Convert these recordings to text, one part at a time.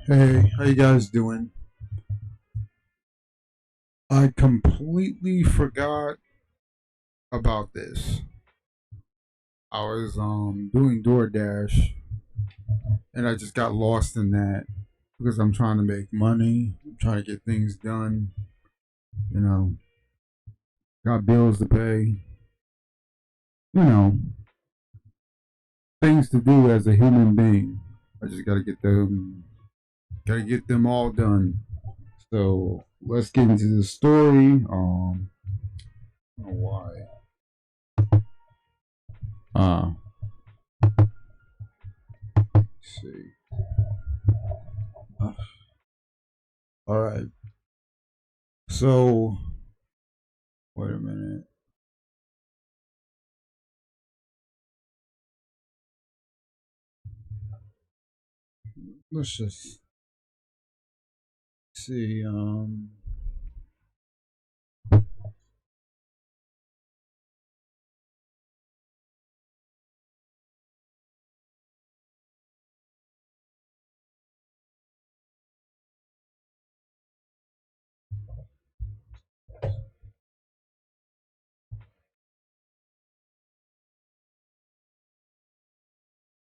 Hey, how you guys doing? I completely forgot about this. I was doing DoorDash and I just got lost in that because I'm trying to make money, I'm trying to get things done, you know, got bills to pay, you know, things to do as a human being. I just gotta get them all done. So let's get into the story. I don't know why. Let's see. Uh, all right. So wait a minute. Let's just see.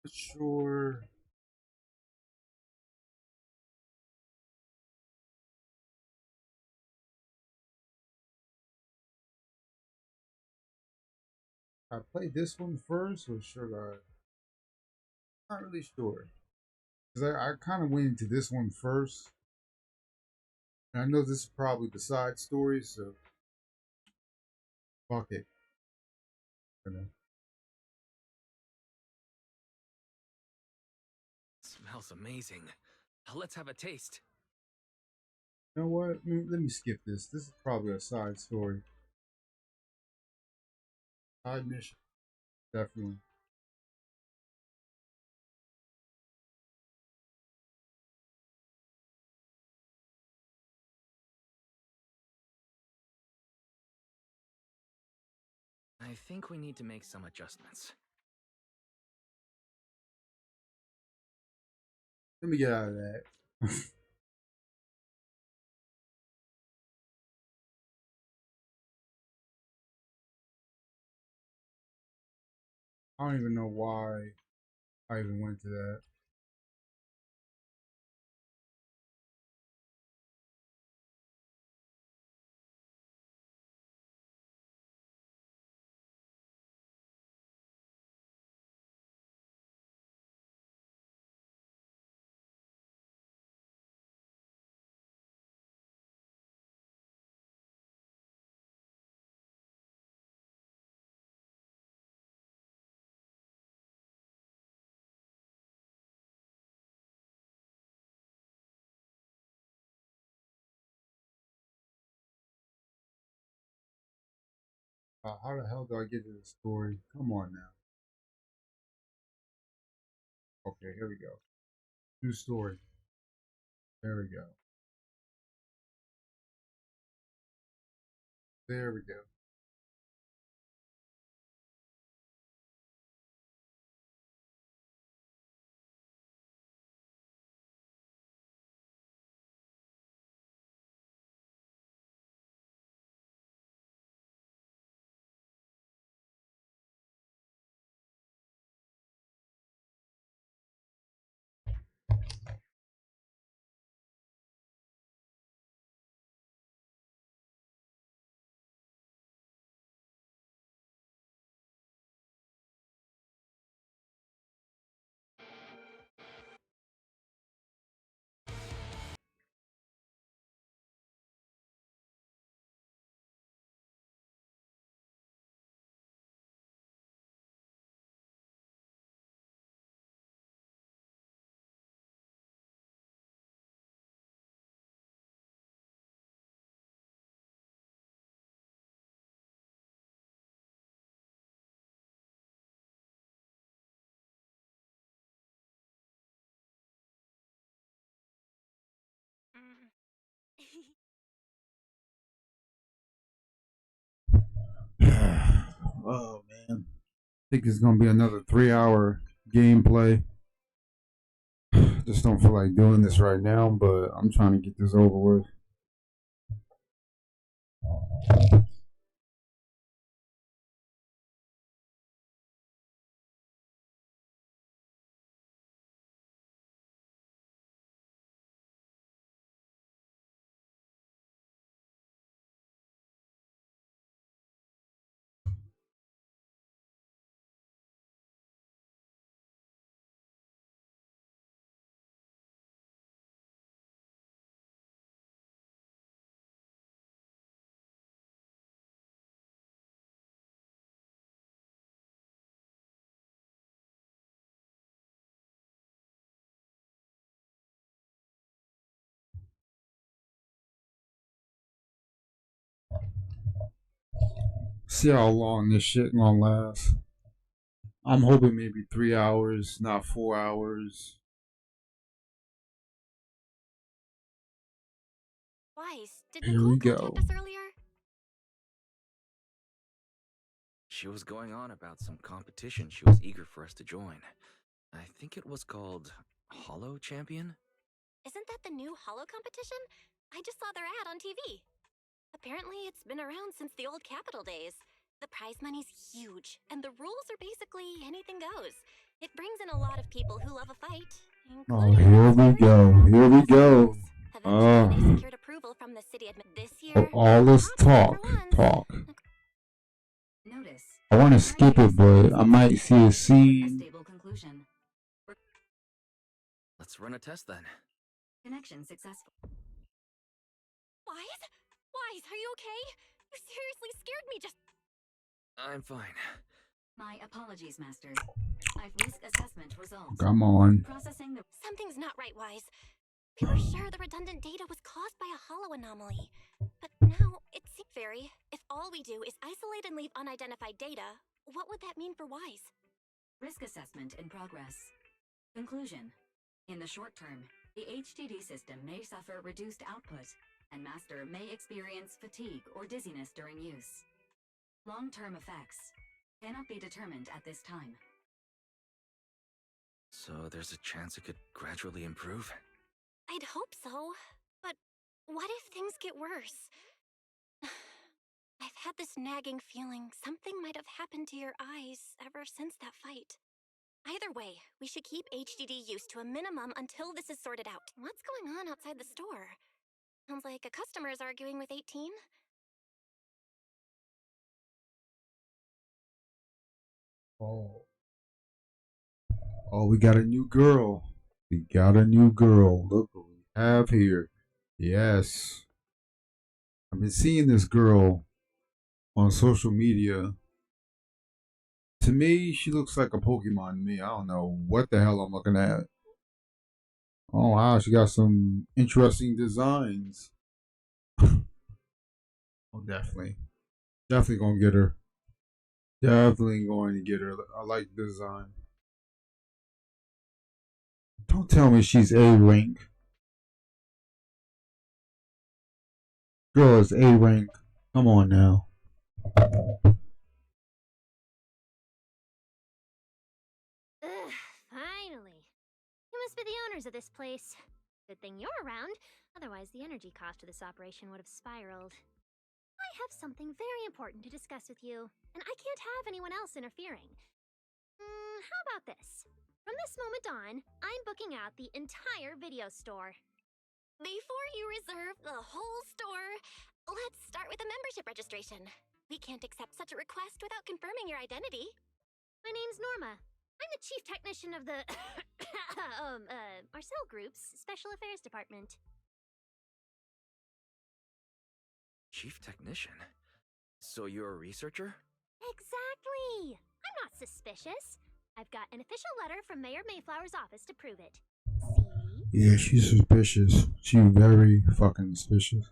Not sure. I played this one first, or should I? Not really sure. Cause I kind of went into this one first. And I know this is probably the side story, so fuck it. You Smells amazing. Let's have a taste. know what? Let me skip this. This is probably a side story. Side mission, definitely. I think we need to make some adjustments. Let me get out of that. I don't even know why I even went to that. How the hell do I get to the story? Come on now. Okay, here we go. New story. There we go. There we go. Oh man. I think it's gonna be another 3 hour gameplay. Just don't feel like doing this right now, but I'm trying to get this over with. See how long this shit gonna last. I'm hoping maybe 3 hours, not 4 hours. Wise, did Here Nicole we contact go. us earlier? She was going on about some competition she was eager for us to join. I think it was called Hollow Champion? Isn't that the new Hollow competition? I just saw their ad on TV. Apparently, it's been around since the old Capital days. The prize money's huge, and the rules are basically anything goes. It brings in a lot of people who love a fight, Oh, including here those we very go. powerful Here we go. customers. Eventually, they secured approval from the city this year. All The this top one for talk, once. talk. Notice. I want to skip it, but I might see a A scene. stable conclusion. Let's run a test then. Connection successful. Wise? Wise, are you okay? You seriously scared me just. I'm fine. My apologies, Master. I've risk assessment results. Come on. Processing the. Something's not right, Wise. We were sure the redundant data was caused by a hollow anomaly. But now it seems very. If all we do is isolate and leave unidentified data, what would that mean for Wise? Risk assessment in progress. Conclusion. In the short term, the HDD system may suffer reduced output, and Master may experience fatigue or dizziness during use. Long-term effects cannot be determined at this time. So there's a chance it could gradually improve? I'd hope so. But what if things get worse? I've had this nagging feeling something might have happened to your eyes ever since that fight. Either way, we should keep HDD use to a minimum until this is sorted out. What's going on outside the store? Sounds like a customer is arguing with 18. Oh. Oh, we got a new girl. We got a new girl. Look what we have here. Yes. I've been seeing this girl on social media. To me, she looks like a Pokemon to me. I don't know what the hell I'm looking at. Oh wow, she got some interesting designs. Oh, definitely. Definitely gonna get her. Definitely going to get her. I like the design. Don't tell me she's A rank. Girl is A rank. Come on now. Ugh, finally. You must be the owners of this place. Good thing you're around, otherwise the energy cost of this operation would have spiraled. I have something very important to discuss with you, and I can't have anyone else interfering. How about this? From this moment on, I'm booking out the entire video store. Before you reserve the whole store, let's start with a membership registration. We can't accept such a request without confirming your identity. My name's Norma. I'm the chief technician of the Marcel Group's Special Affairs Department. Chief Technician? So you're a researcher? Exactly! I'm not suspicious. I've got an official letter from Mayor Mayflower's office to prove it. See? Yeah, she's suspicious. She very fucking suspicious.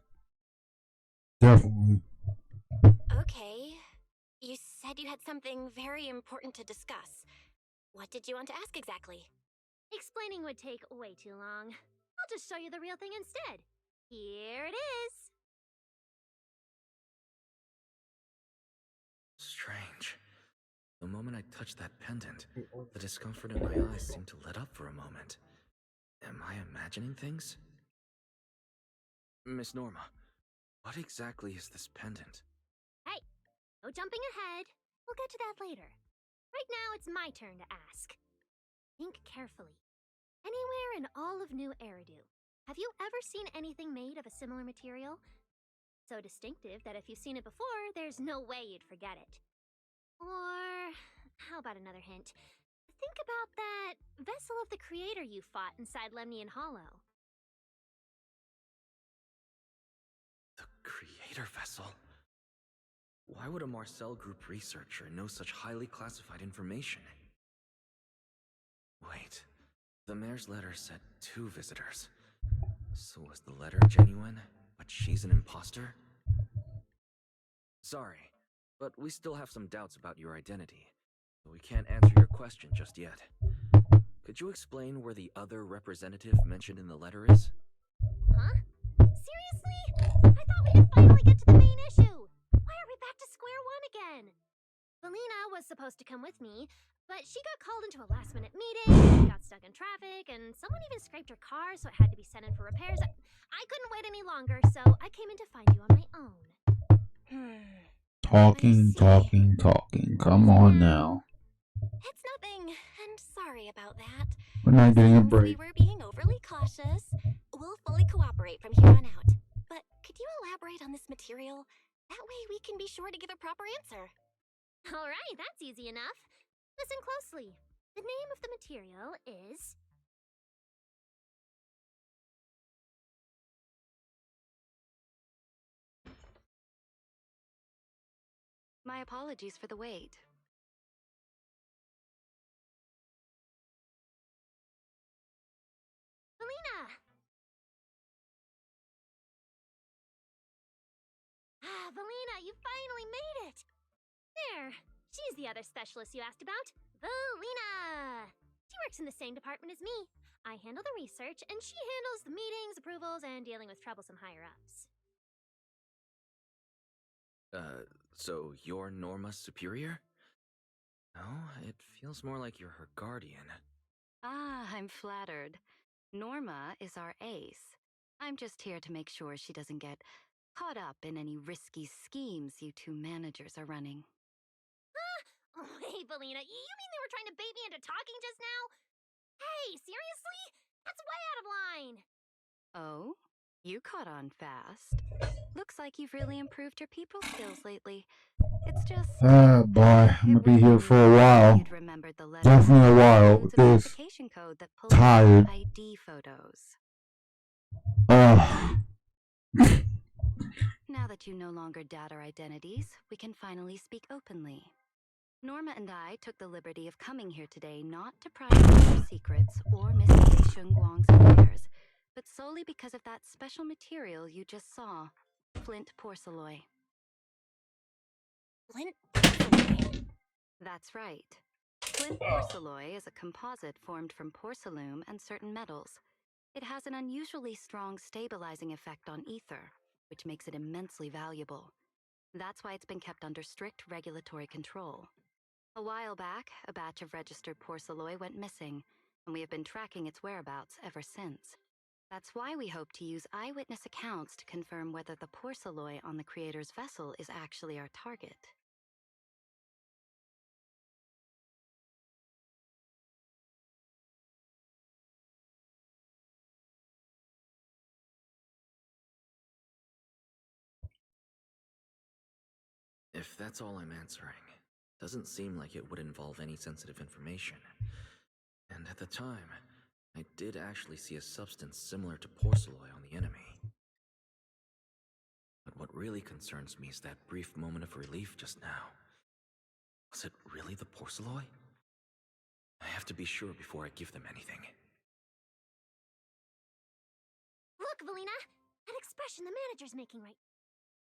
Definitely. Okay. You said you had something very important to discuss. What did you want to ask exactly? Explaining would take way too long. I'll just show you the real thing instead. Here it is. Strange. The moment I touched that pendant, the discomfort in my eyes seemed to let up for a moment. Am I imagining things? Miss Norma, what exactly is this pendant? Hey, no jumping ahead. We'll get to that later. Right now, it's my turn to ask. Think carefully. Anywhere in all of New Eridu, have you ever seen anything made of a similar material? So distinctive that if you've seen it before, there's no way you'd forget it. Or, how about another hint? Think about that vessel of the creator you fought inside Lemnian Hollow. The creator vessel? Why would a Marcel Group researcher know such highly classified information? Wait, the mayor's letter said 2 visitors. So was the letter genuine, but she's an imposter? Sorry, but we still have some doubts about your identity, so we can't answer your question just yet. Could you explain where the other representative mentioned in the letter is? Huh? Seriously? I thought we could finally get to the main issue. Why are we back to square one again? Valina was supposed to come with me, but she got called into a last-minute meeting, got stuck in traffic, and someone even scraped her car, so it had to be sent in for repairs. I couldn't wait any longer, so I came in to find you on my own. Talking, talking, talking. Come on now. It's nothing, and sorry about that. We're not getting a Since break. we were being overly cautious, we'll fully cooperate from here on out. But could you elaborate on this material? That way we can be sure to give a proper answer. Alright, that's easy enough. Listen closely. The name of the material is... My apologies for the wait. Valina! Valina, you finally made it! There, she's the other specialist you asked about. Valina! She works in the same department as me. I handle the research, and she handles the meetings, approvals, and dealing with troublesome higher-ups. So you're Norma's superior? No, it feels more like you're her guardian. Ah, I'm flattered. Norma is our ace. I'm just here to make sure she doesn't get caught up in any risky schemes you 2 managers are running. Oh, wait, Valina, you mean they were trying to bait me into talking just now? Hey, seriously? That's way out of line! Oh? You caught on fast. Looks like you've really improved your people skills lately. It's just... Boy, I'm gonna be here for a while. You'd remembered the letter Definitely a while. includes a This verification code that pulls tired. out ID photos. Now that you no longer doubt our identities, we can finally speak openly. Norma and I took the liberty of coming here today not to pry into your secrets or Miss Wei Shunguang's affairs, but solely because of that special material you just saw, flint porcelain. Flint? That's right. Flint porcelain is a composite formed from porcelain and certain metals. It has an unusually strong stabilizing effect on ether, which makes it immensely valuable. That's why it's been kept under strict regulatory control. A while back, a batch of registered porcelain went missing, and we have been tracking its whereabouts ever since. That's why we hope to use eyewitness accounts to confirm whether the porcelain on the creator's vessel is actually our target. If that's all I'm answering, doesn't seem like it would involve any sensitive information. And at the time, I did actually see a substance similar to porcelain on the enemy. But what really concerns me is that brief moment of relief just now. Was it really the porcelain? I have to be sure before I give them anything. Look, Valina! That expression the manager's making right...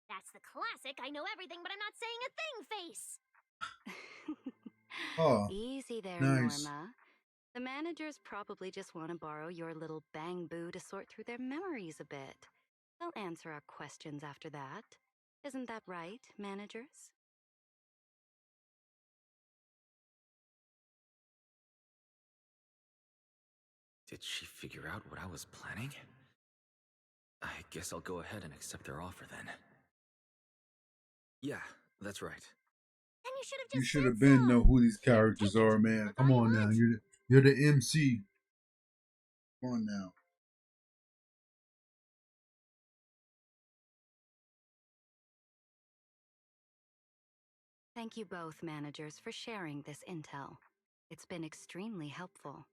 That's the classic I know everything but I'm not saying a thing face! Oh, Easy there, nice. Norma. The managers probably just want to borrow your little bang boo to sort through their memories a bit. They'll answer our questions after that. Isn't that right, managers? Did she figure out what I was planning? I guess I'll go ahead and accept their offer then. Yeah, that's right. Then you should have You just should said have been know so. who these Here, characters take it. are, man. Look Come all you on now, want. you're the MC. Come on now. Thank you both, managers, for sharing this intel. It's been extremely helpful.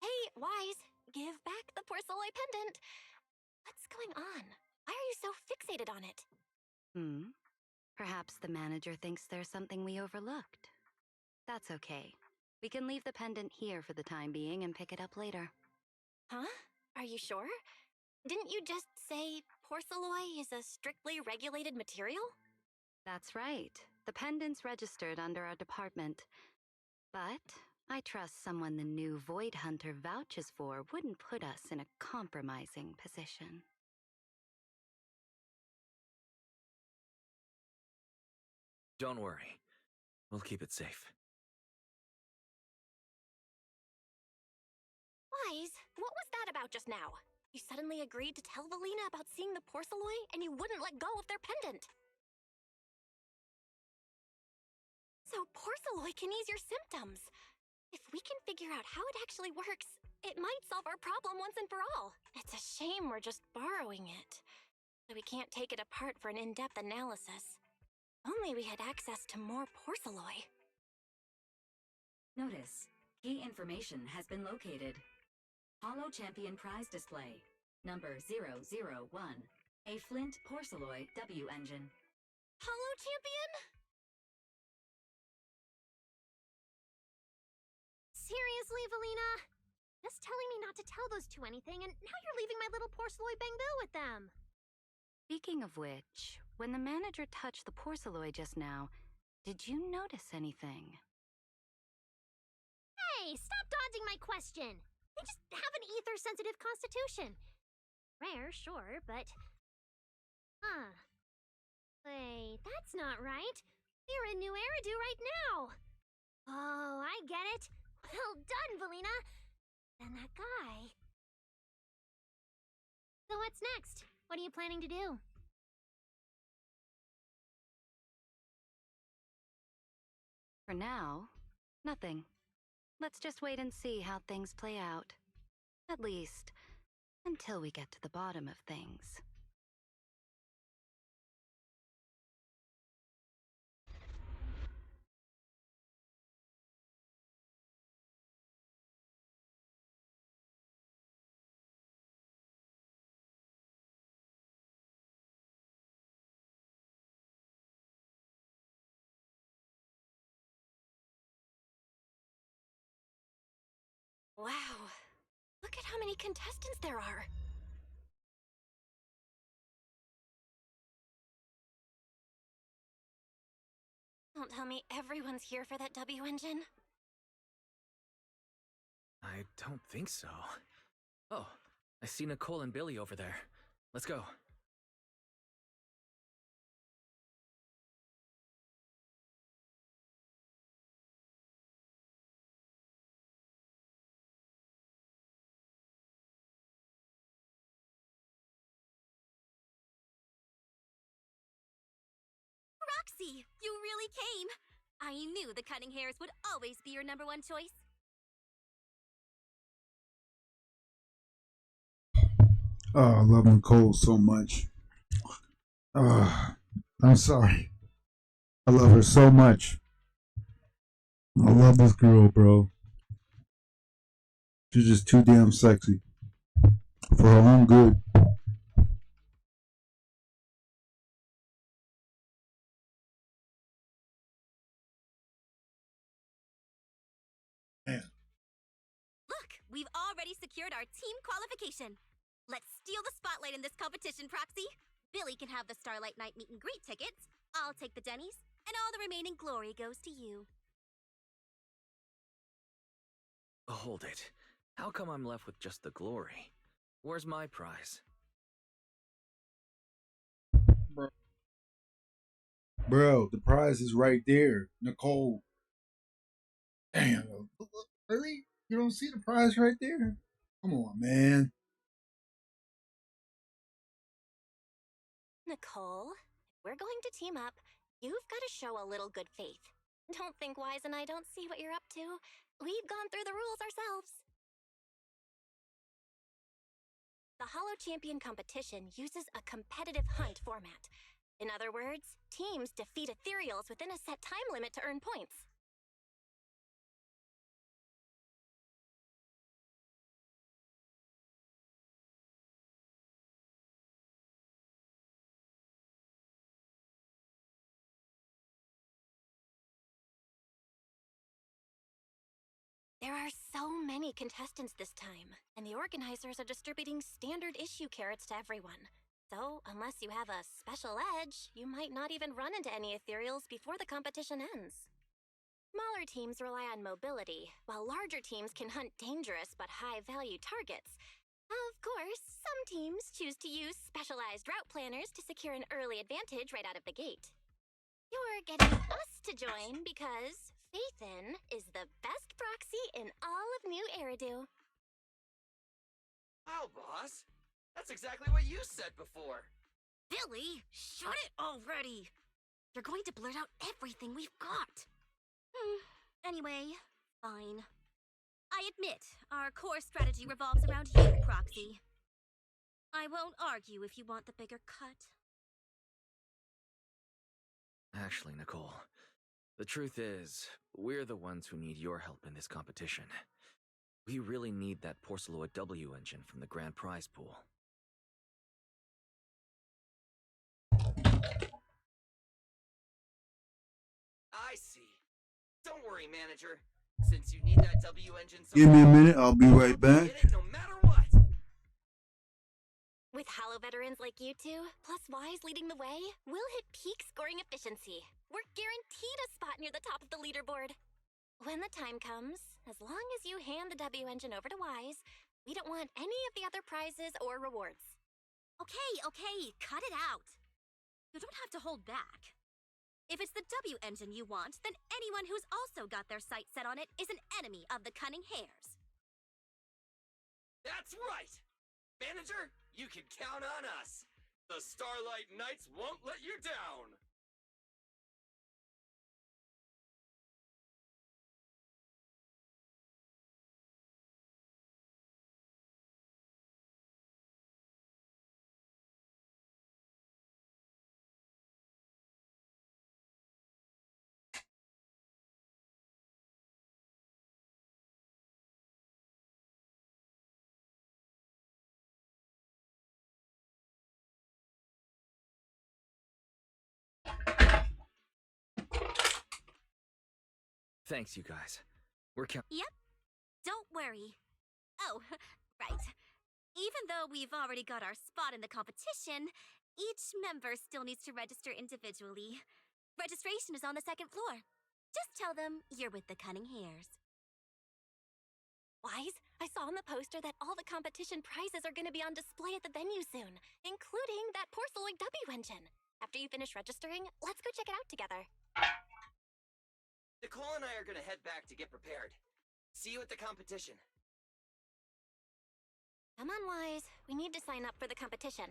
Hey, Wise, give back the porcelain pendant. What's going on? Why are you so fixated on it? Hmm? Perhaps the manager thinks there's something we overlooked. That's okay. We can leave the pendant here for the time being and pick it up later. Huh? Are you sure? Didn't you just say porcelain is a strictly regulated material? That's right. The pendant's registered under our department. But I trust someone the new Void Hunter vouches for wouldn't put us in a compromising position. Don't worry. We'll keep it safe. Wise, what was that about just now? You suddenly agreed to tell Valina about seeing the porcelain and you wouldn't let go of their pendant. So porcelain can ease your symptoms. If we can figure out how it actually works, it might solve our problem once and for all. It's a shame we're just borrowing it. So we can't take it apart for an in-depth analysis. Only we had access to more porcelain. Notice, key information has been located. Holo Champion Prize Display, number 001, a Flint Porceloid W engine. Holo Champion? Seriously, Valina? Just telling me not to tell those two anything, and now you're leaving my little porcelain bang-boo with them. Speaking of which, when the manager touched the porceloid just now, did you notice anything? Hey, stop dodging my question. They just have an ether-sensitive constitution. Rare, sure, but... Huh. Wait, that's not right. We're in New Eridu right now. Oh, I get it. Well done, Valina. And that guy... So what's next? What are you planning to do? For now, nothing. Let's just wait and see how things play out. At least, until we get to the bottom of things. Wow. Look at how many contestants there are. Don't tell me everyone's here for that W engine. I don't think so. Oh, I see Nicole and Billy over there. Let's go. Roxy, you really came! I knew the cutting hairs would always be your number one choice. Oh, I love Nicole so much. I'm sorry. I love her so much. I love this girl, bro. She's just too damn sexy for her own good. Man. Look, we've already secured our team qualification. Let's steal the spotlight in this competition, Proxy. Billy can have the Starlight Night meet and greet tickets. I'll take the Denny's, and all the remaining glory goes to you. Hold it. How come I'm left with just the glory? Where's my prize? Bro, the prize is right there. Nicole. Damn. Really? You don't see the prize right there? Come on, man. Nicole, if we're going to team up, you've got to show a little good faith. Don't think Wise and I don't see what you're up to. We've gone through the rules ourselves. The Hollow Champion competition uses a competitive hunt format. In other words, teams defeat ethereals within a set time limit to earn points. There are so many contestants this time, and the organizers are distributing standard issue carrots to everyone. So, unless you have a special edge, you might not even run into any ethereals before the competition ends. Smaller teams rely on mobility, while larger teams can hunt dangerous but high-value targets. Of course, some teams choose to use specialized route planners to secure an early advantage right out of the gate. You're getting us to join because Faithin is the best proxy in all of New Eridu. Wow, boss. That's exactly what you said before. Billy, shut it already! You're going to blurt out everything we've got. Anyway, fine. I admit, our core strategy revolves around you, Proxy. I won't argue if you want the bigger cut. Actually, Nicole, the truth is, we're the ones who need your help in this competition. We really need that Porceloid W engine from the grand prize pool. I see. Don't worry, manager. Since you need that W engine so Give me a bad, minute, I'll be right you'll back. get it no matter what. With Hollow veterans like you two, plus Wise leading the way, we'll hit peak scoring efficiency. We're guaranteed a spot near the top of the leaderboard. When the time comes, as long as you hand the W engine over to Wise, we don't want any of the other prizes or rewards. Okay, cut it out. You don't have to hold back. If it's the W engine you want, then anyone who's also got their sights set on it is an enemy of the Cunning Hares. That's right. Manager, you can count on us. The Starlight Knights won't let you down. Thanks, you guys. We're Yep, don't worry. Oh, right. Even though we've already got our spot in the competition, each member still needs to register individually. Registration is on the second floor. Just tell them you're with the Cunning Hares. Wise, I saw on the poster that all the competition prizes are going to be on display at the venue soon, including that Porceloid W engine. After you finish registering, let's go check it out together. Nicole and I are gonna head back to get prepared. See you at the competition. Come on, Wise. We need to sign up for the competition.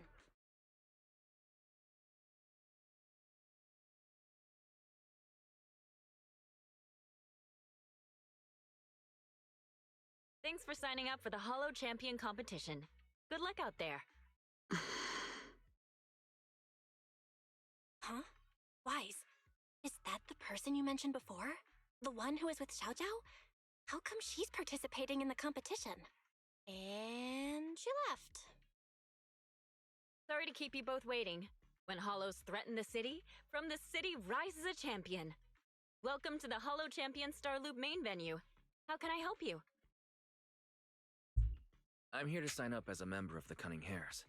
Thanks for signing up for the Hollow Champion competition. Good luck out there. Huh? Wise, is that the person you mentioned before? The one who was with Xiao Zhao? How come she's participating in the competition? And she left. Sorry to keep you both waiting. When Hollows threaten the city, from the city rises a champion. Welcome to the Hollow Champion Starloop main venue. How can I help you? I'm here to sign up as a member of the Cunning Hares.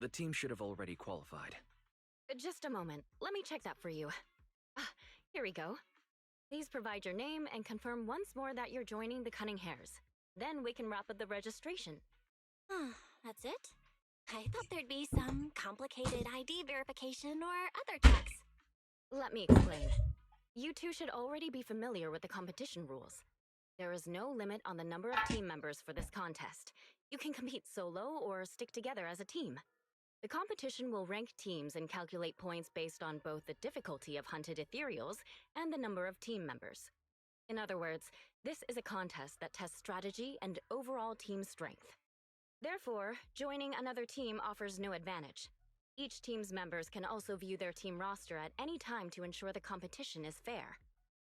The team should have already qualified. Just a moment. Let me check that for you. Here we go. Please provide your name and confirm once more that you're joining the Cunning Hares. Then we can wrap up the registration. That's it? I thought there'd be some complicated ID verification or other checks. Let me explain. You two should already be familiar with the competition rules. There is no limit on the number of team members for this contest. You can compete solo or stick together as a team. The competition will rank teams and calculate points based on both the difficulty of hunted ethereals and the number of team members. In other words, this is a contest that tests strategy and overall team strength. Therefore, joining another team offers no advantage. Each team's members can also view their team roster at any time to ensure the competition is fair.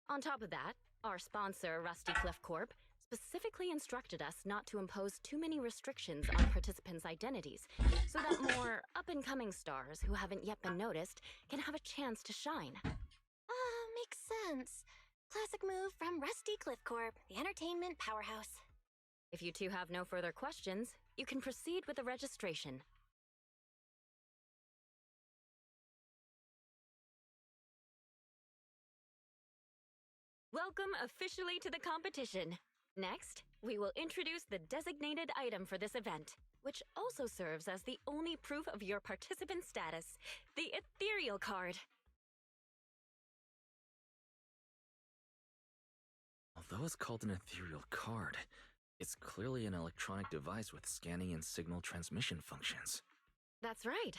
On top of that, our sponsor, Rusty Cliff Corp., specifically instructed us not to impose too many restrictions on participants' identities, so that more up-and-coming stars who haven't yet been noticed can have a chance to shine. Makes sense. Classic move from Rusty Cliff Corp, the entertainment powerhouse. If you two have no further questions, you can proceed with the registration. Welcome officially to the competition. Next, we will introduce the designated item for this event, which also serves as the only proof of your participant status, the ethereal card. Although it's called an ethereal card, it's clearly an electronic device with scanning and signal transmission functions. That's right.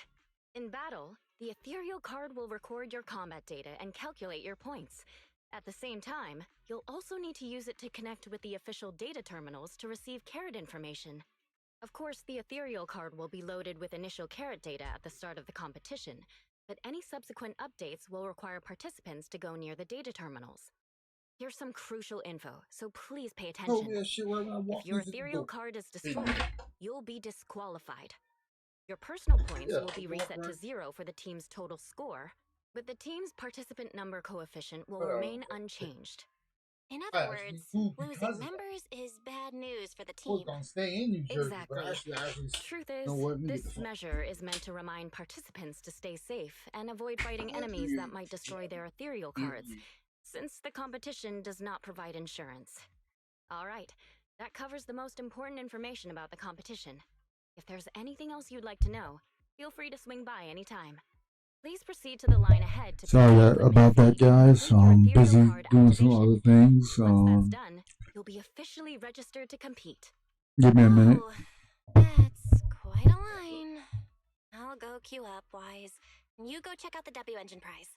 In battle, the ethereal card will record your combat data and calculate your points. At the same time, you'll also need to use it to connect with the official data terminals to receive carrot information. Of course, the ethereal card will be loaded with initial carrot data at the start of the competition, but any subsequent updates will require participants to go near the data terminals. Here's some crucial info, so please pay attention. If your ethereal card is destroyed, you'll be disqualified. Your personal points will be reset to 0 for the team's total score, but the team's participant number coefficient will remain unchanged. In other words, losing members is bad news for the team. Exactly. Truth is, this measure is meant to remind participants to stay safe and avoid fighting enemies that might destroy their ethereal cards, since the competition does not provide insurance. All right, that covers the most important information about the competition. If there's anything else you'd like to know, feel free to swing by anytime. Please proceed to the line ahead to Sorry about that, guys. Busy doing some other things. Once that's done, you'll be officially registered to compete. Give me a minute. Oh, that's quite a line. I'll go queue up, Wise. You go check out the W Engine prize.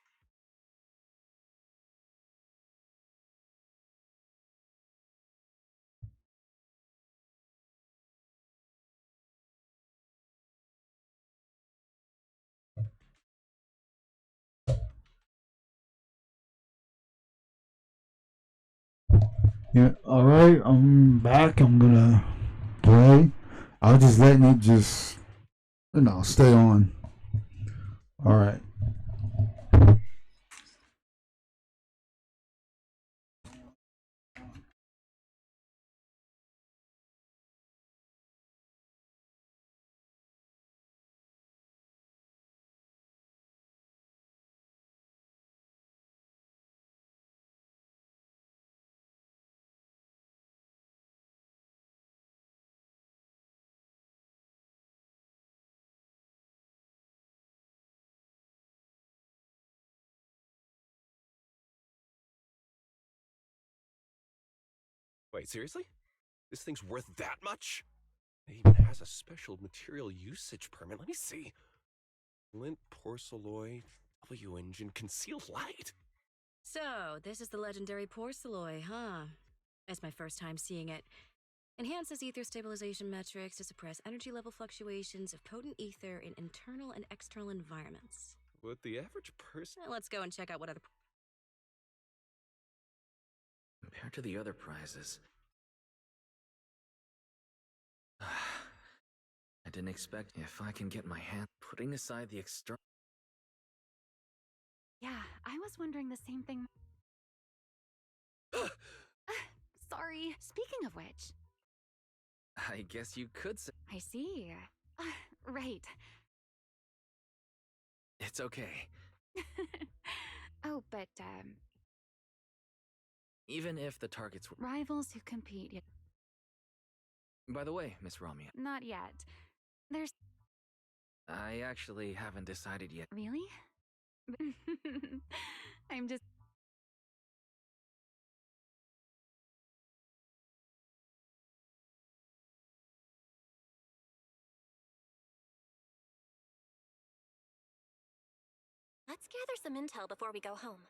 Yeah, alright, I'm back. I'm gonna play. I was just letting it stay on. Alright. Wait, seriously? This thing's worth that much? It even has a special material usage permit. Let me see. Flint, porcelloy, W engine, concealed light. So, this is the legendary porcelloy, huh? It's my first time seeing it. Enhances ether stabilization metrics to suppress energy level fluctuations of potent ether in internal and external environments. Would the average person... Let's go and check out what other... Compared to the other prizes, I didn't expect if I can get my hand putting aside the external. Yeah, I was wondering the same thing. Sorry. Speaking of which, I guess you could say I see. Right. it's okay. Oh, but Even if the targets were. rivals who compete. By the way, Miss Romeo, Not yet. There's I actually haven't decided yet. really. I'm just Let's gather some intel before we go home.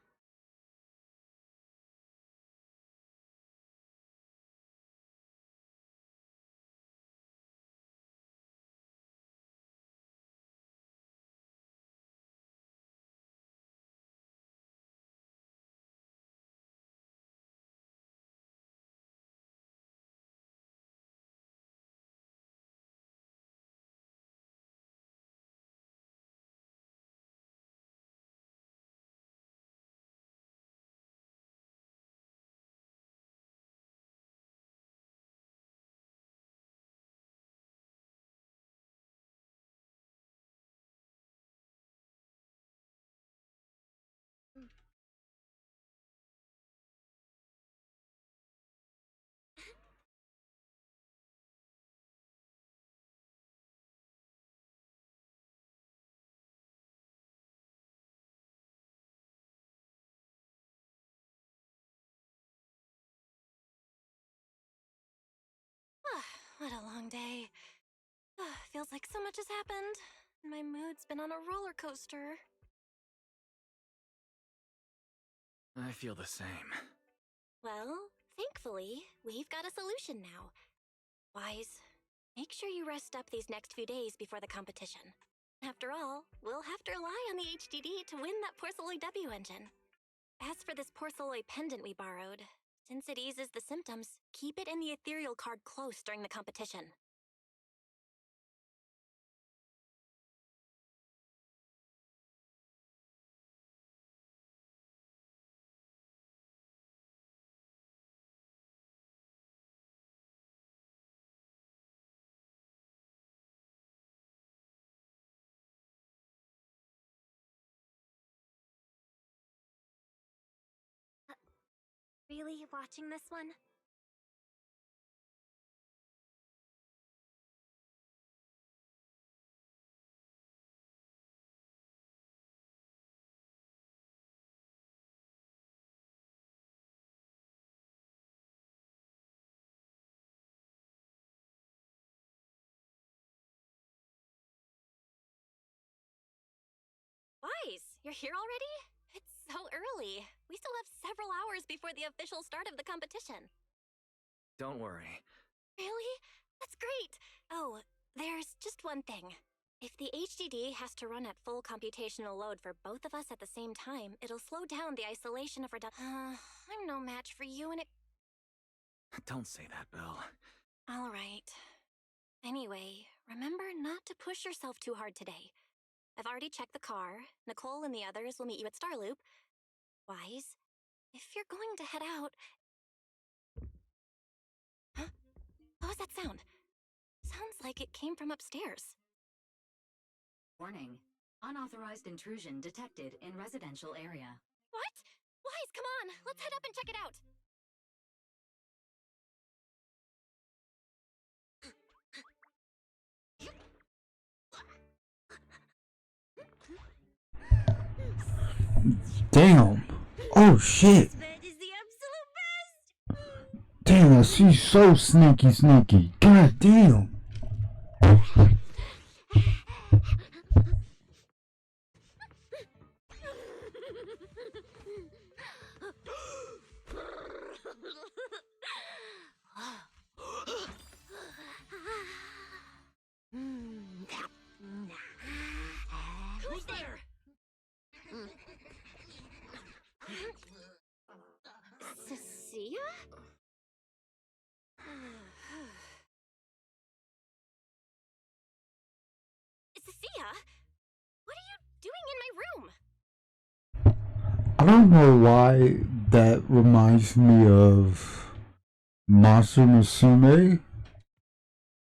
What a long day. Feels like so much has happened. My mood's been on a roller coaster. I feel the same. Well, thankfully, we've got a solution now. Wise, make sure you rest up these next few days before the competition. After all, we'll have to rely on the HDD to win that Porcelloy W engine. As for this Porcelloy pendant we borrowed, since it eases the symptoms, keep it in the ethereal card close during the competition. Really watching this one? Wise, you're here already? It's so early. We still have several hours before the official start of the competition. Don't worry. Really? That's great! Oh, there's just one thing. If the HDD has to run at full computational load for both of us at the same time, it'll slow down the isolation of I'm no match for you and it. Don't say that, Bill. Alright. Anyway, remember not to push yourself too hard today. I've already checked the car. Nicole and the others will meet you at Starloop. Wise, if you're going to head out. Huh? What was that sound? Sounds like it came from upstairs. Warning. Unauthorized intrusion detected in residential area. What? Wise, come on! Let's head up and check it out! Damn. Oh shit. Bed is the absolute best! Damn, she's so sneaky. God damn. Who's there? Cecilia? Cecilia? What are you doing in my room? I don't know why that reminds me of Monster Musume.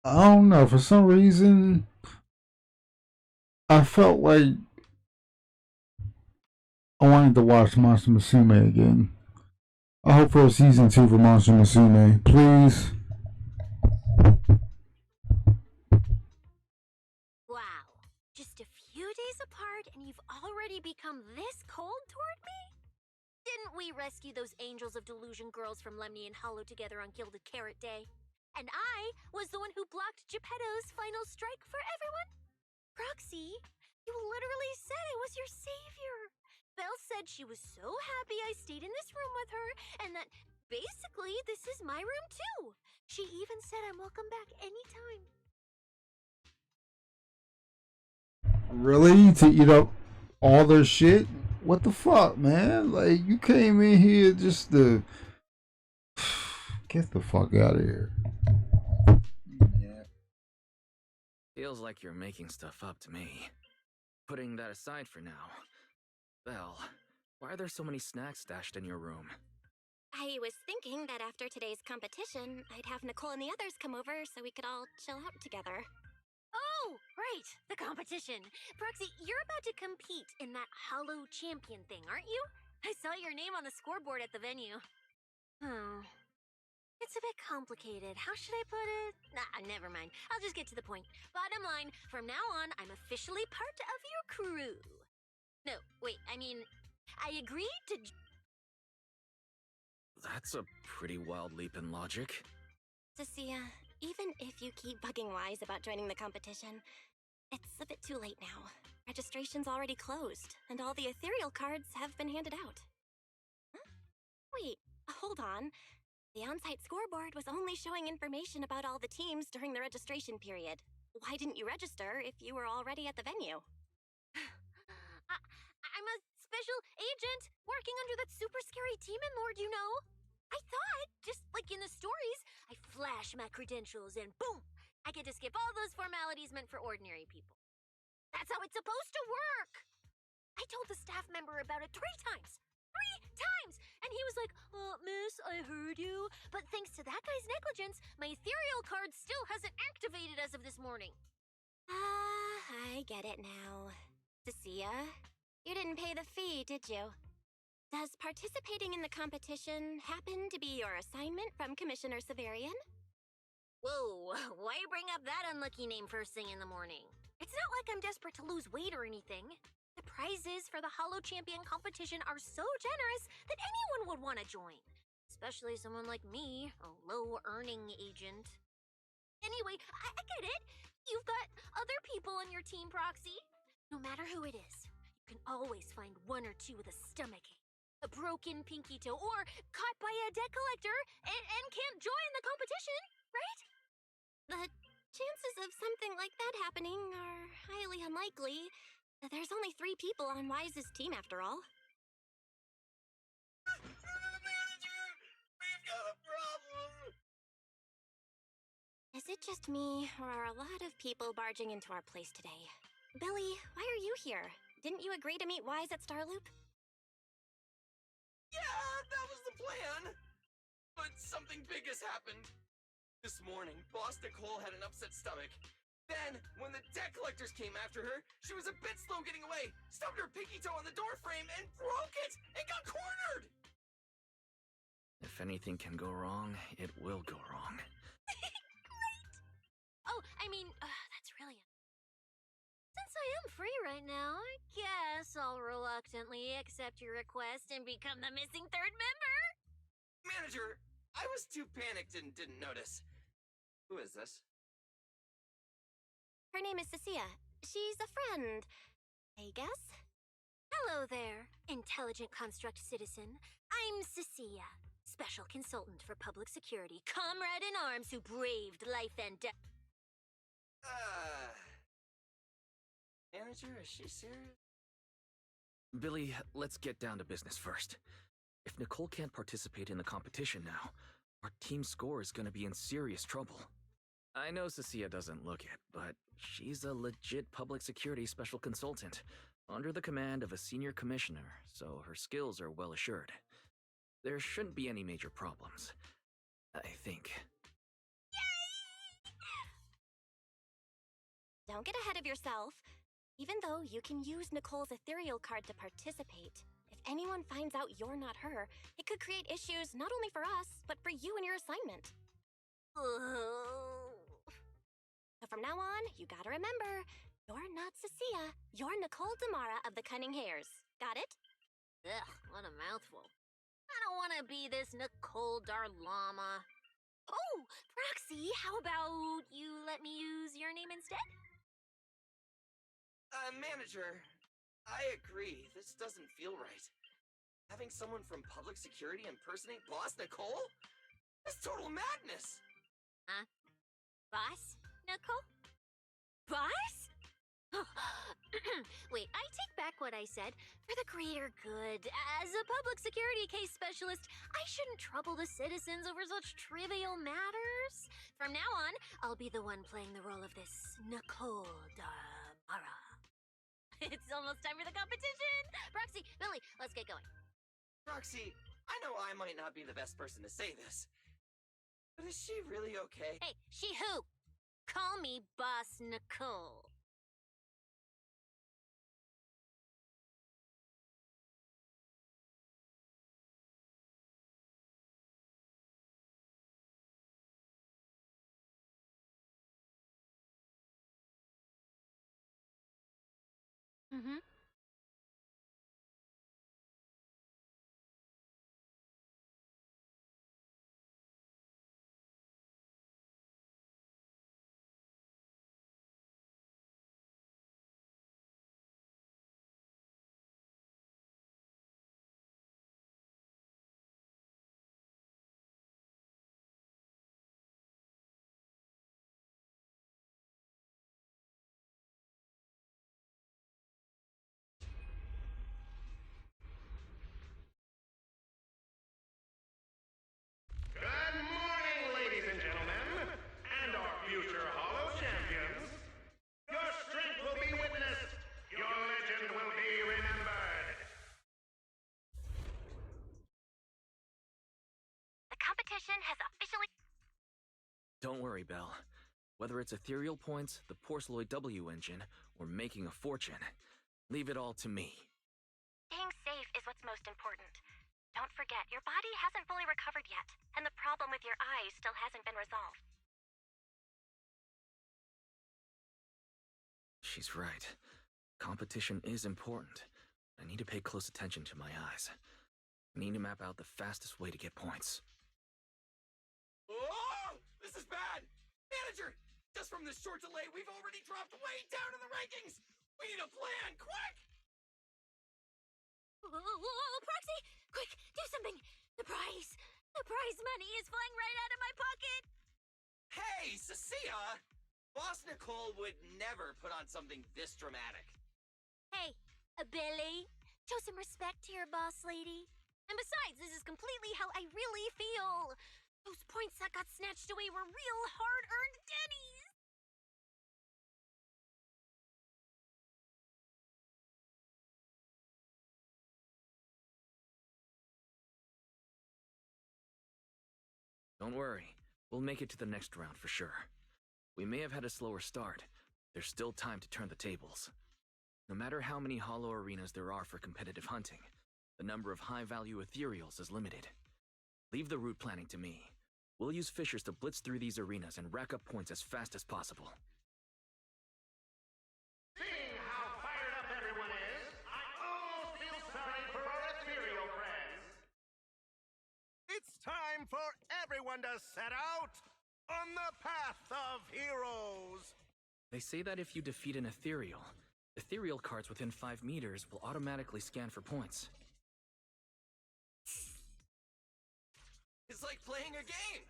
I don't know, for some reason I felt like I wanted to watch Monster Musume again. I hope for a season 2 for Monster Musume, please. Wow. Just a few days apart and you've already become this cold toward me? Didn't we rescue those angels of delusion girls from Lemny and Hollow together on Gilded Carrot Day? And I was the one who blocked Geppetto's final strike for everyone? Proxy, You literally said I was your savior. Belle said she was so happy I stayed in this room with her, and that basically this is my room too. She even said I'm welcome back anytime. Really? To eat up all their shit? What the fuck, man? Like, you came in here just to get the fuck out of here. Yeah. Feels like you're making stuff up to me. Putting that aside for now. Belle, why are there so many snacks stashed in your room? I was thinking that after today's competition, I'd have Nicole and the others come over so we could all chill out together. Oh, right, the competition. Proxy, you're about to compete in that Hollow Champion thing, aren't you? I saw your name on the scoreboard at the venue. Oh. It's a bit complicated. How should I put it? Nah, never mind. I'll just get to the point. Bottom line, from now on, I'm officially part of your crew. No, wait, I mean, I agreed to... That's a pretty wild leap in logic. Cecilia, even if you keep bugging Wise about joining the competition, it's a bit too late now. Registration's already closed, and all the ethereal cards have been handed out. Huh? Wait, hold on. The on-site scoreboard was only showing information about all the teams during the registration period. Why didn't you register if you were already at the venue? I'm a special agent working under that super scary demon lord, you know. I thought, just like in the stories, I flash my credentials and boom, I get to skip all those formalities meant for ordinary people. That's how it's supposed to work. I told the staff member about it 3 times. 3 times! And he was like, miss, I heard you. But thanks to that guy's negligence, my ethereal card still hasn't activated as of this morning. I get it now. Cecilia, you didn't pay the fee, did you? Does participating in the competition happen to be your assignment from Commissioner Severian? Whoa, why bring up that unlucky name first thing in the morning? It's not like I'm desperate to lose weight or anything. The prizes for the Hollow Champion competition are so generous that anyone would want to join. Especially someone like me, a low-earning agent. Anyway, I get it. You've got other people on your team, Proxy. No matter who it is, you can always find 1 or 2 with a stomachache, a broken pinky toe, or caught by a debt collector and can't join the competition, right? The chances of something like that happening are highly unlikely. There's only 3 people on Wise's team after all. Manager! We've got a problem! Is it just me, or are a lot of people barging into our place today? Billy, why are you here? Didn't you agree to meet Wise at Starloop? Yeah, that was the plan! But something big has happened. This morning, Boss Nicole had an upset stomach. Then, when the debt collectors came after her, she was a bit slow getting away, stubbed her pinky toe on the door frame, and broke it! It got cornered! If anything can go wrong, it will go wrong. Great! Oh, I mean, that's really... Since I am free right now, I guess I'll reluctantly accept your request and become the missing 3rd member. Manager, I was too panicked and didn't notice. Who is this? Her name is Cecilia. She's a friend, I guess. Hello there, intelligent construct citizen. I'm Cecilia, special consultant for public security, comrade in arms who braved life and death. Manager, is she serious? Billy, let's get down to business first. If Nicole can't participate in the competition now, our team's score is gonna be in serious trouble. I know Cecilia doesn't look it, but she's a legit public security special consultant, under the command of a senior commissioner, so her skills are well assured. There shouldn't be any major problems, I think. Don't get ahead of yourself. Even though you can use Nicole's ethereal card to participate, if anyone finds out you're not her, it could create issues not only for us, but for you and your assignment. So from now on, you gotta remember, you're not Cecilia, you're Nicole Damara of the Cunning Hairs. Got it? Ugh, what a mouthful. I don't want to be this Nicole Darlama. Oh, Proxy, how about you let me use your name instead? Manager, I agree. This doesn't feel right. Having someone from public security impersonate Boss Nicole? That's total madness! Huh? Boss, Nicole? Boss? Wait, I take back what I said. For the greater good, as a public security case specialist, I shouldn't trouble the citizens over such trivial matters. From now on, I'll be the one playing the role of this Nicole Damara. It's almost time for the competition! Proxy, Billy, let's get going. Roxy, I know I might not be the best person to say this, but is she really okay? Hey, she who? Call me Boss Nicole. Mm-hmm. Good morning, ladies and gentlemen, and our future Hollow champions. Your strength will be witnessed. Your legend will be remembered. The competition has officially... Don't worry, Belle. Whether it's ethereal points, the Porceloid W engine, or making a fortune, leave it all to me. Staying safe is what's most important. Don't forget, your body hasn't fully recovered yet, and the problem with your eyes still hasn't been resolved. She's right. Competition is important. I need to pay close attention to my eyes. I need to map out the fastest way to get points. Oh! This is bad! Manager! Just from this short delay, we've already dropped way down in the rankings! We need a plan, quick! Whoa, Proxy! Quick, do something! The prize money is flying right out of my pocket! Hey, Cecilia! Boss Nicole would never put on something this dramatic. Hey, Billy, show some respect to your boss lady. And besides, this is completely how I really feel. Those points that got snatched away were real hard-earned dennies. Don't worry. We'll make it to the next round for sure. We may have had a slower start. There's still time to turn the tables. No matter how many hollow arenas there are for competitive hunting, the number of high-value ethereals is limited. Leave the route planning to me. We'll use fishers to blitz through these arenas and rack up points as fast as possible. Seeing how fired up everyone is, I almost feel sorry for our ethereal friends. It's time for everyone to set out on the path of heroes. They say that if you defeat an ethereal cards within 5 meters will automatically scan for points. It's like playing a game!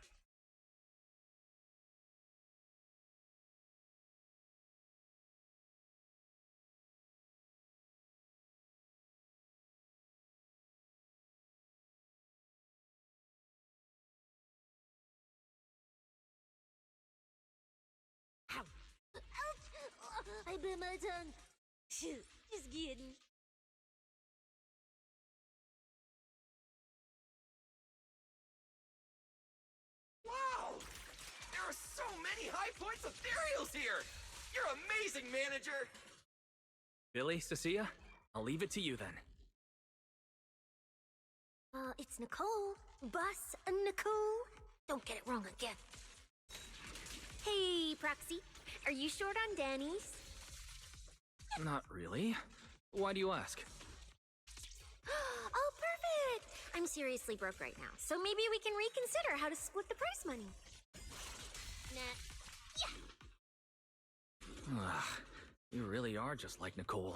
Ow. Ouch! I bit my tongue. Shoot, just kidding. Wow! There are so many high points ethereals here! You're amazing, manager! Billy, Cecilia, I'll leave it to you then. It's Nicole. Boss Nicole. Don't get it wrong again. Hey, Proxy. Are you short on Danny's? Not really. Why do you ask? Oh, perfect! I'm seriously broke right now, so maybe we can reconsider how to split the prize money. Nah. Yeah. Ugh, you really are are just like Nicole.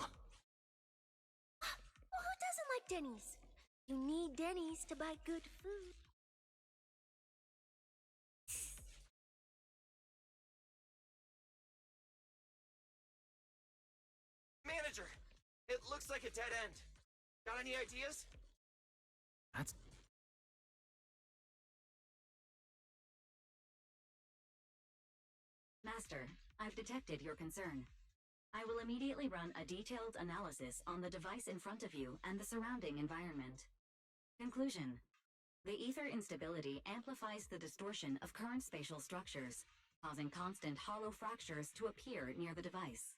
Well, who doesn't like Denny's? You need Denny's to buy good food. Manager, it looks like a dead end. Got any ideas? That's... Master, I've detected your concern. I will immediately run a detailed analysis on the device in front of you and the surrounding environment. Conclusion. The ether instability amplifies the distortion of current spatial structures, causing constant hollow fractures to appear near the device.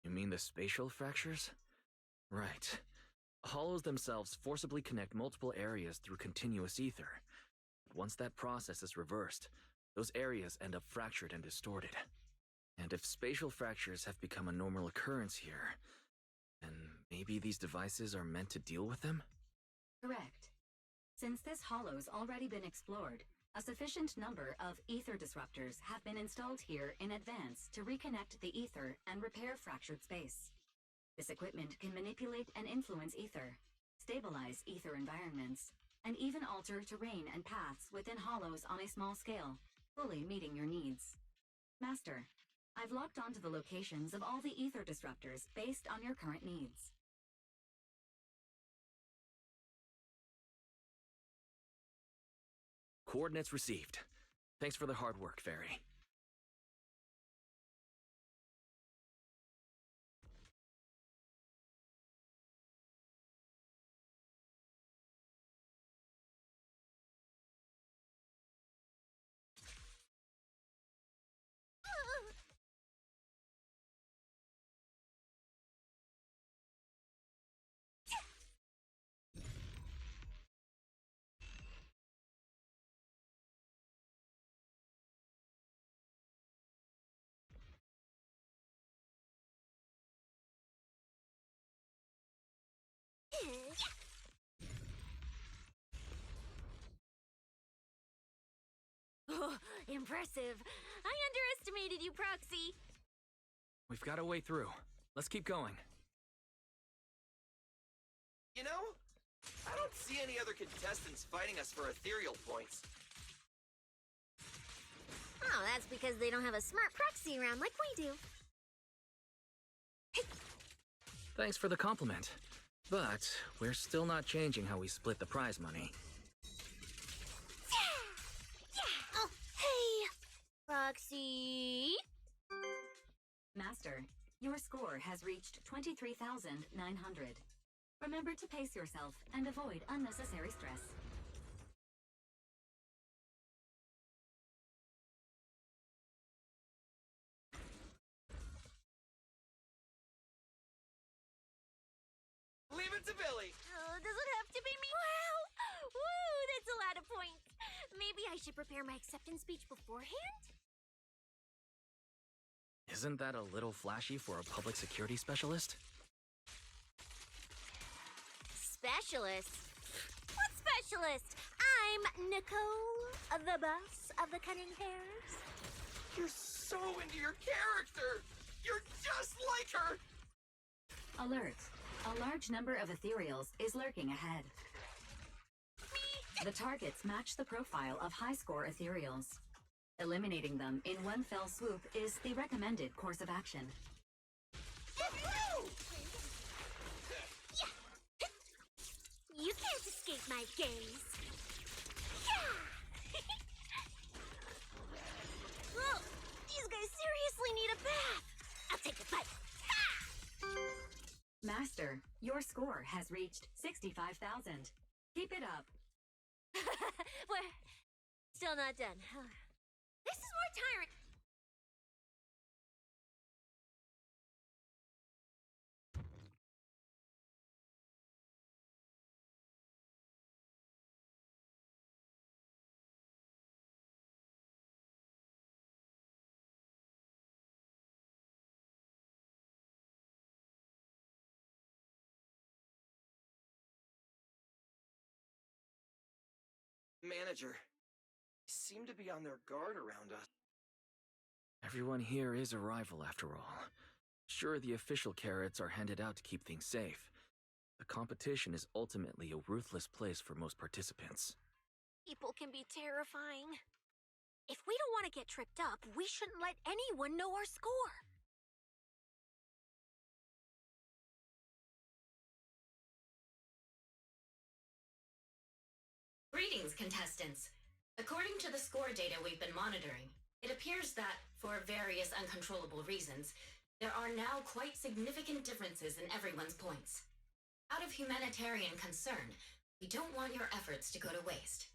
You mean the spatial fractures? Right. Hollows themselves forcibly connect multiple areas through continuous ether. Once that process is reversed, those areas end up fractured and distorted. And if spatial fractures have become a normal occurrence here, then maybe these devices are meant to deal with them? Correct. Since this hollow's already been explored, a sufficient number of ether disruptors have been installed here in advance to reconnect the ether and repair fractured space. This equipment can manipulate and influence ether, stabilize ether environments, and even alter terrain and paths within hollows on a small scale, fully meeting your needs. Master, I've locked onto the locations of all the ether disruptors based on your current needs. Coordinates received. Thanks for the hard work, Fairy. Oh, impressive. I underestimated you, Proxy. We've got a way through. Let's keep going. You know, I don't see any other contestants fighting us for ethereal points. Oh, that's because they don't have a smart proxy around like we do. Thanks for the compliment. But we're still not changing how we split the prize money. Yeah! Oh, hey! Proxy! Master, your score has reached 23,900. Remember to pace yourself and avoid unnecessary stress. Leave it to Billy! Does it have to be me? Wow! Woo, that's a lot of points. Maybe I should prepare my acceptance speech beforehand? Isn't that a little flashy for a public security specialist? Specialist? What specialist? I'm Nicole, the boss of the cunning hairs. You're so into your character! You're just like her! Alert. A large number of ethereals is lurking ahead. The targets match the profile of high-score ethereals. Eliminating them in one fell swoop is the recommended course of action. You can't escape my gaze. Whoa, these guys seriously need a bath. I'll take a bite. Master, your score has reached 65,000. Keep it up. We're still not done. This is more tyrant. Manager, they seem to be on their guard around us. Everyone here is a rival, after all. Sure, the official carrots are handed out to keep things safe. The competition is ultimately a ruthless place for most participants. People can be terrifying. If we don't want to get tripped up, we shouldn't let anyone know our score. Greetings, contestants. According to the score data we've been monitoring, it appears that, for various uncontrollable reasons, there are now quite significant differences in everyone's points. Out of humanitarian concern, we don't want your efforts to go to waste.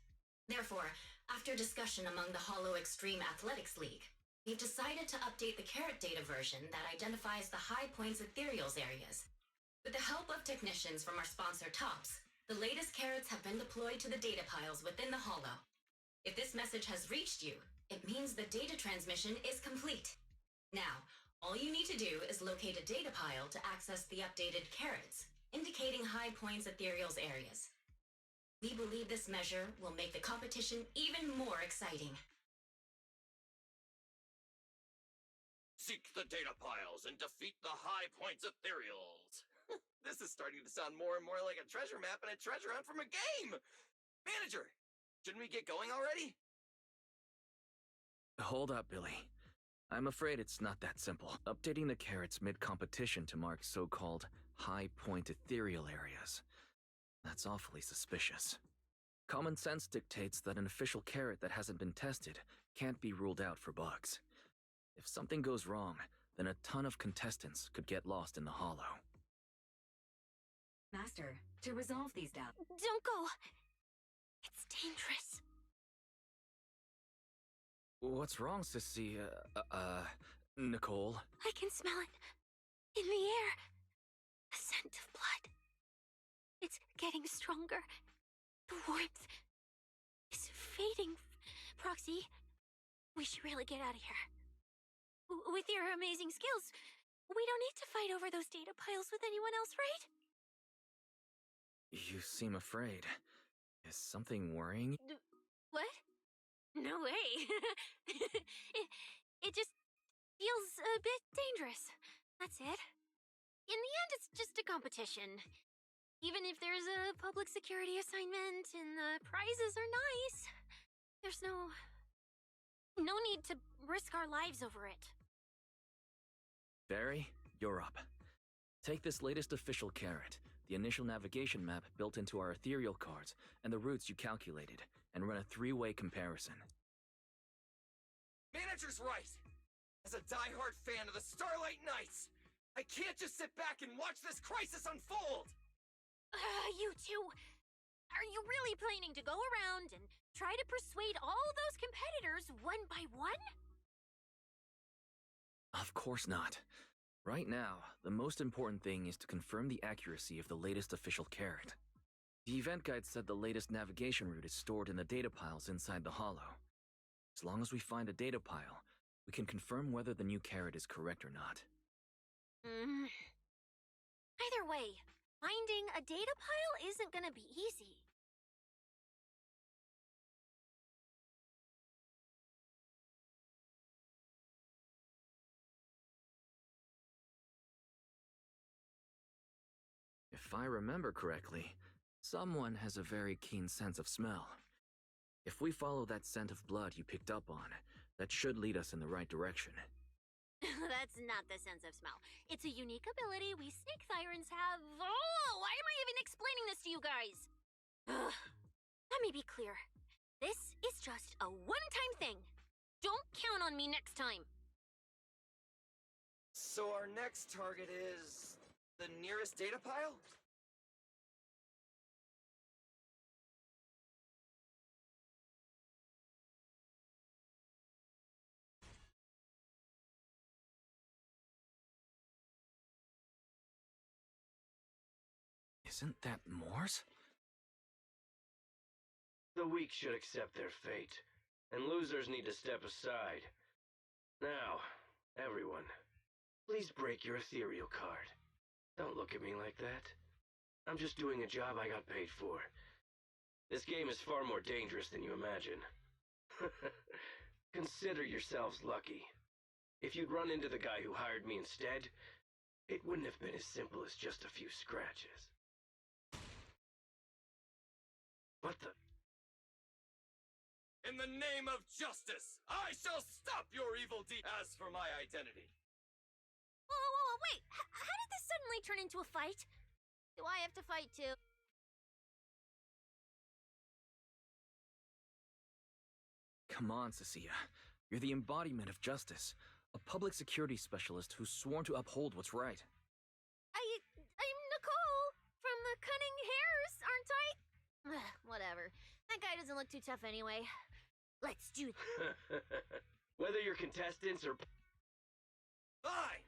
Therefore, after discussion among the Hollow Extreme Athletics League, we've decided to update the carrot data version that identifies the high points ethereals areas. With the help of technicians from our sponsor Tops, the latest carrots have been deployed to the data piles within the Hollow. If this message has reached you, it means the data transmission is complete. Now, all you need to do is locate a data pile to access the updated carrots, indicating high points ethereals areas. We believe this measure will make the competition even more exciting. Seek the data piles and defeat the high points ethereals. This is starting to sound more and more like a treasure map and a treasure hunt from a game! Manager, shouldn't we get going already? Hold up, Billy. I'm afraid it's not that simple. Updating the carrots mid-competition to mark so-called high-point ethereal areas. That's awfully suspicious. Common sense dictates that an official carrot that hasn't been tested can't be ruled out for bugs. If something goes wrong, then a ton of contestants could get lost in the Hollow. Master, to resolve these doubts... Don't go! It's dangerous. What's wrong, Sissy? Nicole? I can smell it. In the air. The scent of blood. It's getting stronger. The warmth is fading. Proxy, we should really get out of here. With your amazing skills, we don't need to fight over those data piles with anyone else, right? You seem afraid. Is something worrying? What? No way. it just feels a bit dangerous. That's it. In the end, it's just a competition. Even if there's a public security assignment and the prizes are nice, there's no need to risk our lives over it. Barry, you're up. Take this latest official carrot, the initial navigation map built into our ethereal cards, and the routes you calculated, and run a three-way comparison. Manager's right! As a die-hard fan of the Starlight Knights, I can't just sit back and watch this crisis unfold! You two, are you really planning to go around and try to persuade all those competitors one by one? Of course not. Right now, the most important thing is to confirm the accuracy of the latest official carrot. The event guide said the latest navigation route is stored in the data piles inside the Hollow. As long as we find a data pile, we can confirm whether the new carrot is correct or not. Either way, finding a data pile isn't gonna be easy. If I remember correctly, someone has a very keen sense of smell. If we follow that scent of blood you picked up on, that should lead us in the right direction. That's not the sense of smell. It's a unique ability we snake sirens have. Oh, why am I even explaining this to you guys? Ugh. Let me be clear. This is just a one-time thing. Don't count on me next time. So our next target is the nearest data pile? Isn't that Morse? The weak should accept their fate, and losers need to step aside. Now, everyone, please break your ethereal card. Don't look at me like that. I'm just doing a job I got paid for. This game is far more dangerous than you imagine. Consider yourselves lucky. If you'd run into the guy who hired me instead, it wouldn't have been as simple as just a few scratches. What the? In the name of justice, I shall stop your evil deed. As for my identity, Whoa, wait! How did this suddenly turn into a fight? Do I have to fight too? Come on, Cecilia. You're the embodiment of justice. A public security specialist who's sworn to uphold what's right. I'm Nicole from the Cunning Hares, aren't I? Whatever. That guy doesn't look too tough anyway. Let's do this. Whether you're contestants or... fine.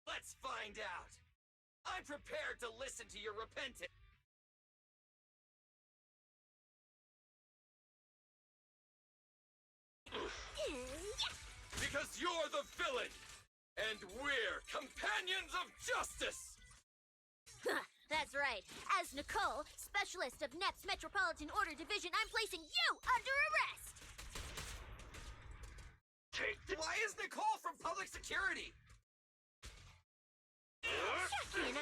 Let's find out. I'm prepared to listen to your repentance. Because you're the villain, and we're companions of justice! That's right. As Nicole, specialist of NEP's Metropolitan Order Division, I'm placing you under arrest! Why is Nicole from public security? Jackie and I...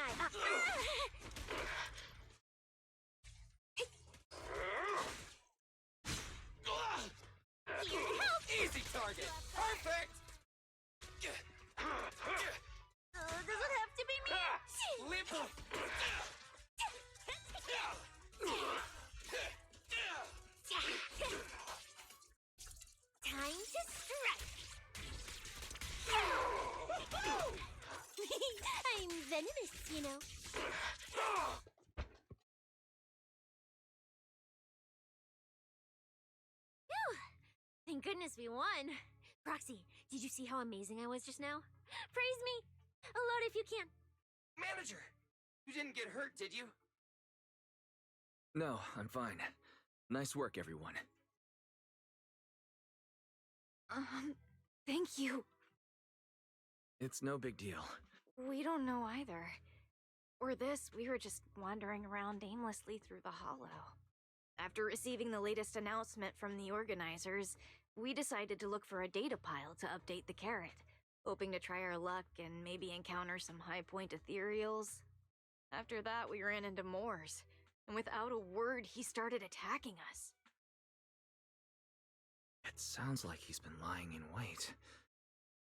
Here to help! Easy target! Perfect! Does it have to be me? Time to strike! I'm venomous, you know. Phew! Thank goodness we won. Proxy, did you see how amazing I was just now? Praise me! Aloud if you can. Manager, you didn't get hurt, did you? No, I'm fine. Nice work, everyone. Thank you. It's no big deal. We don't know either. Or this, we were just wandering around aimlessly through the hollow. After receiving the latest announcement from the organizers, we decided to look for a data pile to update the carrot, hoping to try our luck and maybe encounter some high-point ethereals. After that, we ran into Moors, and without a word, he started attacking us. It sounds like he's been lying in wait.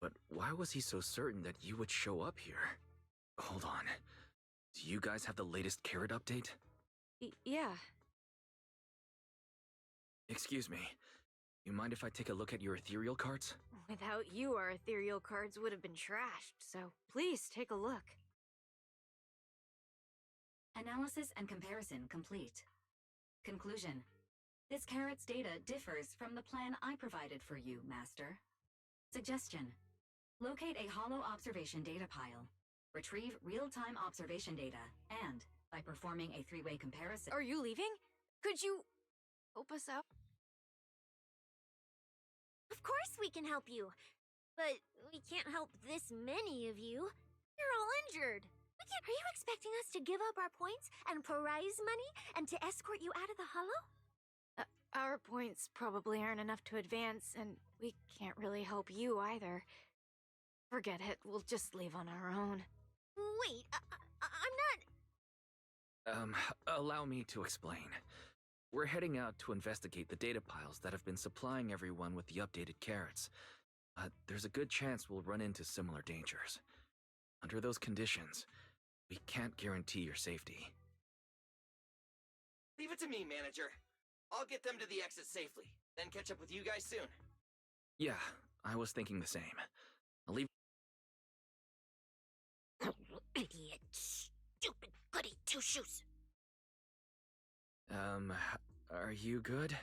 But why was he so certain that you would show up here? Hold on. Do you guys have the latest carrot update? Yeah. Excuse me. You mind if I take a look at your ethereal cards? Without you, our ethereal cards would have been trashed, so please take a look. Analysis and comparison complete. Conclusion. This carrot's data differs from the plan I provided for you, Master. Suggestion. Locate a hollow observation data pile. Retrieve real-time observation data, and, by performing a three-way comparison... Are you leaving? Could you help us out? Of course we can help you. But we can't help this many of you. You're all injured. Are you expecting us to give up our points and prize money and to escort you out of the hollow? Our points probably aren't enough to advance, and we can't really help you either. Forget it, we'll just leave on our own. Wait, I'm not... Allow me to explain. We're heading out to investigate the data piles that have been supplying everyone with the updated carrots. There's a good chance we'll run into similar dangers. Under those conditions, we can't guarantee your safety. Leave it to me, Manager. I'll get them to the exit safely, then catch up with you guys soon. Yeah, I was thinking the same. I'll leave... Idiot. Stupid goody two-shoes. Are you good?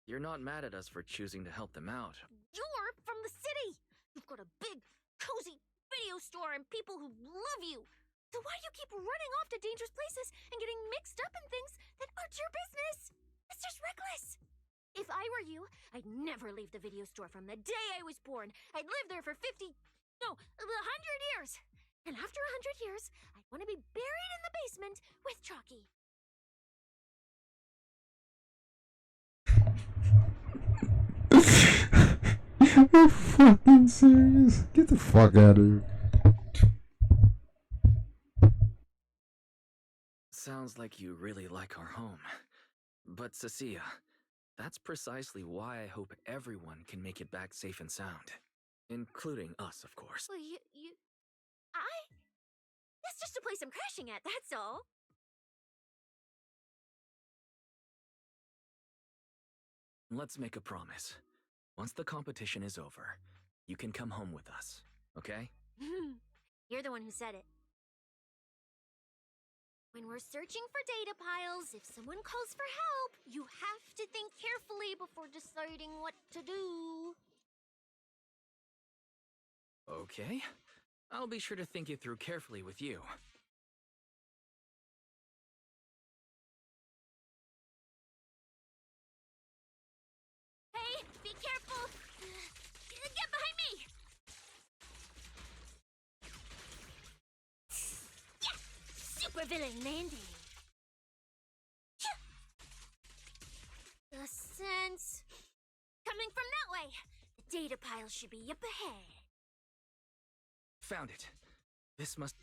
You're not mad at us for choosing to help them out. You're from the city! You've got a big, cozy video store and people who love you! So why do you keep running off to dangerous places and getting mixed up in things that aren't your business? It's just reckless! If I were you, I'd never leave the video store from the day I was born. I'd live there for 100 years! And after 100 years, I'd want to be buried in the basement with Chalky. You're fucking serious? Get the fuck out of here. Sounds like you really like our home. But Cecilia, that's precisely why I hope everyone can make it back safe and sound. Including us, of course. Well, that's just a place I'm crashing at, that's all. Let's make a promise. Once the competition is over, you can come home with us, okay? You're the one who said it. When we're searching for data piles, if someone calls for help, you have to think carefully before deciding what to do. Okay. I'll be sure to think it through carefully with you. Hey, be careful! Get behind me! Yeah! Supervillain landing! The sense... Coming from that way! The data pile should be up ahead. Found it. This must...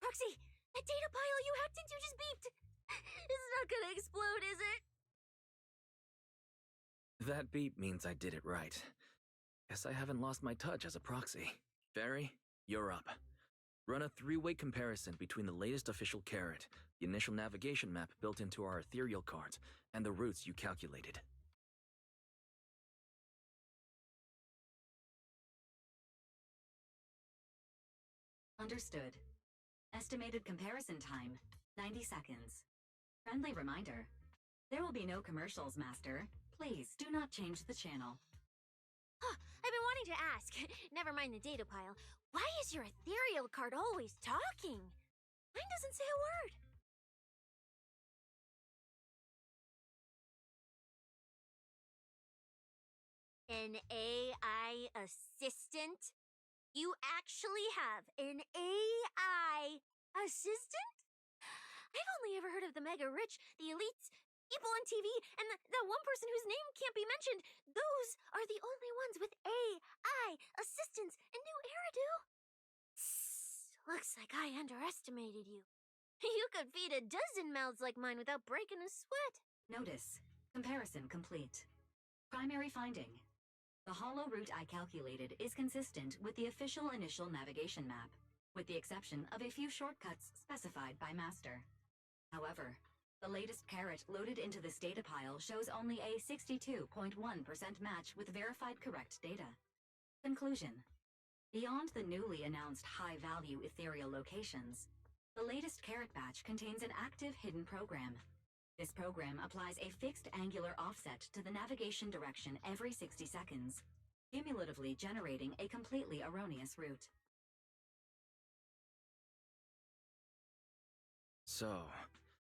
Proxy, that data pile you hacked into just beeped! It's not gonna explode, is it? That beep means I did it right. Guess I haven't lost my touch as a proxy. Fairy, you're up. Run a three-way comparison between the latest official carrot, the initial navigation map built into our ethereal cards, and the routes you calculated. Understood. Estimated comparison time, 90 seconds. Friendly reminder. There will be no commercials, Master. Please do not change the channel. Huh, I've been wanting to ask. Never mind the data pile. Why is your ethereal card always talking? Mine doesn't say a word. An AI assistant? You actually have an AI assistant? I've only ever heard of the mega rich, the elites, people on TV, and the one person whose name can't be mentioned. Those are the only ones with AI assistants in New Eridu. Looks like I underestimated you. You could feed a dozen mouths like mine without breaking a sweat. Notice. Comparison complete. Primary finding. The hollow route I calculated is consistent with the official initial navigation map, with the exception of a few shortcuts specified by Master. However, the latest carrot loaded into this data pile shows only a 62.1% match with verified correct data. Conclusion. Beyond the newly announced high-value ethereal locations, the latest carrot batch contains an active hidden program. This program applies a fixed angular offset to the navigation direction every 60 seconds, cumulatively generating a completely erroneous route. So,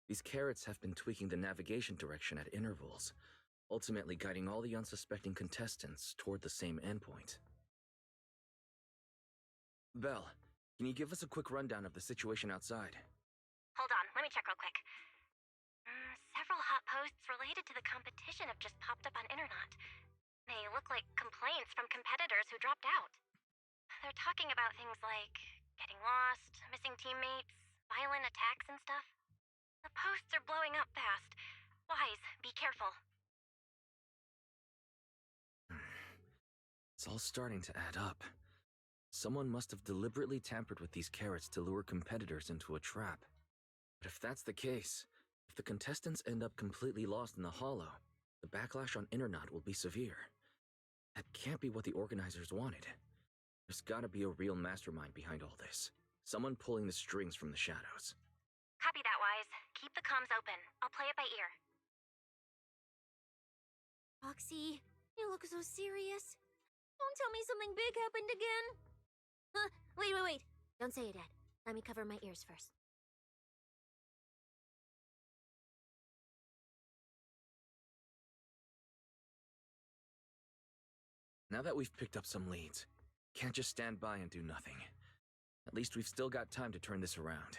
these carrots have been tweaking the navigation direction at intervals, ultimately guiding all the unsuspecting contestants toward the same endpoint. Belle, can you give us a quick rundown of the situation outside? Hold on, let me check real quick. Several hot posts related to the competition have just popped up on Internet. They look like complaints from competitors who dropped out. They're talking about things like getting lost, missing teammates, violent attacks and stuff. The posts are blowing up fast. Wise, be careful. It's all starting to add up. Someone must have deliberately tampered with these carrots to lure competitors into a trap. But if that's the case, if the contestants end up completely lost in the hollow, the backlash on Internet will be severe. That can't be what the organizers wanted. There's gotta be a real mastermind behind all this. Someone pulling the strings from the shadows. Copy that, Wise. Keep the comms open. I'll play it by ear. Roxy, you look so serious. Don't tell me something big happened again. Huh? Wait. Don't say it yet. Let me cover my ears first. Now that we've picked up some leads, can't just stand by and do nothing. At least we've still got time to turn this around.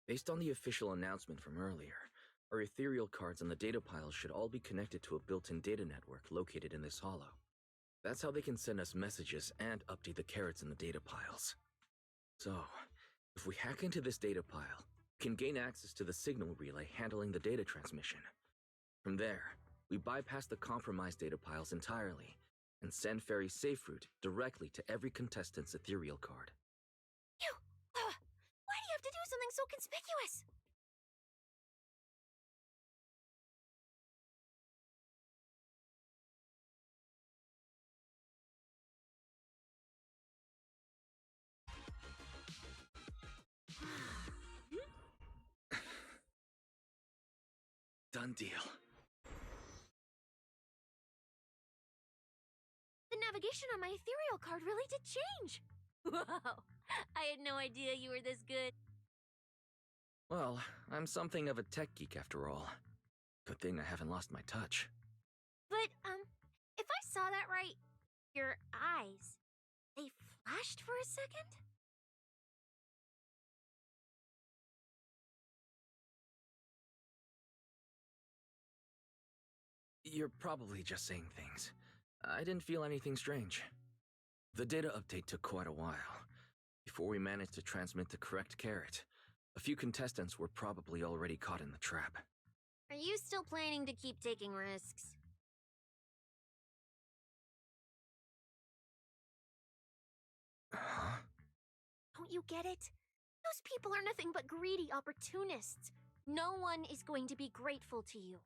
Based on the official announcement from earlier, our ethereal cards and the data piles should all be connected to a built-in data network located in this hollow. That's how they can send us messages and update the carrots in the data piles. So, if we hack into this data pile, we can gain access to the signal relay handling the data transmission. From there, we bypass the compromised data piles entirely and send Fairy's safe route directly to every contestant's ethereal card. Why do you have to do something so conspicuous? Done deal. The navigation on my ethereal card really did change. Wow, I had no idea you were this good. Well, I'm something of a tech geek after all. Good thing I haven't lost my touch. But, if I saw that right, your eyes, they flashed for a second? You're probably just saying things. I didn't feel anything strange. The data update took quite a while. Before we managed to transmit the correct carrot, a few contestants were probably already caught in the trap. Are you still planning to keep taking risks? Huh? Don't you get it? Those people are nothing but greedy opportunists. No one is going to be grateful to you.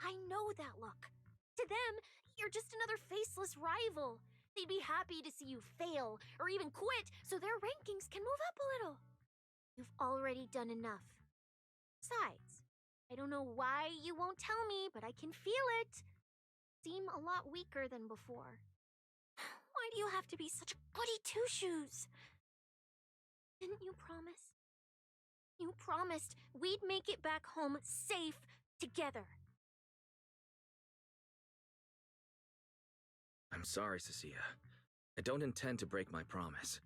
I know that look. To them, you're just another faceless rival. They'd be happy to see you fail or even quit so their rankings can move up a little. You've already done enough. Besides, I don't know why you won't tell me, but I can feel it. Seem a lot weaker than before. Why do you have to be such a goody two-shoes? Didn't you promise? You promised we'd make it back home safe together. I'm sorry, Cecilia. I don't intend to break my promise.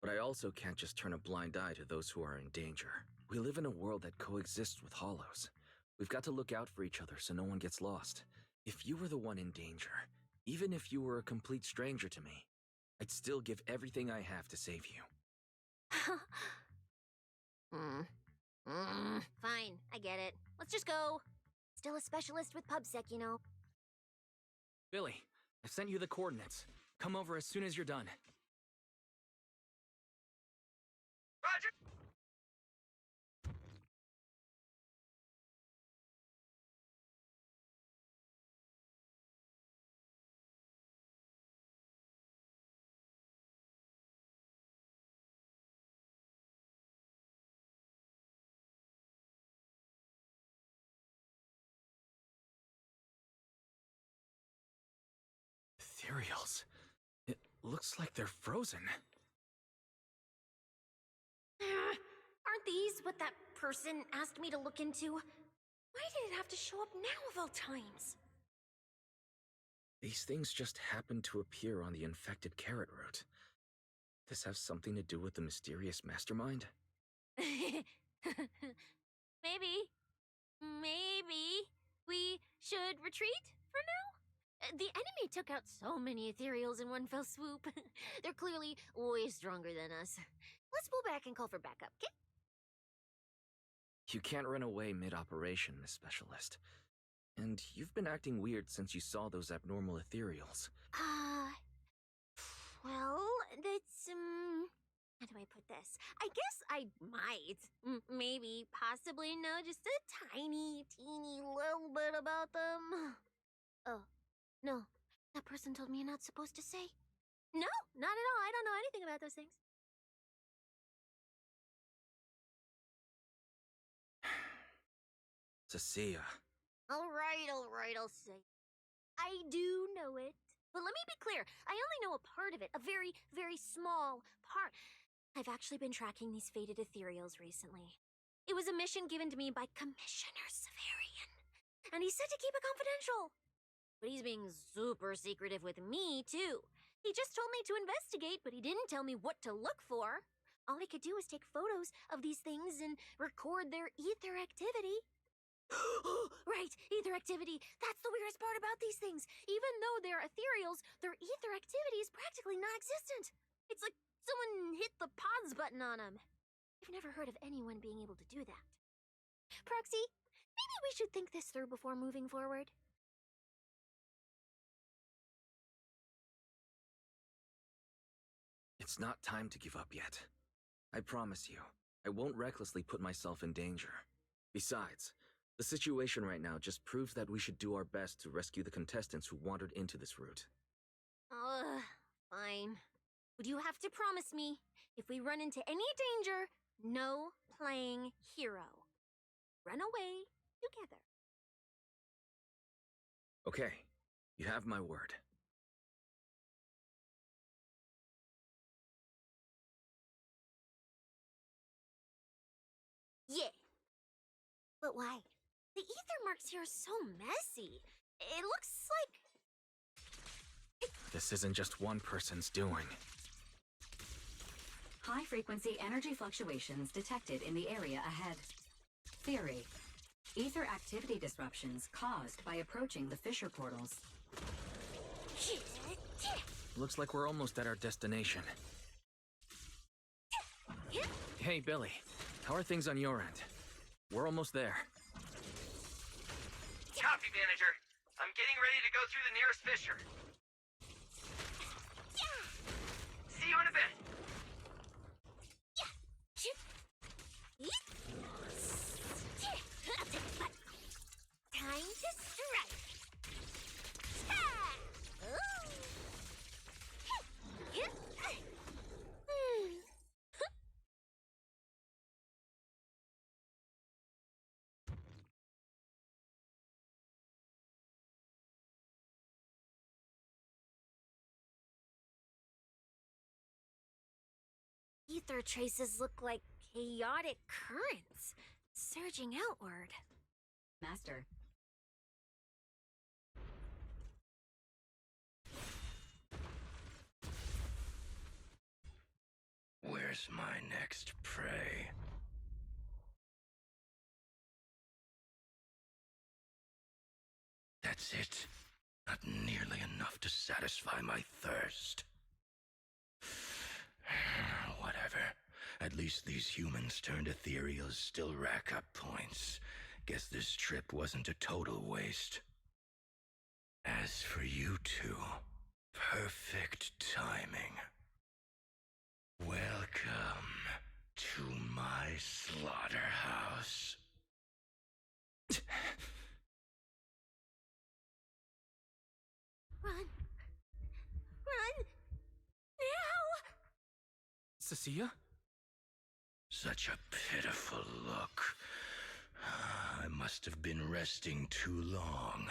But I also can't just turn a blind eye to those who are in danger. We live in a world that coexists with hollows. We've got to look out for each other so no one gets lost. If you were the one in danger, even if you were a complete stranger to me, I'd still give everything I have to save you. Fine, I get it. Let's just go. Still a specialist with PubSec, you know. Billy, I've sent you the coordinates. Come over as soon as you're done. Roger! Ethereals. It looks like they're frozen. Aren't these what that person asked me to look into? Why did it have to show up now of all times? These things just happened to appear on the infected carrot route. This has something to do with the mysterious mastermind? Maybe. Maybe we should retreat for now? The enemy took out so many ethereals in one fell swoop. They're clearly way stronger than us. Let's pull back and call for backup, okay? You can't run away mid-operation, Miss Specialist. And you've been acting weird since you saw those abnormal ethereals. Well, that's, how do I put this? I guess I might, maybe, possibly know just a tiny, teeny little bit about them. Oh, no, that person told me you're not supposed to say. No, not at all. I don't know anything about those things. Cecilia. All right, I'll say. I do know it. But let me be clear, I only know a part of it, a very, very small part. I've actually been tracking these faded ethereals recently. It was a mission given to me by Commissioner Severian, and he said to keep it confidential. But he's being super secretive with me, too. He just told me to investigate, but he didn't tell me what to look for. All he could do was take photos of these things and record their ether activity. Right, ether activity. That's the weirdest part about these things. Even though they're ethereals, their ether activity is practically non-existent. It's like someone hit the pause button on them. I've never heard of anyone being able to do that. Proxy, maybe we should think this through before moving forward. It's not time to give up yet. I promise you, I won't recklessly put myself in danger. Besides, the situation right now just proves that we should do our best to rescue the contestants who wandered into this route. Fine. But you have to promise me, if we run into any danger, no playing hero. Run away together. Okay, you have my word. Yeah. But why? The ether marks here are so messy. It looks like... This isn't just one person's doing. High-frequency energy fluctuations detected in the area ahead. Theory: ether activity disruptions caused by approaching the fissure portals. Looks like we're almost at our destination. Hey, Billy. How are things on your end? We're almost there. Copy, manager. I'm getting ready to go through the nearest fissure. See you in a bit. Time to strike. Ether traces look like chaotic currents, surging outward. Master. Where's my next prey? That's it. Not nearly enough to satisfy my thirst. Whatever. At least these humans turned ethereals still rack up points. Guess this trip wasn't a total waste. As for you two, perfect timing. Welcome to my slaughterhouse. Run! Run! Now! Cecilia? Such a pitiful look. I must have been resting too long.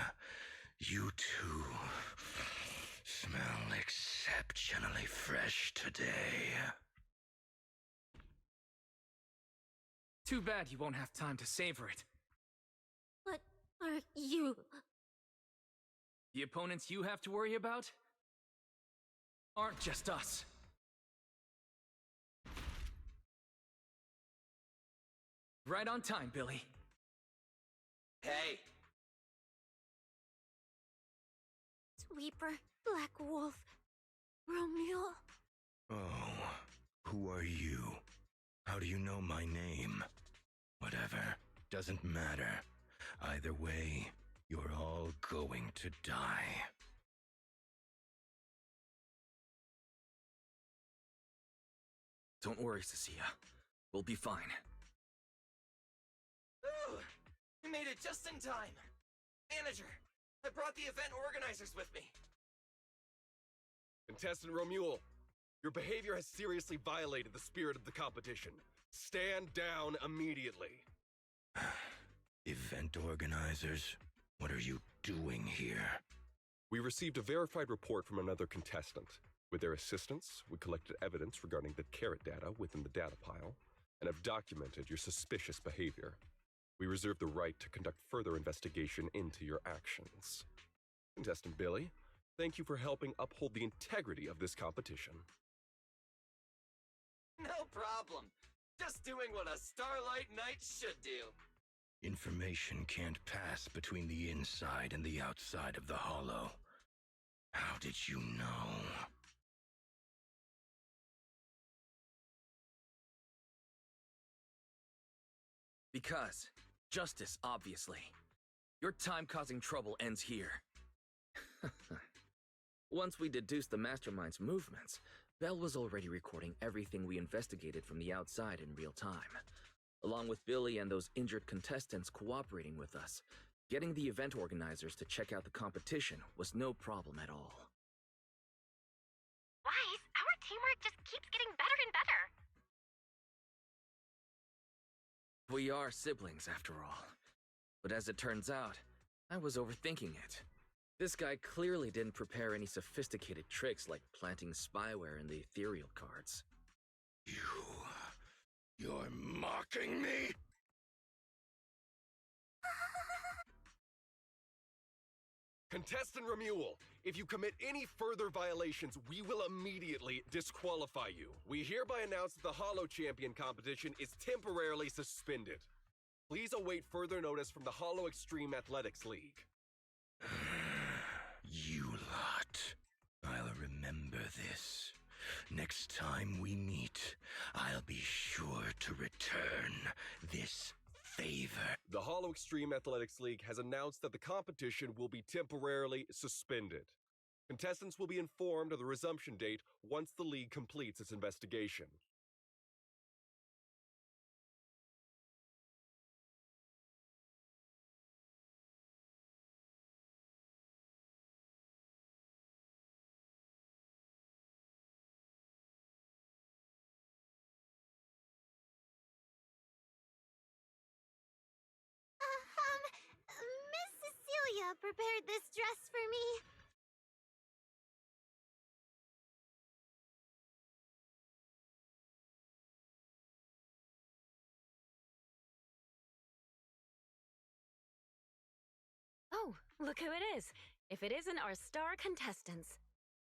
You two smell exceptionally fresh today. Too bad you won't have time to savor it. What are you? The opponents you have to worry about aren't just us. Right on time, Billy. Hey. Sweeper, Black Wolf, Romeo. Oh, who are you? How do you know my name? Whatever, doesn't matter. Either way, you're all going to die. Don't worry, Cecilia. We'll be fine. Ooh, we made it just in time. Manager, I brought the event organizers with me. Contestant Romuald, your behavior has seriously violated the spirit of the competition. Stand down immediately. Event organizers, what are you doing here? We received a verified report from another contestant. With their assistance, we collected evidence regarding the carrot data within the data pile, and have documented your suspicious behavior. We reserve the right to conduct further investigation into your actions. Contestant Billy, thank you for helping uphold the integrity of this competition. No problem. Just doing what a Starlight Knight should do. Information can't pass between the inside and the outside of the hollow. How did you know? Because justice, obviously. Your time causing trouble ends here. Once we deduced the mastermind's movements, Bell was already recording everything we investigated from the outside in real time. Along with Billy and those injured contestants cooperating with us, getting the event organizers to check out the competition was no problem at all. Wise, our teamwork just keeps getting better and better. We are siblings, after all. But as it turns out, I was overthinking it. This guy clearly didn't prepare any sophisticated tricks like planting spyware in the ethereal cards. You're mocking me? Contestant Remuel, if you commit any further violations, we will immediately disqualify you. We hereby announce that the Hollow Champion competition is temporarily suspended. Please await further notice from the Hollow Extreme Athletics League. You lot. I'll remember this. Next time we meet, I'll be sure to return this favor. The Hollow Extreme Athletics League has announced that the competition will be temporarily suspended. Contestants will be informed of the resumption date once the league completes its investigation. Miss Cecilia prepared this dress for me. Oh, look who it is. If it isn't our star contestants.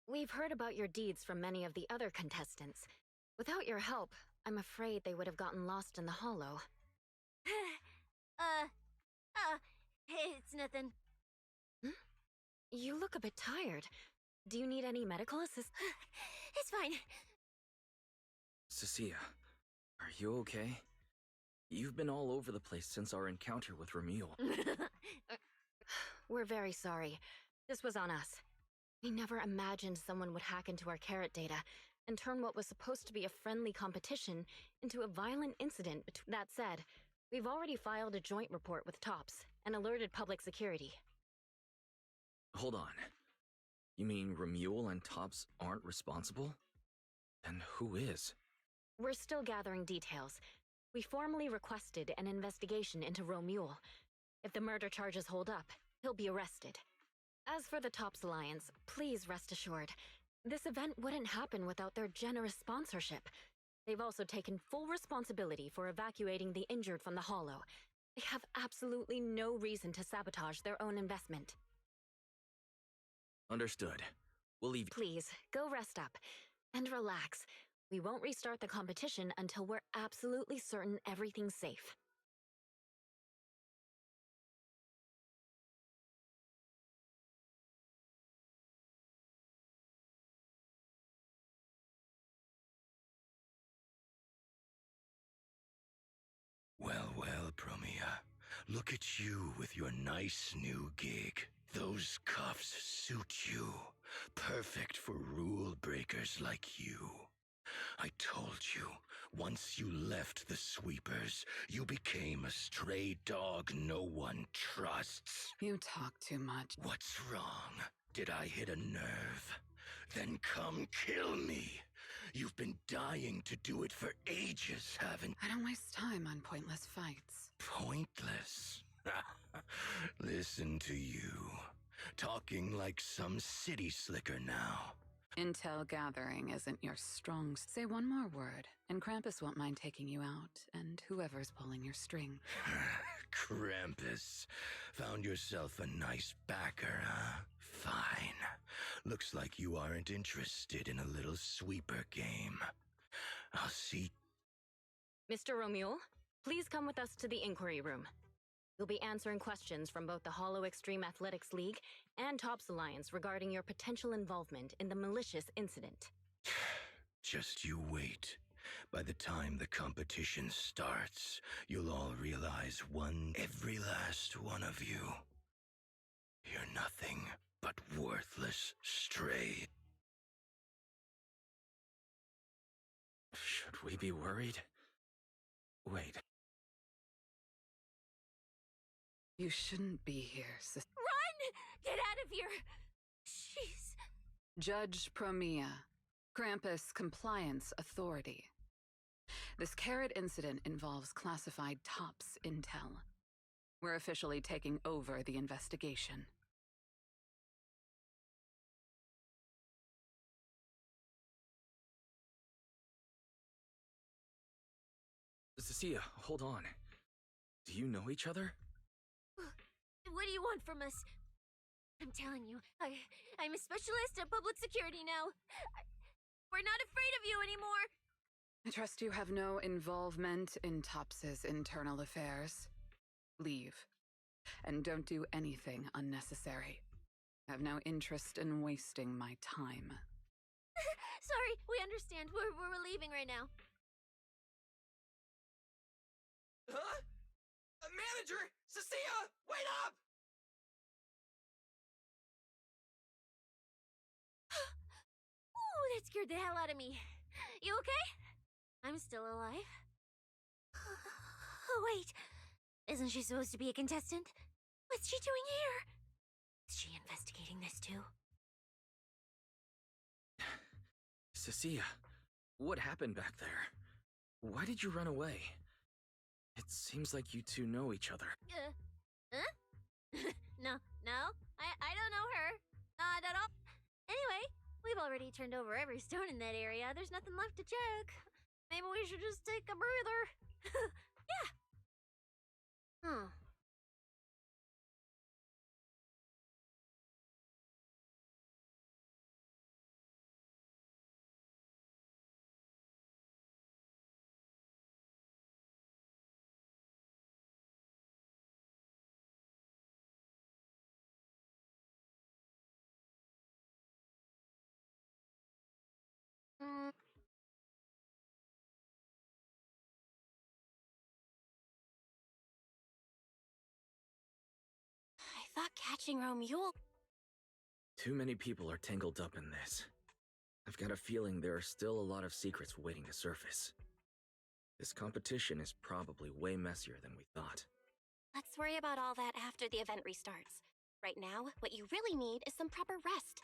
We've heard about your deeds from many of the other contestants. Without your help, I'm afraid they would have gotten lost in the hollow. It's nothing. You look a bit tired. Do you need any medical assistance? It's fine. Cecilia, are you okay? You've been all over the place since our encounter with Remuel. We're very sorry. This was on us. We never imagined someone would hack into our carrot data and turn what was supposed to be a friendly competition into a violent incident. That said, we've already filed a joint report with TOPS and alerted public security. Hold on. You mean Remuel and Tops aren't responsible? Then who is? We're still gathering details. We formally requested an investigation into Remuel. If the murder charges hold up, he'll be arrested. As for the TOPS Alliance, please rest assured, this event wouldn't happen without their generous sponsorship. They've also taken full responsibility for evacuating the injured from the Hollow. They have absolutely no reason to sabotage their own investment. Understood. We'll leave you. Please, go rest up. And relax. We won't restart the competition until we're absolutely certain everything's safe. Well, Promia. Look at you with your nice new gig. Those cuffs suit you. Perfect for rule breakers like you. I told you, once you left the sweepers, you became a stray dog no one trusts. You talk too much. What's wrong? Did I hit a nerve? Then come kill me. You've been dying to do it for ages, haven't you? I don't waste time on pointless fights. Pointless? Listen to you. Talking like some city slicker now. Intel gathering isn't your strong. Say one more word, and Krampus won't mind taking you out, and whoever's pulling your string. Krampus. Found yourself a nice backer, huh? Fine. Looks like you aren't interested in a little sweeper game. I'll see. Mr. Romule, please come with us to the inquiry room. You'll be answering questions from both the Hollow Extreme Athletics League and Tops Alliance regarding your potential involvement in the malicious incident. Just you wait. By the time the competition starts, you'll all realize every last one of you. You're nothing but worthless stray. Should we be worried? Wait. You shouldn't be here, Run! Get out of here! Jeez. Judge Promia, Krampus Compliance Authority. This carrot incident involves classified Tops intel. We're officially taking over the investigation. Cecilia, hold on. Do you know each other? What do you want from us? I'm telling you, I'm a specialist at public security now. We're not afraid of you anymore. I trust you have no involvement in Tops's internal affairs. Leave. And don't do anything unnecessary. I have no interest in wasting my time. Sorry, we understand. We're leaving right now. Huh? Manager! Cecilia! Wait up! Ooh, that scared the hell out of me. You okay? I'm still alive. Oh, wait. Isn't she supposed to be a contestant? What's she doing here? Is she investigating this too? Cecilia, what happened back there? Why did you run away? It seems like you two know each other. Huh? No, I don't know her. Not at all. Anyway, we've already turned over every stone in that area. There's nothing left to check. Maybe we should just take a breather. Yeah. Huh. I thought catching Romule. Too many people are tangled up in this. I've got a feeling there are still a lot of secrets waiting to surface. This competition is probably way messier than we thought. Let's worry about all that after the event restarts. Right now, what you really need is some proper rest.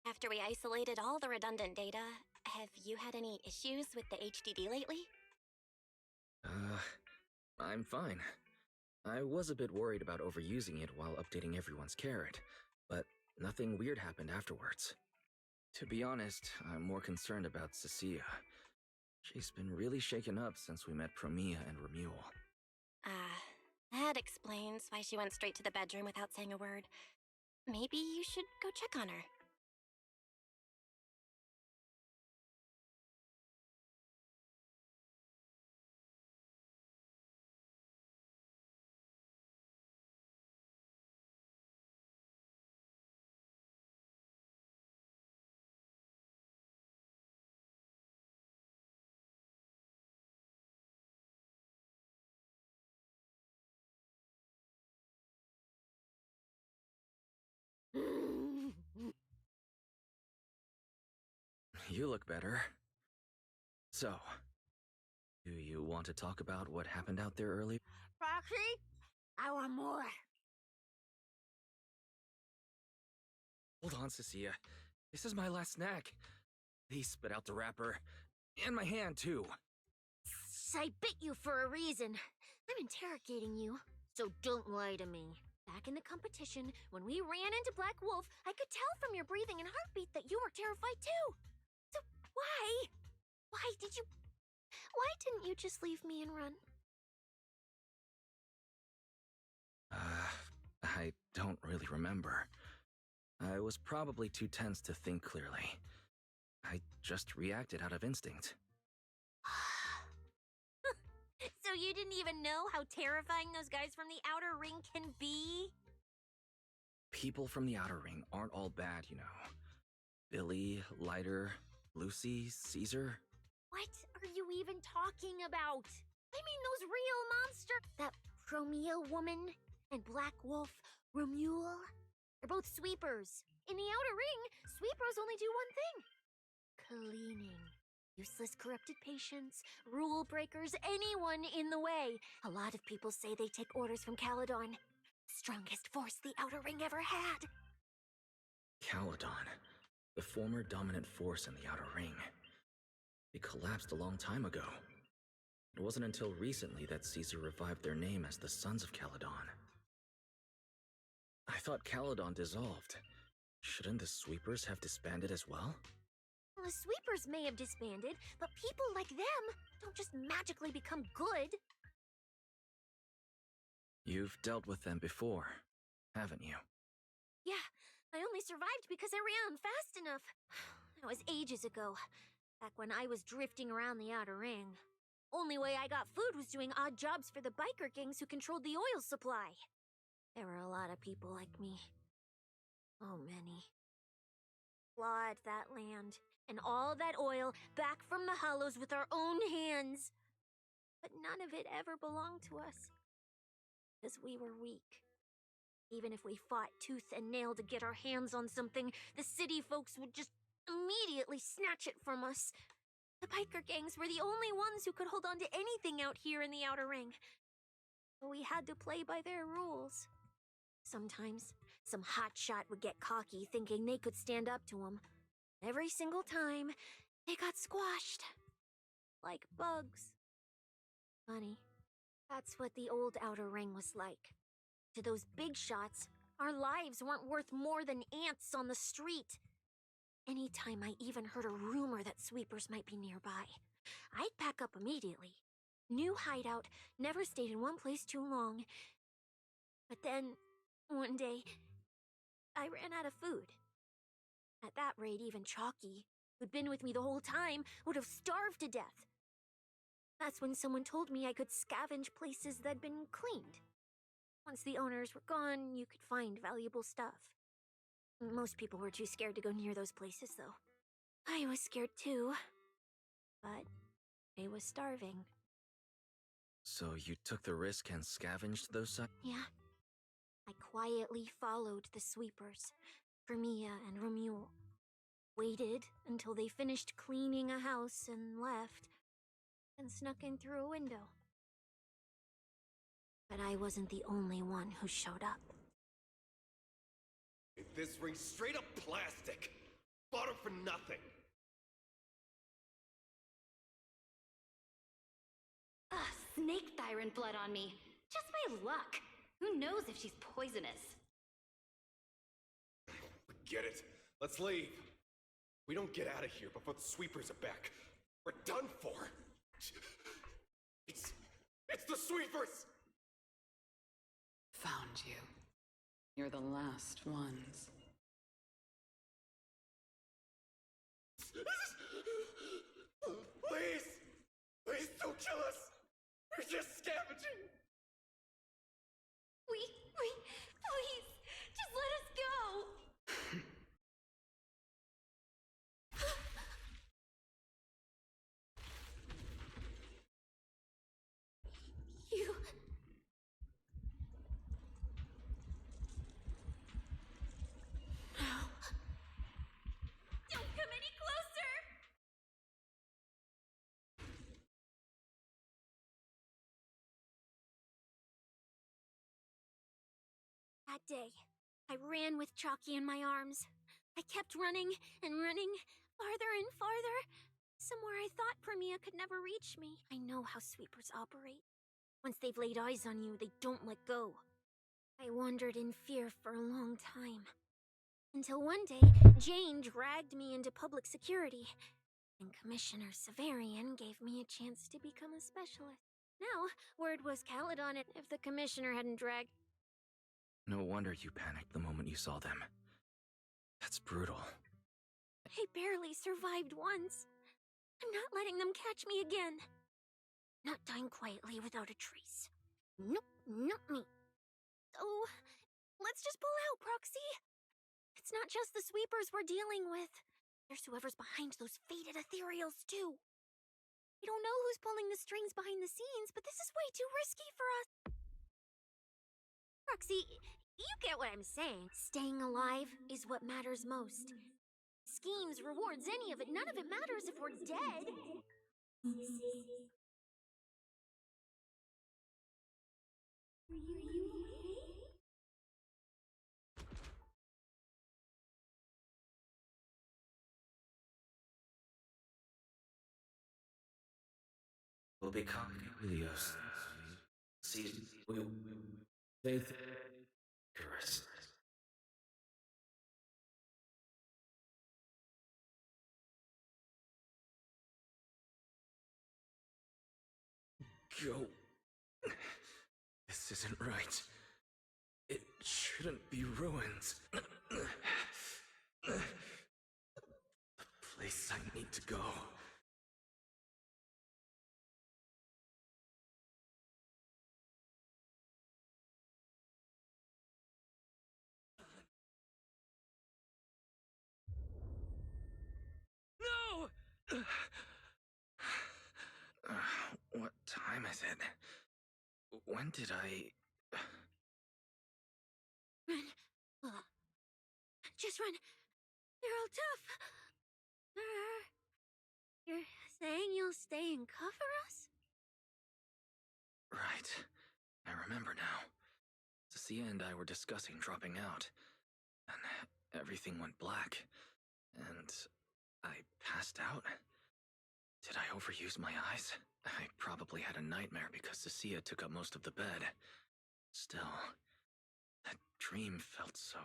After we isolated all the redundant data, have you had any issues with the HDD lately? I'm fine. I was a bit worried about overusing it while updating everyone's carrot, but nothing weird happened afterwards. To be honest, I'm more concerned about Cecilia. She's been really shaken up since we met Promia and Romule. That explains why she went straight to the bedroom without saying a word. Maybe you should go check on her. You look better. So, do you want to talk about what happened out there earlier? Proxy, I want more. Hold on, Cecilia. This is my last snack. Please spit out the wrapper. And my hand, too. I bit you for a reason. I'm interrogating you, so don't lie to me. Back in the competition, when we ran into Black Wolf, I could tell from your breathing and heartbeat that you were terrified too. So why? Why didn't you just leave me and run? I don't really remember. I was probably too tense to think clearly. I just reacted out of instinct. So you didn't even know how terrifying those guys from the Outer Ring can be? People from the Outer Ring aren't all bad, you know. Billy, Lighter, Lucy, Caesar. What are you even talking about? I mean those real monsters. That Promia woman and Black Wolf Romuel. They're both sweepers. In the Outer Ring, sweepers only do one thing. Cleaning. Useless corrupted patients, rule breakers, anyone in the way. A lot of people say they take orders from Caledon. Strongest force the Outer Ring ever had. Caledon, the former dominant force in the Outer Ring. It collapsed a long time ago. It wasn't until recently that Caesar revived their name as the Sons of Caledon. I thought Caledon dissolved. Shouldn't the Sweepers have disbanded as well? Well, the sweepers may have disbanded, but people like them don't just magically become good. You've dealt with them before, haven't you? Yeah, I only survived because I ran fast enough. That was ages ago, back when I was drifting around the Outer Ring. Only way I got food was doing odd jobs for the biker gangs who controlled the oil supply. There were a lot of people like me. Oh, many. Clawed that land and all that oil back from the hollows with our own hands. But none of it ever belonged to us. Because we were weak. Even if we fought tooth and nail to get our hands on something, the city folks would just immediately snatch it from us. The biker gangs were the only ones who could hold on to anything out here in the Outer Ring. But we had to play by their rules. Sometimes, some hotshot would get cocky thinking they could stand up to them. Every single time, they got squashed. Like bugs. Funny. That's what the old Outer Ring was like. To those big shots, our lives weren't worth more than ants on the street. Anytime I even heard a rumor that sweepers might be nearby, I'd pack up immediately. New hideout, never stayed in one place too long. But then, one day, I ran out of food. At that rate, even Chalky, who'd been with me the whole time, would have starved to death. That's when someone told me I could scavenge places that'd been cleaned. Once the owners were gone, you could find valuable stuff. Most people were too scared to go near those places, though. I was scared too. But I was starving. So you took the risk and scavenged those sites? Yeah. I quietly followed the sweepers, Vermia and Romuel. Waited until they finished cleaning a house and left, and snuck in through a window. But I wasn't the only one who showed up. This ring's straight up plastic. Bought it for nothing. Snake thyron blood on me. Just my luck. Who knows if she's poisonous? Get it. Let's leave. We don't get out of here before the sweepers are back. We're done for. It's the sweepers! Found you. You're the last ones. Please! Please don't kill us! We're just scavenging! Please, just let us go! You... No. Don't come any closer! That day, I ran with Chalky in my arms. I kept running and running, farther and farther, somewhere I thought Premia could never reach me. I know how sweepers operate. Once they've laid eyes on you, they don't let go. I wandered in fear for a long time. Until one day, Jane dragged me into public security, and Commissioner Severian gave me a chance to become a specialist. Now, word was Caledon, and if the Commissioner hadn't dragged... No wonder you panicked the moment you saw them. That's brutal. I barely survived once. I'm not letting them catch me again. Not dying quietly without a trace. Nope, not me. Oh, let's just pull out, Proxy. It's not just the sweepers we're dealing with. There's whoever's behind those faded ethereals, too. We don't know who's pulling the strings behind the scenes, but this is way too risky for us. Proxy, you get what I'm saying. Staying alive is what matters most. Schemes, rewards, any of it, none of it matters if we're dead. Are you okay? We'll be coming with us. See, they Chris. Go. This isn't right. It shouldn't be ruins. The place I need to go. No! What time is it? When did I... Run. Just run. They're all tough. You're saying you'll stay and cover us? Right. I remember now. Cecilia and I were discussing dropping out, and everything went black, and I passed out. Did I overuse my eyes? I probably had a nightmare because Cecilia took up most of the bed. Still, that dream felt so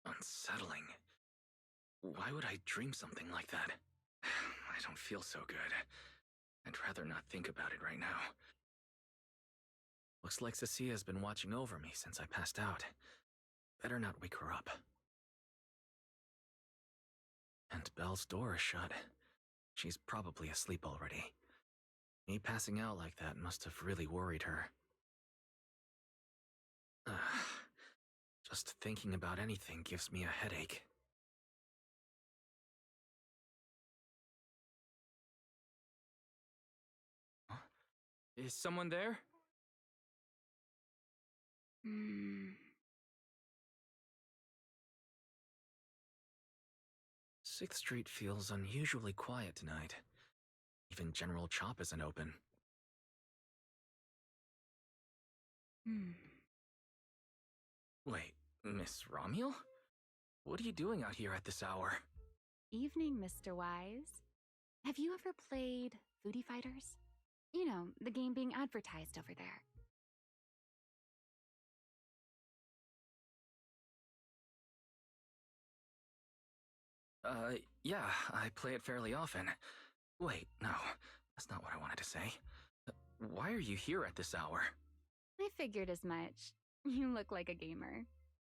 unsettling. Why would I dream something like that? I don't feel so good. I'd rather not think about it right now. Looks like Cecilia's been watching over me since I passed out. Better not wake her up. And Belle's door is shut. She's probably asleep already. Me passing out like that must have really worried her. Just thinking about anything gives me a headache. Huh? Is someone there? 6th Street feels unusually quiet tonight. Even General Chop isn't open. Wait, Miss Romuel? What are you doing out here at this hour? Evening, Mr. Wise. Have you ever played Foodie Fighters? You know, the game being advertised over there. Yeah, I play it fairly often. Wait, no, that's not what I wanted to say. Why are you here at this hour? I figured as much. You look like a gamer.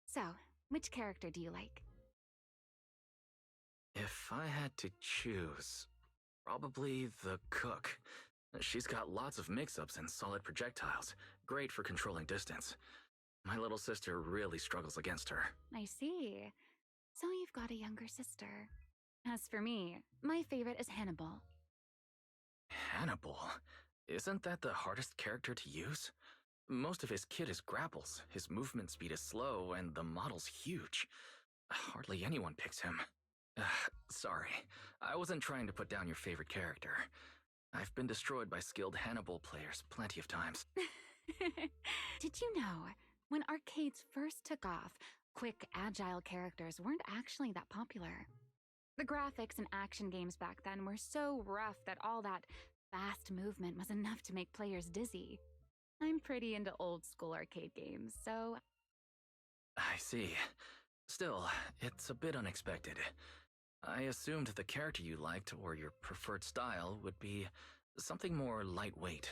So, which character do you like? If I had to choose, probably the cook. She's got lots of mix-ups and solid projectiles, great for controlling distance. My little sister really struggles against her. I see. So you've got a younger sister. As for me, my favorite is Hannibal. Hannibal? Isn't that the hardest character to use? Most of his kit is grapples, his movement speed is slow, and the model's huge. Hardly anyone picks him. Sorry, I wasn't trying to put down your favorite character. I've been destroyed by skilled Hannibal players plenty of times. Did you know, when arcades first took off, quick, agile characters weren't actually that popular? The graphics in action games back then were so rough that all that fast movement was enough to make players dizzy. I'm pretty into old school arcade games, so... I see. Still, it's a bit unexpected. I assumed the character you liked or your preferred style would be something more lightweight.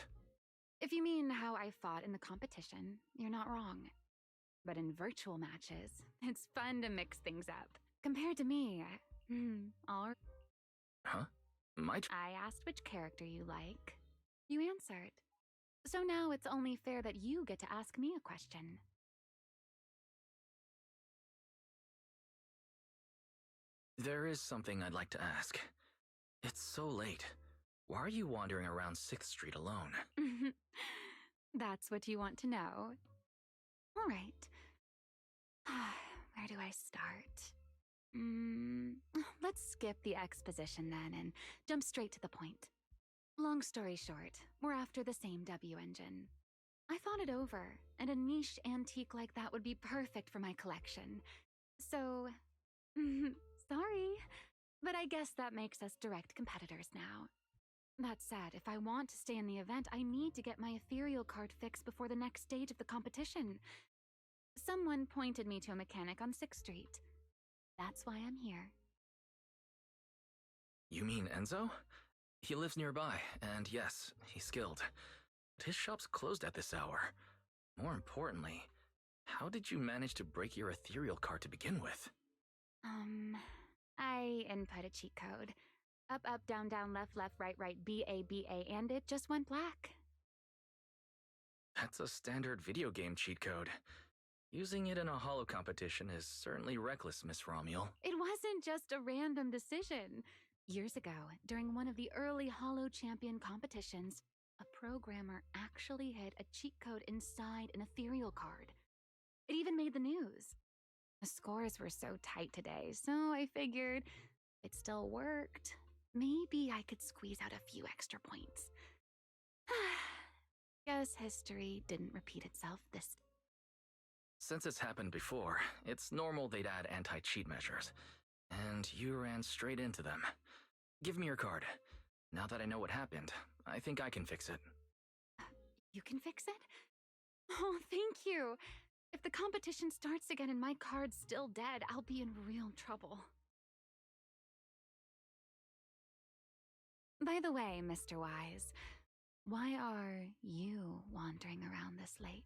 If you mean how I fought in the competition, you're not wrong. But in virtual matches, it's fun to mix things up. Compared to me, all. Huh? I asked which character you like. You answered. So now it's only fair that you get to ask me a question. There is something I'd like to ask. It's so late. Why are you wandering around 6th Street alone? That's what you want to know. All right. Where do I start? Let's skip the exposition then and jump straight to the point. Long story short, we're after the same W engine. I thought it over, and a niche antique like that would be perfect for my collection. So, sorry, but I guess that makes us direct competitors now. That said, if I want to stay in the event, I need to get my ethereal card fixed before the next stage of the competition. Someone pointed me to a mechanic on 6th Street. That's why I'm here. You mean Enzo? He lives nearby, and yes, he's skilled. But his shop's closed at this hour. More importantly, how did you manage to break your ethereal card to begin with? I input a cheat code. Up, up, down, down, left, left, right, right, BA, BA, and it just went black. That's a standard video game cheat code. Using it in a holo competition is certainly reckless, Miss Romuel. It wasn't just a random decision. Years ago, during one of the early holo champion competitions, a programmer actually hid a cheat code inside an ethereal card. It even made the news. The scores were so tight today, so I figured it still worked. Maybe I could squeeze out a few extra points. Guess history didn't repeat itself this time. Since it's happened before, it's normal they'd add anti-cheat measures. And you ran straight into them. Give me your card. Now that I know what happened, I think I can fix it. You can fix it? Oh, thank you. If the competition starts again and my card's still dead, I'll be in real trouble. By the way, Mr. Wise, why are you wandering around this late?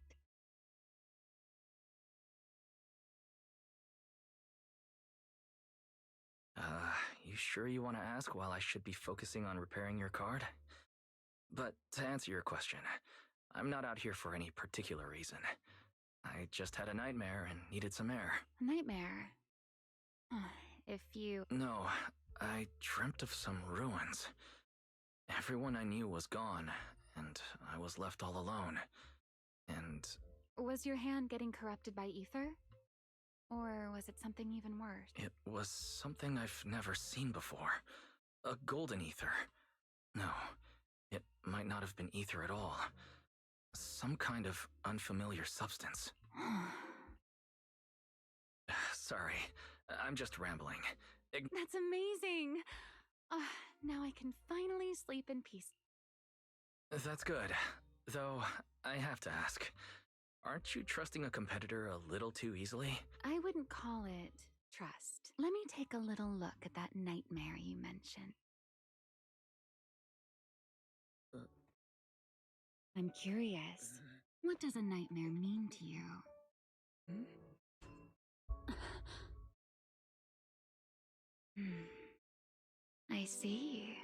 You sure you want to ask while I should be focusing on repairing your card? But to answer your question, I'm not out here for any particular reason. I just had a nightmare and needed some air. A nightmare? If you... No, I dreamt of some ruins. Everyone I knew was gone, and I was left all alone. And... Was your hand getting corrupted by ether? Or was it something even worse? It was something I've never seen before. A golden ether. No, it might not have been ether at all. Some kind of unfamiliar substance. Sorry, I'm just rambling. That's amazing! Now I can finally sleep in peace. That's good. Though, I have to ask. Aren't you trusting a competitor a little too easily? I wouldn't call it trust. Let me take a little look at that nightmare you mentioned. I'm curious. What does a nightmare mean to you? I see.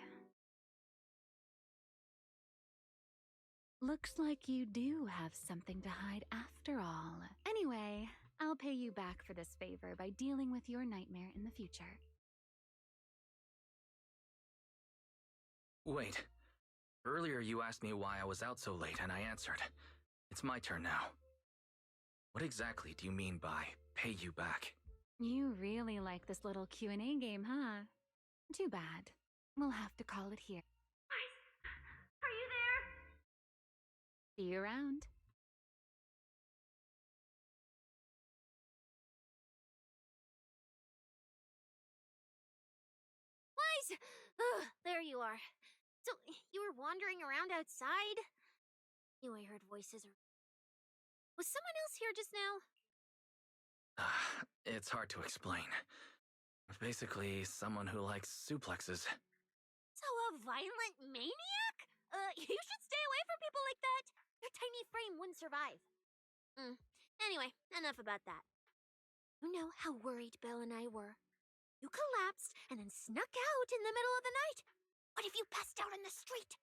Looks like you do have something to hide after all. Anyway, I'll pay you back for this favor by dealing with your nightmare in the future. Wait. Earlier you asked me why I was out so late and I answered. It's my turn now. What exactly do you mean by pay you back? You really like this little Q&A game, huh? Too bad. We'll have to call it here. Are you there? See you around. Wise! There you are. So, you were wandering around outside? Knew I heard voices. Was someone else here just now? It's hard to explain. Basically, someone who likes suplexes. So a violent maniac? You should stay away from people like that. Your tiny frame wouldn't survive. Anyway, enough about that. You know how worried Belle and I were. You collapsed and then snuck out in the middle of the night. What if you passed out in the street?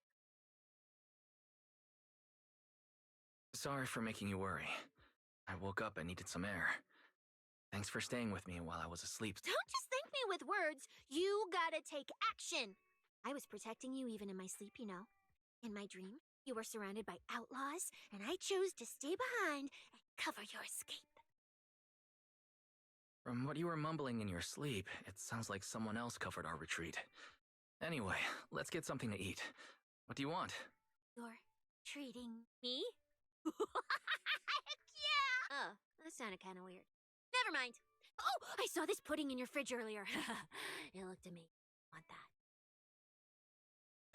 Sorry for making you worry. I woke up and needed some air. Thanks for staying with me while I was asleep. Don't just thank me with words. You gotta take action. I was protecting you even in my sleep, you know. In my dream, you were surrounded by outlaws, and I chose to stay behind and cover your escape. From what you were mumbling in your sleep, it sounds like someone else covered our retreat. Anyway, let's get something to eat. What do you want? You're treating me? Heck yeah! Oh, that sounded kind of weird. Never mind. Oh, I saw this pudding in your fridge earlier. It looked amazing. Want that?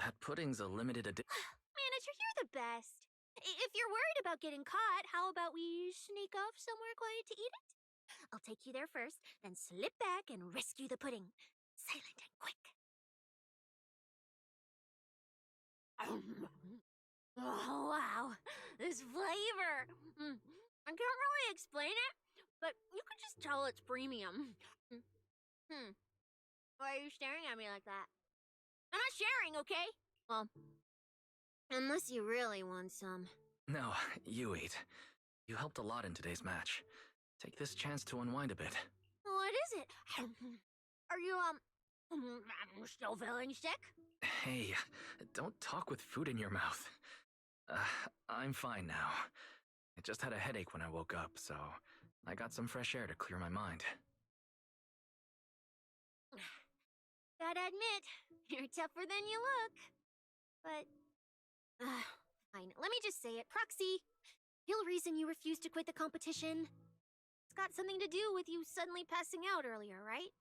That pudding's a limited edition. Manager, you're the best. If you're worried about getting caught, how about we sneak off somewhere quiet to eat it? I'll take you there first, then slip back and rescue the pudding. Silent and quick. Oh, wow. This flavor. I can't really explain it, but you can just tell it's premium. Why are you staring at me like that? I'm not sharing, okay? Well, unless you really want some. No, you eat. You helped a lot in today's match. Take this chance to unwind a bit. What is it? Are you, still feeling sick? Hey, don't talk with food in your mouth. I'm fine now. I just had a headache when I woke up, so I got some fresh air to clear my mind. Gotta admit, you're tougher than you look. But, fine. Let me just say it. Proxy, real reason you refused to quit the competition. It's got something to do with you suddenly passing out earlier, right?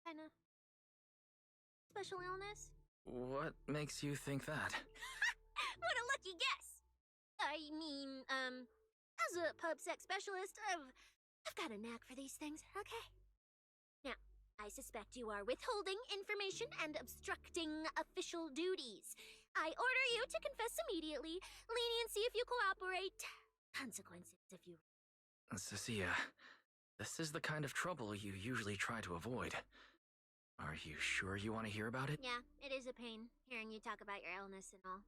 Kinda special illness? What makes you think that? What a lucky guess! I mean, as a pub-sec specialist, I've got a knack for these things, okay? Now, I suspect you are withholding information and obstructing official duties. I order you to confess immediately, leniency if you cooperate, consequences if you... Cecilia, this is the kind of trouble you usually try to avoid. Are you sure you want to hear about it? Yeah, it is a pain, hearing you talk about your illness and all.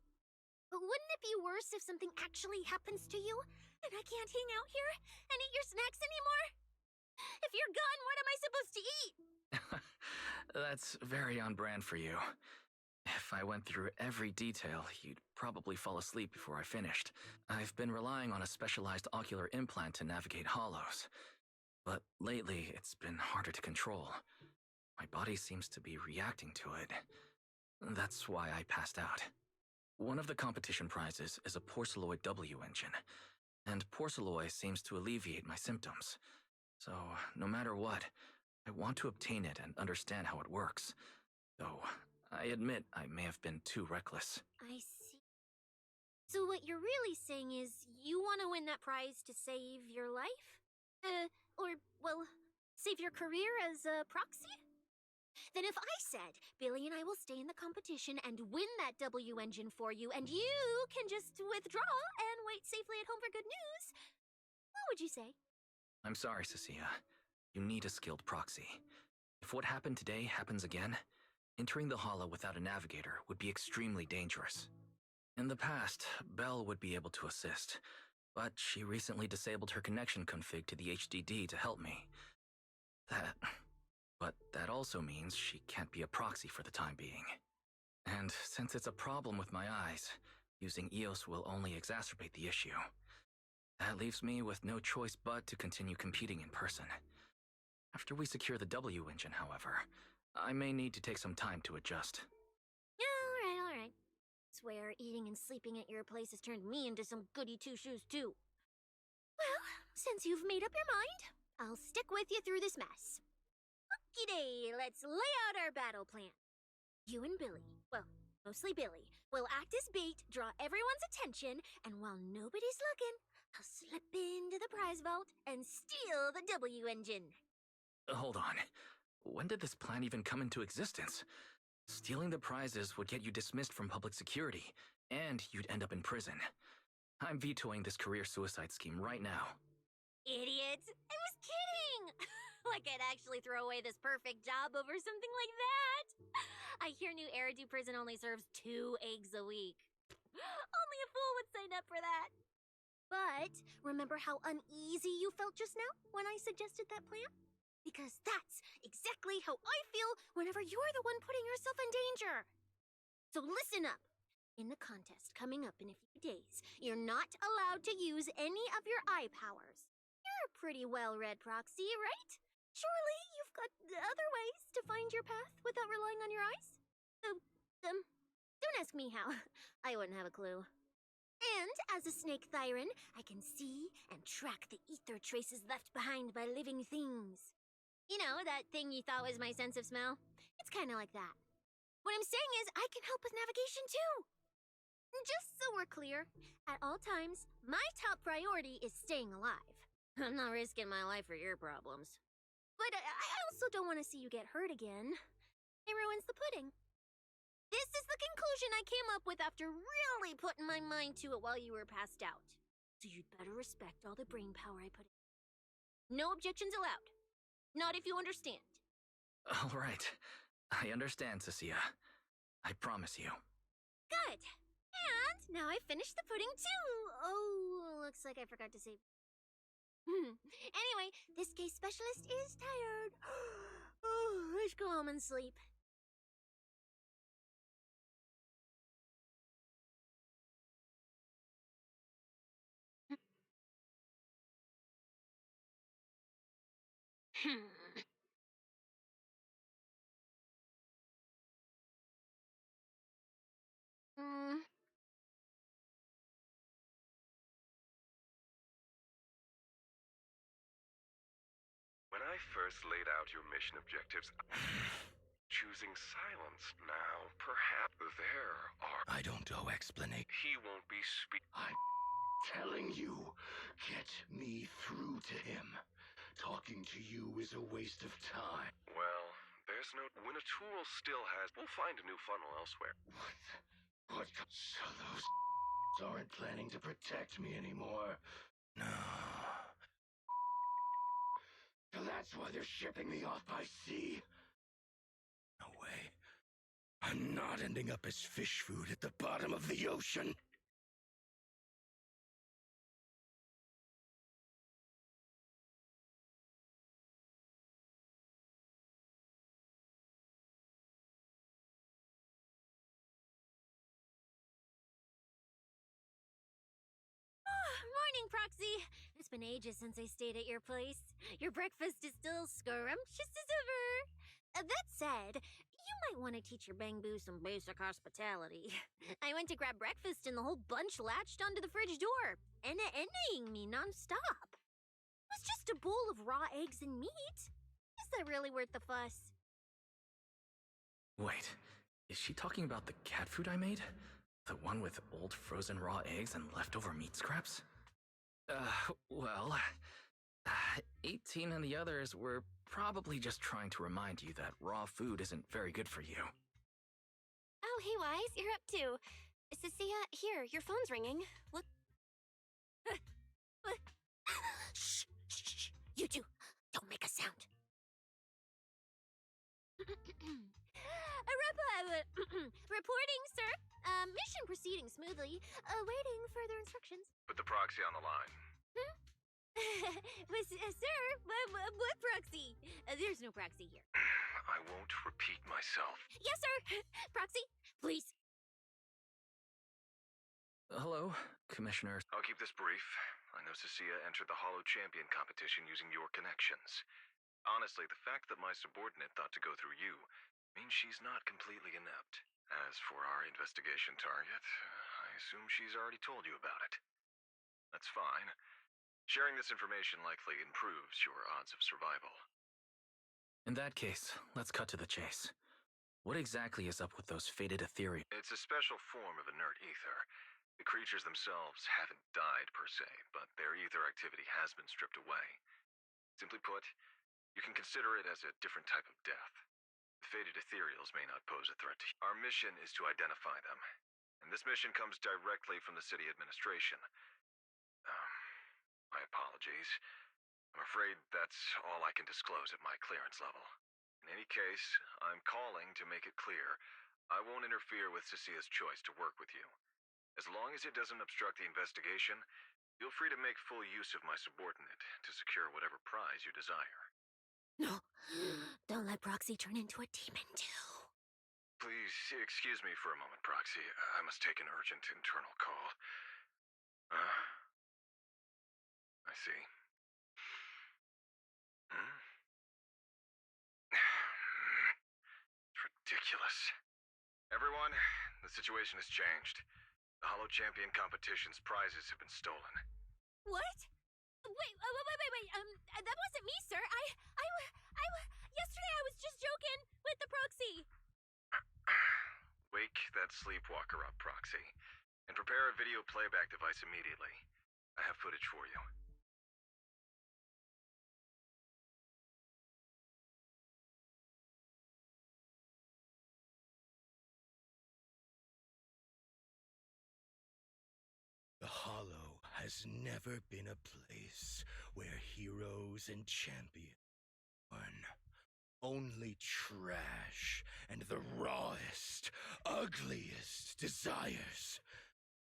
But wouldn't it be worse if something actually happens to you, and I can't hang out here and eat your snacks anymore? If you're gone, what am I supposed to eat? That's very on brand for you. If I went through every detail, you'd probably fall asleep before I finished. I've been relying on a specialized ocular implant to navigate hollows. But lately, it's been harder to control. My body seems to be reacting to it. That's why I passed out. One of the competition prizes is a Porceloid W engine, and Porceloid seems to alleviate my symptoms. So, no matter what, I want to obtain it and understand how it works. Though, I admit I may have been too reckless. I see. So what you're really saying is you want to win that prize to save your life? Save your career as a proxy? Then if I said, Billy and I will stay in the competition and win that W engine for you, and you can just withdraw and wait safely at home for good news, what would you say? I'm sorry, Cecilia. You need a skilled proxy. If what happened today happens again, entering the hollow without a navigator would be extremely dangerous. In the past, Belle would be able to assist, but she recently disabled her connection config to the HDD to help me. But that also means she can't be a proxy for the time being. And since it's a problem with my eyes, using EOS will only exacerbate the issue. That leaves me with no choice but to continue competing in person. After we secure the W engine, however, I may need to take some time to adjust. Alright. Swear eating and sleeping at your place has turned me into some goody two-shoes too. Well, since you've made up your mind, I'll stick with you through this mess. Okie-day, let's lay out our battle plan. You and Billy, well, mostly Billy, will act as bait, draw everyone's attention, and while nobody's looking, I'll slip into the prize vault and steal the W engine. Hold on. When did this plan even come into existence? Stealing the prizes would get you dismissed from public security, and you'd end up in prison. I'm vetoing this career suicide scheme right now. Idiot! I was kidding! Like I'd actually throw away this perfect job over something like that! I hear New Eridu Prison only serves 2 eggs a week. Only a fool would sign up for that. But remember how uneasy you felt just now when I suggested that plan? Because that's exactly how I feel whenever you're the one putting yourself in danger. So listen up. In the contest coming up in a few days, you're not allowed to use any of your eye powers. You're a pretty well-read proxy, right? Surely you've got other ways to find your path without relying on your eyes? Don't ask me how. I wouldn't have a clue. And as a snake Thyran, I can see and track the ether traces left behind by living things. You know, that thing you thought was my sense of smell? It's kind of like that. What I'm saying is, I can help with navigation too. Just so we're clear, at all times, my top priority is staying alive. I'm not risking my life for your problems. But I also don't want to see you get hurt again. It ruins the pudding. This is the conclusion I came up with after really putting my mind to it while you were passed out. So you'd better respect all the brain power I put in. No objections allowed. Not if you understand. All right. I understand, Cecilia. I promise you. Good. And now I finished the pudding too. Oh, looks like I forgot to say. Anyway, this case specialist is tired. Oh, I should go home and sleep. When I first laid out your mission objectives, choosing silence. Now, perhaps there are... I don't owe explanation. He won't be I'm telling you, get me through to him. Talking to you is a waste of time. Well, there's no... When a tool still has... We'll find a new funnel elsewhere. What? So those aren't planning to protect me anymore. No. So that's why they're shipping me off by sea. No way. I'm not ending up as fish food at the bottom of the ocean. Morning, Proxy. It's been ages since I stayed at your place. Your breakfast is still scrumptious as ever. That said, you might want to teach your Bangbu some basic hospitality. I went to grab breakfast and the whole bunch latched onto the fridge door, ending me nonstop. It was just a bowl of raw eggs and meat. Is that really worth the fuss? Wait, is she talking about the cat food I made? The one with old frozen raw eggs and leftover meat scraps? Well, 18 and the others were probably just trying to remind you that raw food isn't very good for you. Oh, hey, Wise, you're up too. Cecilia, here, your phone's ringing. Look. Shh, shh, shh. You two, don't make a sound. Reporting, sir. Mission proceeding smoothly. Awaiting further instructions. Put the proxy on the line. Sir, what proxy? There's no proxy here. I won't repeat myself. Yes, sir. Proxy, please. Hello, Commissioner. I'll keep this brief. I know Cecilia entered the Hollow Champion competition using your connections. Honestly, the fact that my subordinate thought to go through you means she's not completely inept. As for our investigation target, I assume she's already told you about it. That's fine. Sharing this information likely improves your odds of survival. In that case, let's cut to the chase. What exactly is up with those faded ethereal? It's a special form of inert ether. The creatures themselves haven't died per se, but their ether activity has been stripped away. Simply put, you can consider it as a different type of death. The faded ethereals may not pose a threat to you. Our mission is to identify them, and this mission comes directly from the city administration. My apologies. I'm afraid that's all I can disclose at my clearance level. In any case, I'm calling to make it clear I won't interfere with Cecia's choice to work with you. As long as it doesn't obstruct the investigation, feel free to make full use of my subordinate to secure whatever prize you desire. No, don't let Proxy turn into a demon too. Please excuse me for a moment, Proxy. I must take an urgent internal call. I see. It's ridiculous. Everyone, the situation has changed. The Hollow Champion competition's prizes have been stolen. What? Wait, that wasn't me, sir. Yesterday I was just joking with the proxy. Wake that sleepwalker up, Proxy, and prepare a video playback device immediately. I have footage for you. The Hollow has never been a place where heroes and champions are born. Only trash and the rawest, ugliest desires.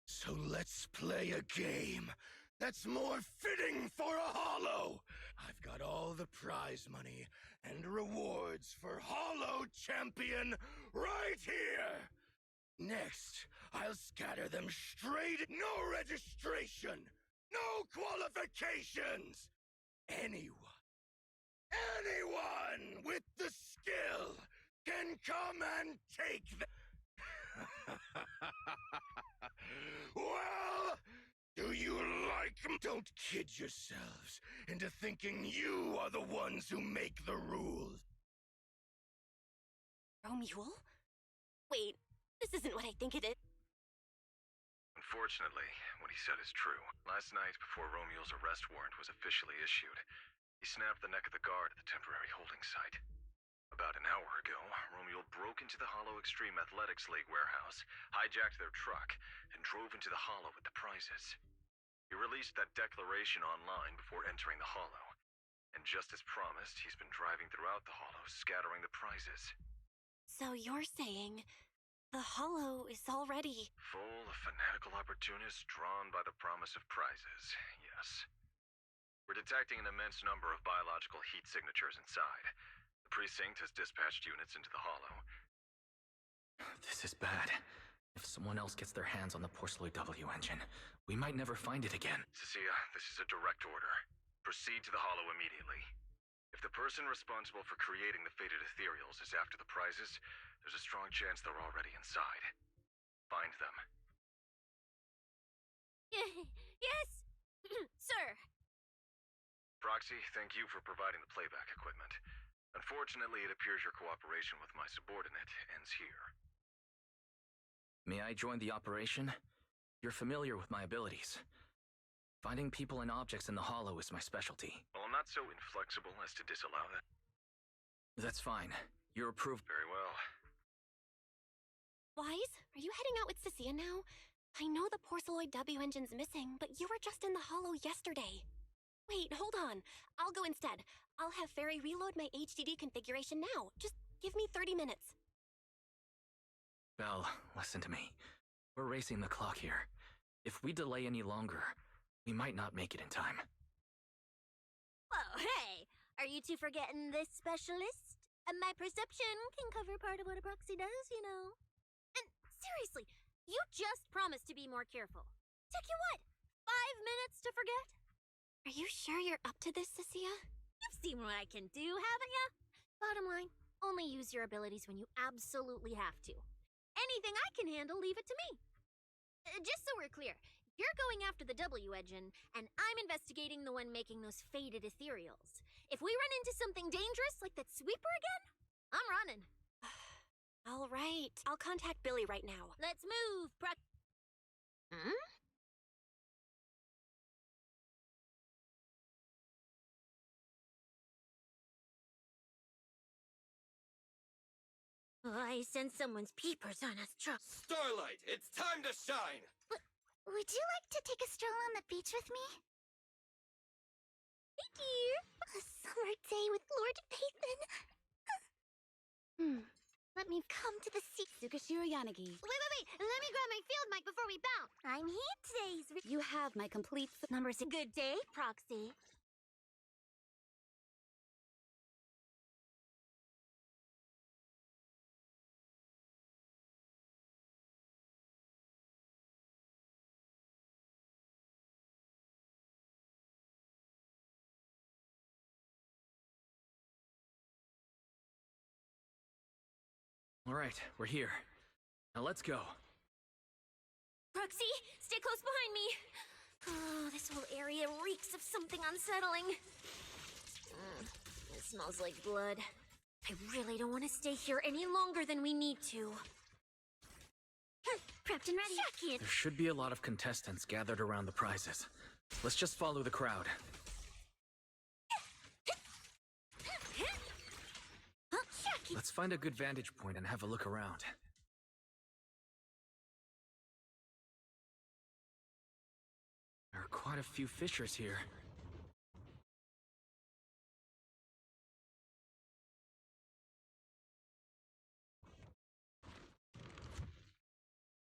So let's play a game that's more fitting for a Hollow. I've got all the prize money and rewards for Hollow Champion right here. Next, I'll scatter them straight. No registration, no qualifications. Anyone with the skill can come and take them. Well, do you like them? Don't kid yourselves into thinking you are the ones who make the rules. Romuald? Wait, this isn't what I think it is. Unfortunately, what he said is true. Last night, before Romuald's arrest warrant was officially issued, he snapped the neck of the guard at the temporary holding site. About an hour ago, Romuald broke into the Hollow Extreme Athletics League warehouse, hijacked their truck, and drove into the Hollow with the prizes. He released that declaration online before entering the Hollow, and just as promised, he's been driving throughout the Hollow, scattering the prizes. So you're saying the Hollow is already full of fanatical opportunists drawn by the promise of prizes, yes. We're detecting an immense number of biological heat signatures inside. The precinct has dispatched units into the Hollow. This is bad. If someone else gets their hands on the Porceloid W engine, we might never find it again. Cecilia, this is a direct order. Proceed to the Hollow immediately. If the person responsible for creating the fated ethereals is after the prizes, there's a strong chance they're already inside. Find them. Yes, sir. Proxy, thank you for providing the playback equipment. Unfortunately, it appears your cooperation with my subordinate ends here. May I join the operation? You're familiar with my abilities. Finding people and objects in the Hollow is my specialty. Well, I'm not so inflexible as to disallow that. That's fine. You're approved. Very well. Wise, are you heading out with Cecilia now? I know the Porceloid W engine's missing, but you were just in the Hollow yesterday. Wait, hold on. I'll go instead. I'll have Fairy reload my HDD configuration now. Just give me 30 minutes. Belle, listen to me. We're racing the clock here. If we delay any longer, we might not make it in time. Whoa, hey! Are you two forgetting this specialist? My perception can cover part of what a proxy does, you know. And seriously, you just promised to be more careful. Took you what? 5 minutes to forget? Are you sure you're up to this, Cecilia? You've seen what I can do, haven't you? Bottom line, only use your abilities when you absolutely have to. Anything I can handle, leave it to me. Just so we're clear, you're going after the W engine, and I'm investigating the one making those faded ethereals. If we run into something dangerous like that sweeper again, I'm running. All right, I'll contact Billy right now. Let's move, Hmm? I sense someone's peepers on us, Starlight, it's time to shine! Would you like to take a stroll on the beach with me? Hey, dear. A summer day with Lord Pathan. Let me come to the seat. Tsukashiro Yanagi. Wait. Let me grab my field mic before we bounce. I'm here today. You have my complete numbers. Good day, Proxy. All right, we're here. Now let's go. Proxy, stay close behind me. Oh, this whole area reeks of something unsettling. It smells like blood. I really don't want to stay here any longer than we need to. Prepped and ready. Check it. There should be a lot of contestants gathered around the prizes. Let's just follow the crowd. Let's find a good vantage point and have a look around. There are quite a few fishers here.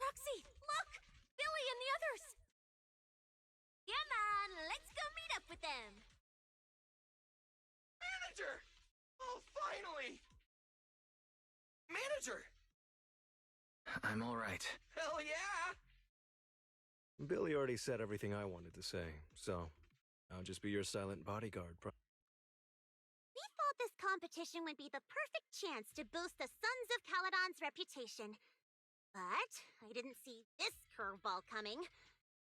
Roxy, look! Billy and the others! Come on, let's go meet up with them. Manager! Oh, finally! Manager! I'm all right. Hell yeah! Billy already said everything I wanted to say, so I'll just be your silent bodyguard. We thought this competition would be the perfect chance to boost the Sons of Caledon's reputation. But I didn't see this curveball coming.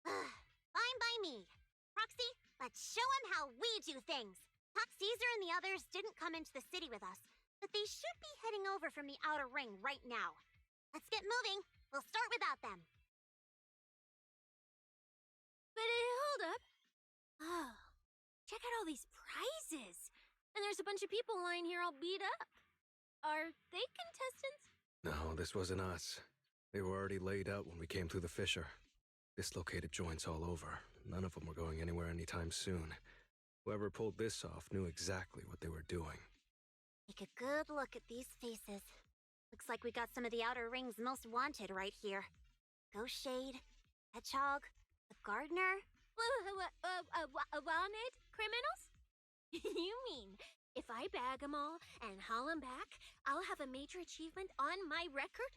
Fine by me. Proxy, let's show him how we do things. Hot Caesar and the others didn't come into the city with us, but they should be heading over from the outer ring right now. Let's get moving. We'll start without them. But hold up. Oh, check out all these prizes. And there's a bunch of people lying here all beat up. Are they contestants? No, this wasn't us. They were already laid out when we came through the fissure. Dislocated joints all over. None of them were going anywhere anytime soon. Whoever pulled this off knew exactly what they were doing. Take a good look at these faces. Looks like we got some of the outer ring's most wanted right here. Ghost Shade, Hedgehog, the Gardener. Wanted criminals? You mean, if I bag them all and haul them back, I'll have a major achievement on my record?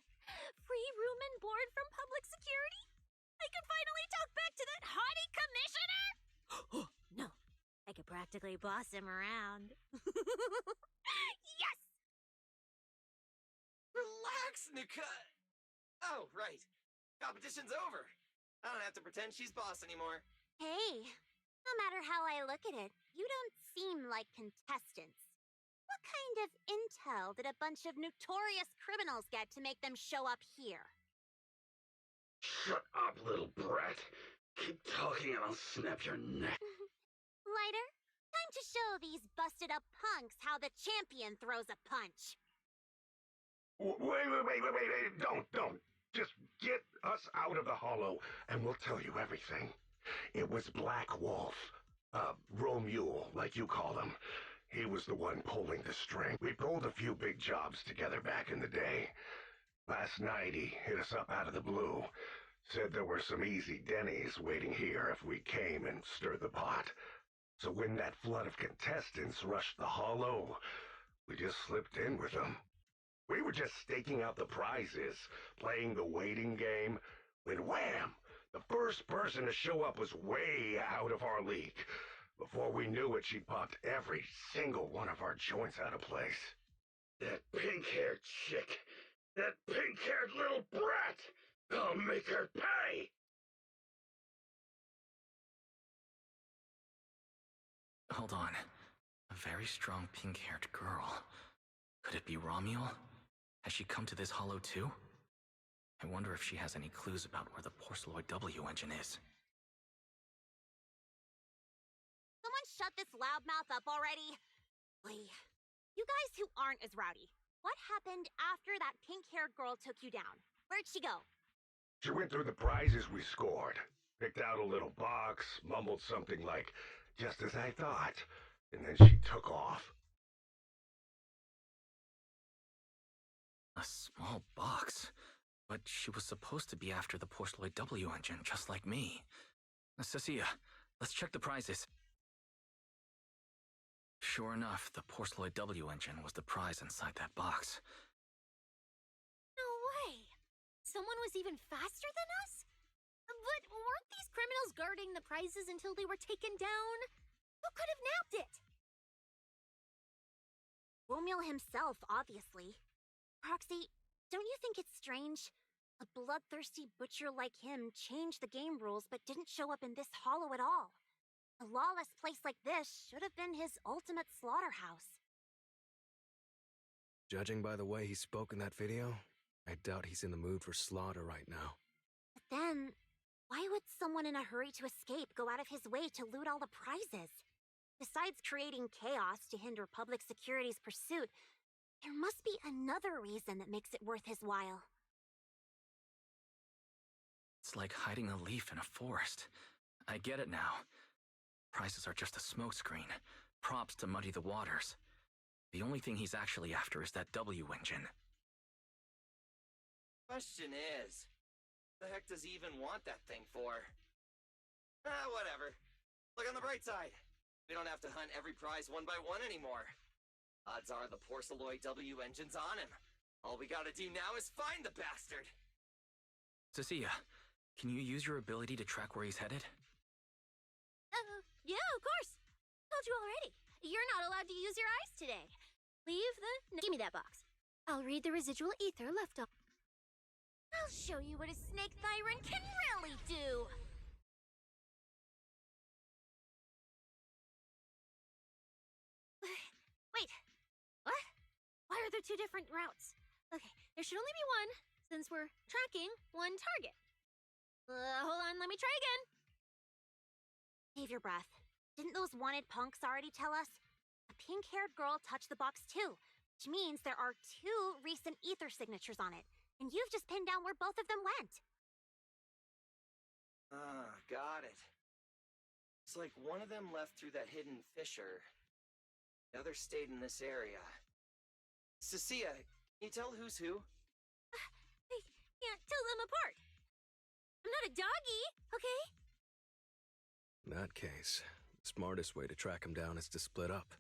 Free room and board from public security? I could finally talk back to that haughty commissioner? No, I could practically boss him around. Yes! Relax, Nika! Oh, right. Competition's over. I don't have to pretend she's boss anymore. Hey, no matter how I look at it, you don't seem like contestants. What kind of intel did a bunch of notorious criminals get to make them show up here? Shut up, little brat. Keep talking and I'll snap your neck. Lighter, time to show these busted up punks how the champion throws a punch. Wait. Don't. Just get us out of the hollow and we'll tell you everything. It was Black Wolf. Romule, like you call him. He was the one pulling the string. We pulled a few big jobs together back in the day. Last night he hit us up out of the blue. Said there were some easy Denny's waiting here if we came and stirred the pot. So when that flood of contestants rushed the hollow, we just slipped in with them. We were just staking out the prizes, playing the waiting game, when wham! The first person to show up was way out of our league. Before we knew it, she popped every single one of our joints out of place. That pink-haired chick. That pink-haired little brat. I'll make her pay. Hold on. A very strong pink-haired girl. Could it be Romule? Has she come to this hollow too? I wonder if she has any clues about where the Porceloid W engine is. Someone shut this loudmouth up already. You guys who aren't as rowdy, what happened after that pink-haired girl took you down? Where'd she go? She went through the prizes we scored. Picked out a little box, mumbled something like, just as I thought. And then she took off. A small box? But she was supposed to be after the Porceloid W engine, just like me. Cecilia, let's check the prizes. Sure enough, the Porceloid W engine was the prize inside that box. No way! Someone was even faster than us? But weren't these criminals guarding the prizes until they were taken down? Who could have nabbed it? Romuald himself, obviously. Proxy, don't you think it's strange? A bloodthirsty butcher like him changed the game rules but didn't show up in this hollow at all. A lawless place like this should have been his ultimate slaughterhouse. Judging by the way he spoke in that video, I doubt he's in the mood for slaughter right now. But then, why would someone in a hurry to escape go out of his way to loot all the prizes? Besides creating chaos to hinder public security's pursuit, there must be another reason that makes it worth his while. It's like hiding a leaf in a forest. I get it now. Prizes are just a smokescreen, props to muddy the waters. The only thing he's actually after is that W engine. Question is, what the heck does he even want that thing for? Whatever. Look on the bright side. We don't have to hunt every prize one by one anymore. Odds are the Porceloid W engine's on him. All we gotta do now is find the bastard. Cecilia, can you use your ability to track where he's headed? Yeah, of course. Told you already. You're not allowed to use your eyes today. Leave the... Give me that box. I'll read the residual ether left on. I'll show you what a snake thyron can really do. Wait. What? Why are there two different routes? Okay, there should only be one, since we're tracking one target. Hold on, let me try again. Save your breath. Didn't those wanted punks already tell us? A pink-haired girl touched the box too, which means there are 2 recent ether signatures on it, and you've just pinned down where both of them went. Got it. It's like one of them left through that hidden fissure. The other stayed in this area. Cecilia, can you tell who's who? I can't tell them apart. I'm not a doggy, okay? In that case, the smartest way to track him down is to split up.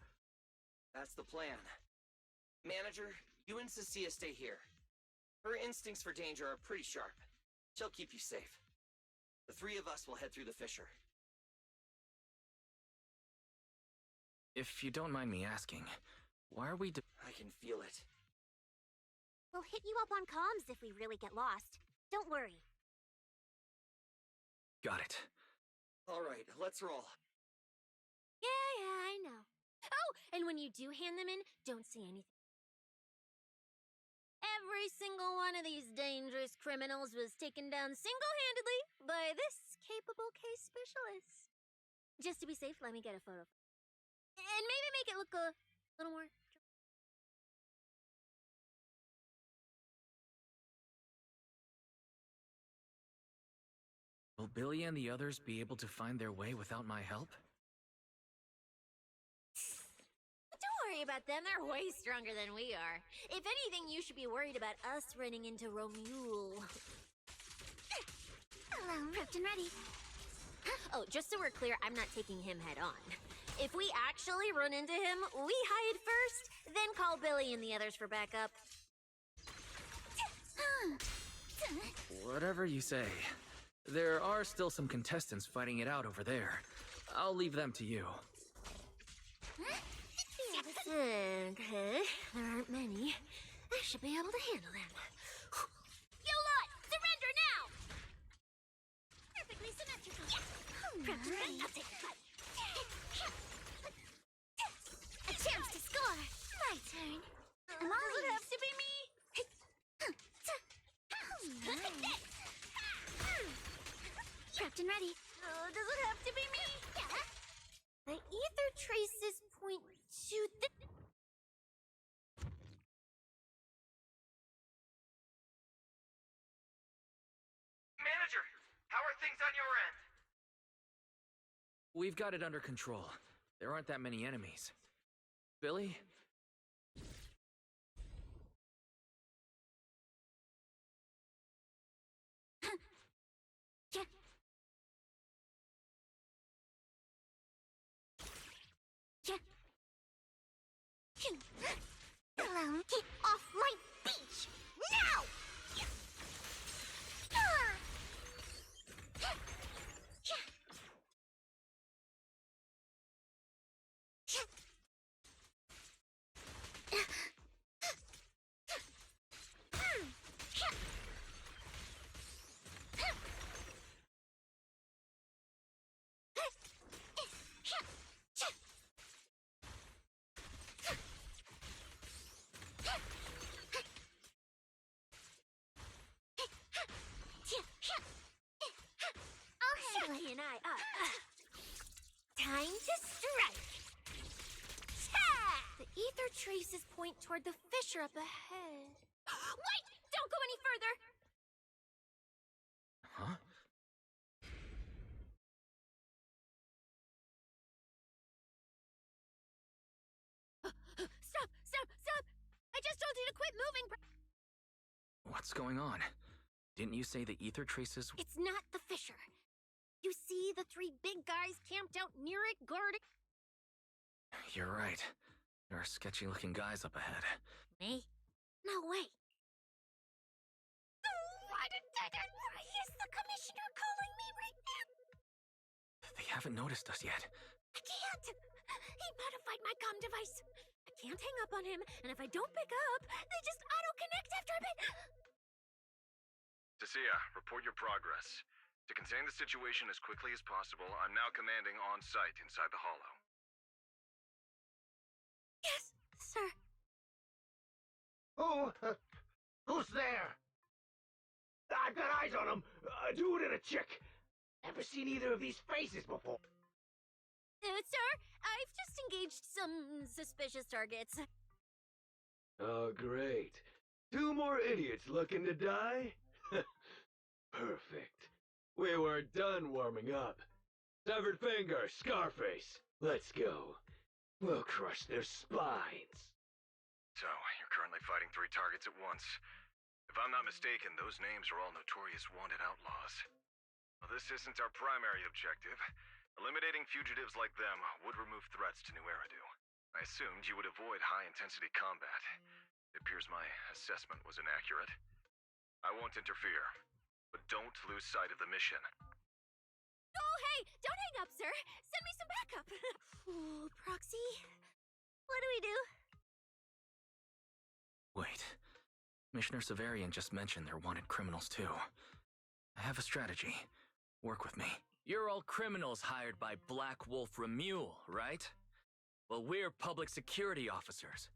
That's the plan. Manager, you and Cecilia stay here. Her instincts for danger are pretty sharp. She'll keep you safe. The 3 of us will head through the fissure. If you don't mind me asking, why are we I can feel it. We'll hit you up on comms if we really get lost. Don't worry. Got it. All right, let's roll. Yeah, I know. Oh, and when you do hand them in, don't say anything. Every single one of these dangerous criminals was taken down single-handedly by this capable case specialist. Just to be safe, let me get a photo. And maybe make it look a little more... Will Billy and the others be able to find their way without my help? Don't worry about them, they're way stronger than we are. If anything, you should be worried about us running into Romuald. Hello, prepped and ready. Oh, just so we're clear, I'm not taking him head on. If we actually run into him, we hide first, then call Billy and the others for backup. Whatever you say. There are still some contestants fighting it out over there. I'll leave them to you. Okay, there aren't many. I should be able to handle them. You lot, surrender now! Perfectly symmetrical. Prepped and ready. I'll take the A chance to score. My turn. Does it have to be me? Prepped and ready. Does it have to be me? The ether traces point to the... Manager, how are things on your end? We've got it under control. There aren't that many enemies. Billy? Clown, get off my beach! Now! I'll handle an eye up. Time to strike! The ether traces point toward the fissure up ahead. Wait! Don't go any further! Huh? Stop! Stop! Stop! I just told you to quit moving! What's going on? Didn't you say the ether traces? It's not the fissure. You see the three big guys camped out near it guarding? You're right. There are sketchy-looking guys up ahead. Me? No way. Why is the commissioner calling me right now? They haven't noticed us yet. I can't. He modified my comm device. I can't hang up on him, and if I don't pick up, they just auto-connect after a bit. Cecilia, report your progress. To contain the situation as quickly as possible, I'm now commanding on-site inside the Hollow. Yes, sir. Who's there? I've got eyes on him. A dude and a chick. Never seen either of these faces before. Sir, I've just engaged some suspicious targets. Oh, great. 2 more idiots looking to die? Perfect. We weren't done warming up. Severed finger, Scarface. Let's go. We'll crush their spines. So, you're currently fighting 3 targets at once. If I'm not mistaken, those names are all notorious wanted outlaws. Well, this isn't our primary objective. Eliminating fugitives like them would remove threats to New Eridu. I assumed you would avoid high-intensity combat. It appears my assessment was inaccurate. I won't interfere, but don't lose sight of the mission. Oh, hey! Don't hang up, sir! Send me some backup! Ooh, Proxy? What do we do? Wait. Commissioner Severian just mentioned they're wanted criminals too. I have a strategy. Work with me. You're all criminals hired by Black Wolf Remule, right? Well, we're public security officers.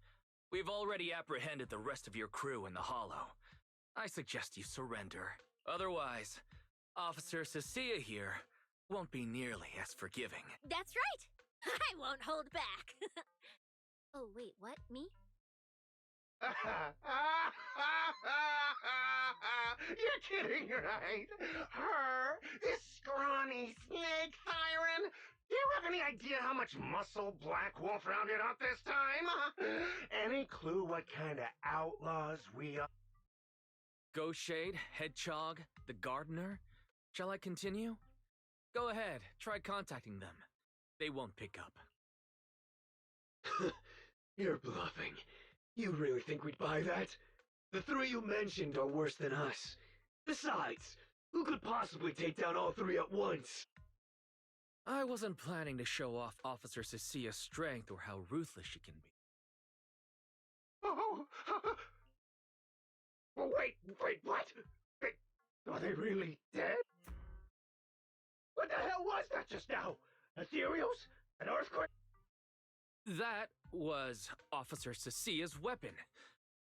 We've already apprehended the rest of your crew in the Hollow. I suggest you surrender. Otherwise, Officer Cecilia here won't be nearly as forgiving. That's right! I won't hold back! Oh, wait, what? Me? You're kidding, right? Her? This scrawny snake siren? Do you have any idea how much muscle Black Wolf rounded up this time? Any clue what kind of outlaws we are? Ghost Shade, Hedgehog, the Gardener? Shall I continue? Go ahead, try contacting them. They won't pick up. You're bluffing. You really think we'd buy that? The 3 you mentioned are worse than us. Besides, who could possibly take down all 3 at once? I wasn't planning to show off Officer Cecilia's strength or how ruthless she can be. Oh, wait, what? Are they really dead? What the hell was that just now? Ethereals? An earthquake? That was Officer Cecilia's weapon.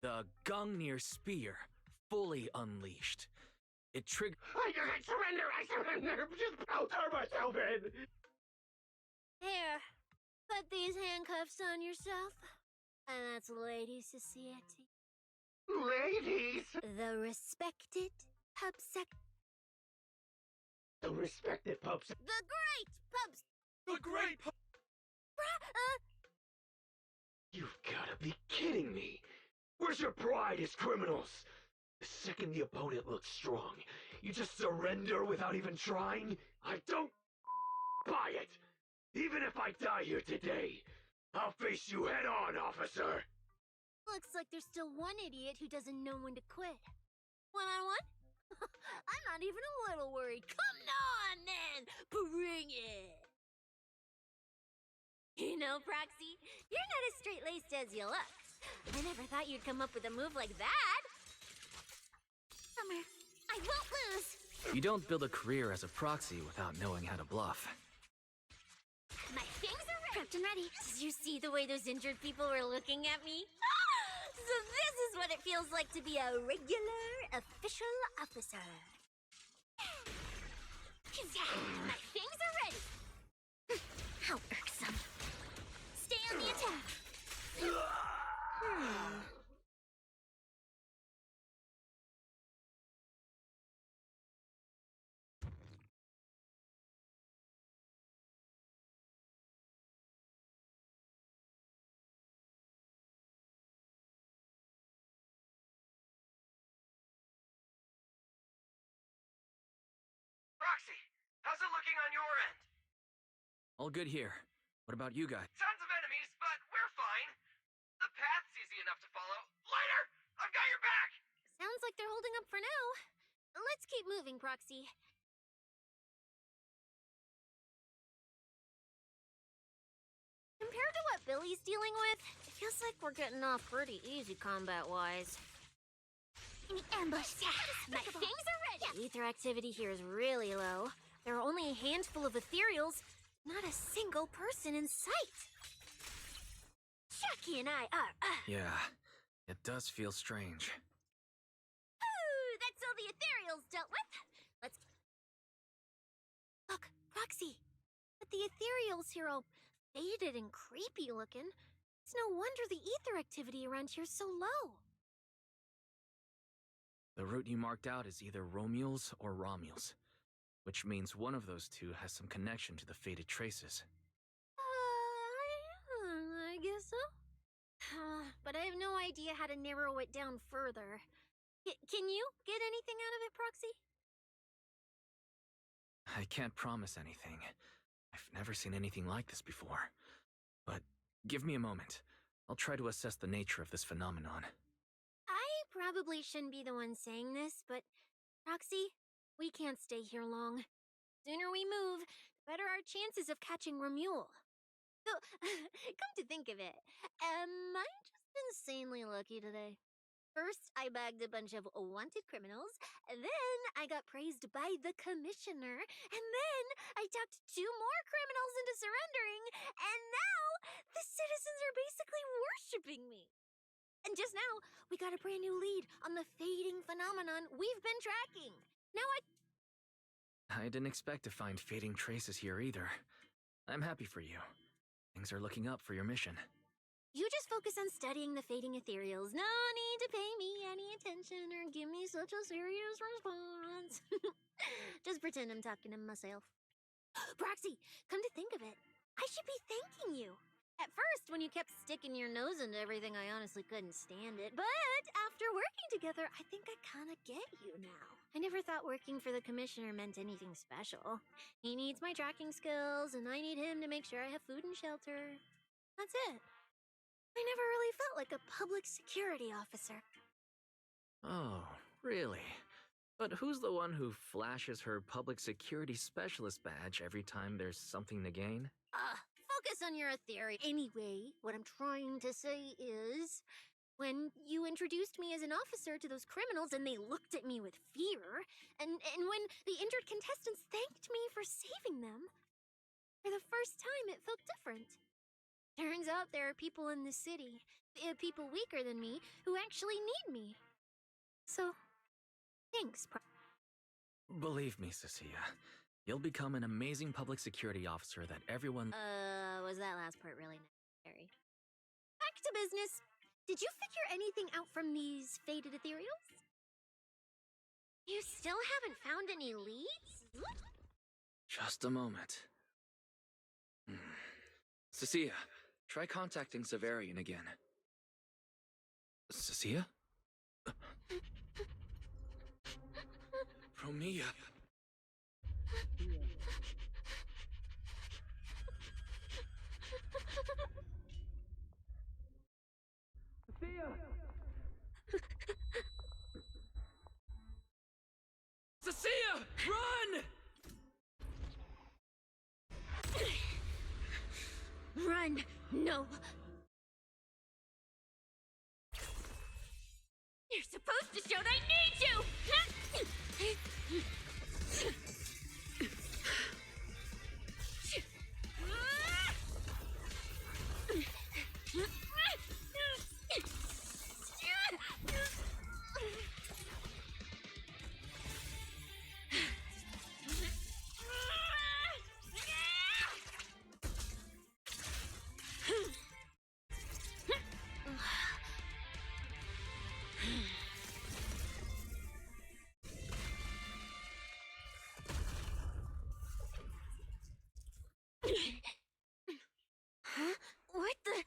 The Gungnir Spear, fully unleashed. It triggered. I surrender! Just I'll turn myself in! Here, put these handcuffs on yourself. And that's Lady Society. Ladies! The respected pub sec. The respected pubs. The great pubs. The great You've gotta be kidding me! Where's your pride as criminals? The second the opponent looks strong, you just surrender without even trying? I don't buy it! Even if I die here today, I'll face you head on, officer! Looks like there's still one idiot who doesn't know when to quit. One-on-one? I'm not even a little worried. Come on, then! Bring it! You know, Proxy, you're not as straight-laced as you look. I never thought you'd come up with a move like that. Summer, I won't lose! You don't build a career as a proxy without knowing how to bluff. My things are ready! Prepped and ready. Did you see the way those injured people were looking at me? So this is what it feels like to be a regular, official officer. My things are ready! How irksome. Stay on the attack! Proxy, how's it looking on your end? All good here. What about you guys? Tons of enemies, but we're fine. The path's easy enough to follow. Lighter! I've got your back! Sounds like they're holding up for now. Let's keep moving, Proxy. Compared to what Billy's dealing with, it feels like we're getting off pretty easy combat-wise. Ambush! My things are ready! Ether activity here is really low. There are only a handful of ethereals, not a single person in sight. Chucky and I are, Yeah, it does feel strange. Ooh, that's all the ethereals dealt with. Let's... Look, Proxy. But the ethereals here all faded and creepy looking. It's no wonder the ether activity around here's so low. The route you marked out is either Romules or Romules, which means one of those two has some connection to the faded traces. I guess so. But I have no idea how to narrow it down further. Can you get anything out of it, Proxy? I can't promise anything. I've never seen anything like this before. But give me a moment. I'll try to assess the nature of this phenomenon. I probably shouldn't be the one saying this, but Proxy, we can't stay here long. Sooner we move, the better our chances of catching Romule. Though, come to think of it, am I just insanely lucky today? First, I bagged a bunch of wanted criminals, then I got praised by the commissioner, and then I talked 2 more criminals into surrendering, and now the citizens are basically worshipping me. And just now, we got a brand new lead on the fading phenomenon we've been tracking. Now I didn't expect to find fading traces here either. I'm happy for you. Things are looking up for your mission. You just focus on studying the fading ethereals. No need to pay me any attention or give me such a serious response. Just pretend I'm talking to myself. Proxy, come to think of it, I should be thanking you. At first, when you kept sticking your nose into everything, I honestly couldn't stand it. But after working together, I think I kind of get you now. I never thought working for the commissioner meant anything special. He needs my tracking skills, and I need him to make sure I have food and shelter. That's it. I never really felt like a public security officer. Oh, really? But who's the one who flashes her public security specialist badge every time there's something to gain? Focus on your theory. Anyway, what I'm trying to say is, when you introduced me as an officer to those criminals and they looked at me with fear, and when the injured contestants thanked me for saving them, for the first time it felt different. Turns out there are people in the city, people weaker than me, who actually need me. So, thanks, Believe me, Cecilia, you'll become an amazing public security officer that everyone... Was that last part really necessary? Back to business. Did you figure anything out from these faded ethereals? You still haven't found any leads? Just a moment. Cecilia, try contacting Severian again. Cecilia? Romia. Cecilia, run! Run! No! You're supposed to show they need you! Huh? What the?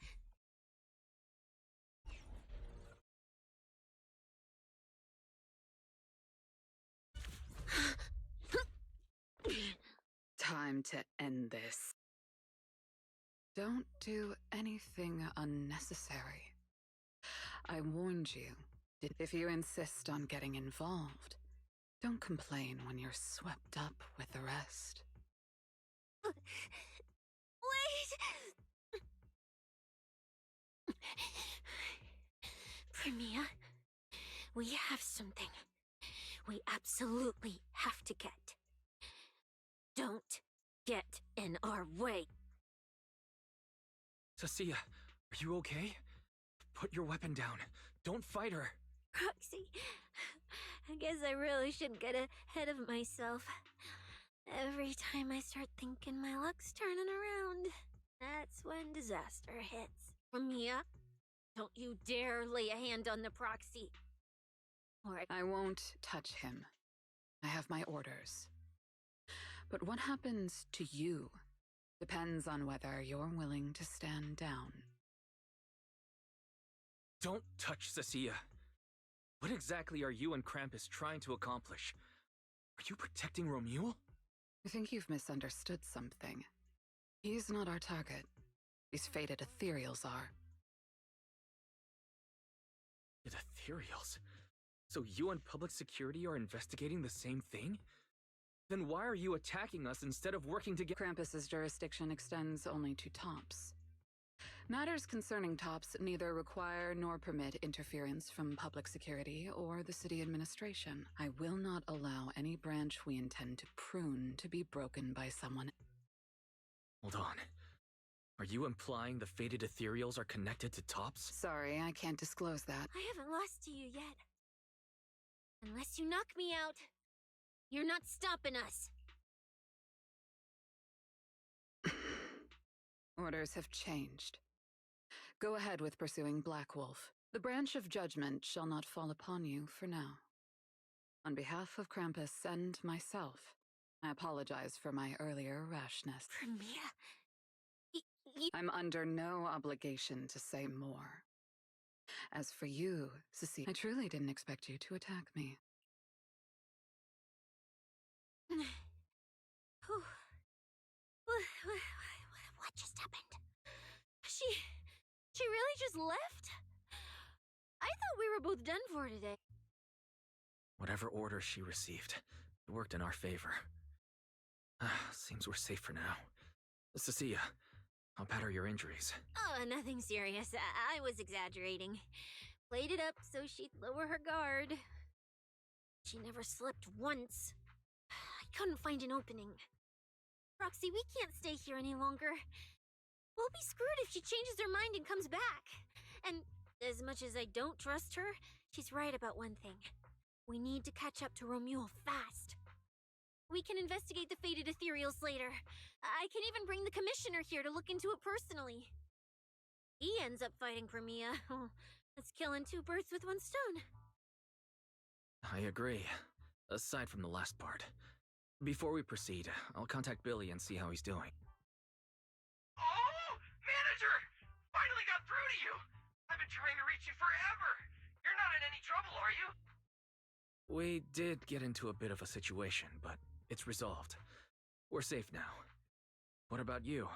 Time to end this. Don't do anything unnecessary. I warned you. If you insist on getting involved, don't complain when you're swept up with the rest. Wait! Premia, we have something we absolutely have to get. Don't get in our way. Cecilia, are you okay? Put your weapon down. Don't fight her. Proxy, I guess I really shouldn't get ahead of myself. Every time I start thinking my luck's turning around, that's when disaster hits. Mia, don't you dare lay a hand on the Proxy. I won't touch him. I have my orders. But what happens to you depends on whether you're willing to stand down. Don't touch Cecilia. What exactly are you and Krampus trying to accomplish? Are you protecting Romuald? I think you've misunderstood something. He's not our target. These fated ethereals are. The ethereals? So you and public security are investigating the same thing? Then why are you attacking us instead of working together? Krampus's jurisdiction extends only to tops. Matters concerning tops neither require nor permit interference from public security or the city administration. I will not allow any branch we intend to prune to be broken by someone. Hold on. Are you implying the fated ethereals are connected to tops? Sorry, I can't disclose that. I haven't lost to you yet. Unless you knock me out, you're not stopping us. Orders have changed. Go ahead with pursuing Black Wolf. The branch of judgment shall not fall upon you for now. On behalf of Krampus and myself, I apologize for my earlier rashness. Premia, I'm under no obligation to say more. As for you, Cecilia, I truly didn't expect you to attack me. What just happened? She really just left? I thought we were both done for today. Whatever order she received, it worked in our favor. Seems we're safe for now. Cecilia, how bad are your injuries? Oh, nothing serious. I was exaggerating. Played it up so she'd lower her guard. She never slept once. I couldn't find an opening. Roxy, we can't stay here any longer. We'll be screwed if she changes her mind and comes back. And as much as I don't trust her, she's right about one thing. We need to catch up to Romuald fast. We can investigate the fated ethereals later. I can even bring the commissioner here to look into it personally. He ends up fighting Premia. That's killing two birds with one stone. I agree. Aside from the last part. Before we proceed, I'll contact Billy and see how he's doing. Oh, to you? I've been trying to reach you forever. You're not in any trouble, are you? We did get into a bit of a situation, but it's resolved. We're safe now. What about you?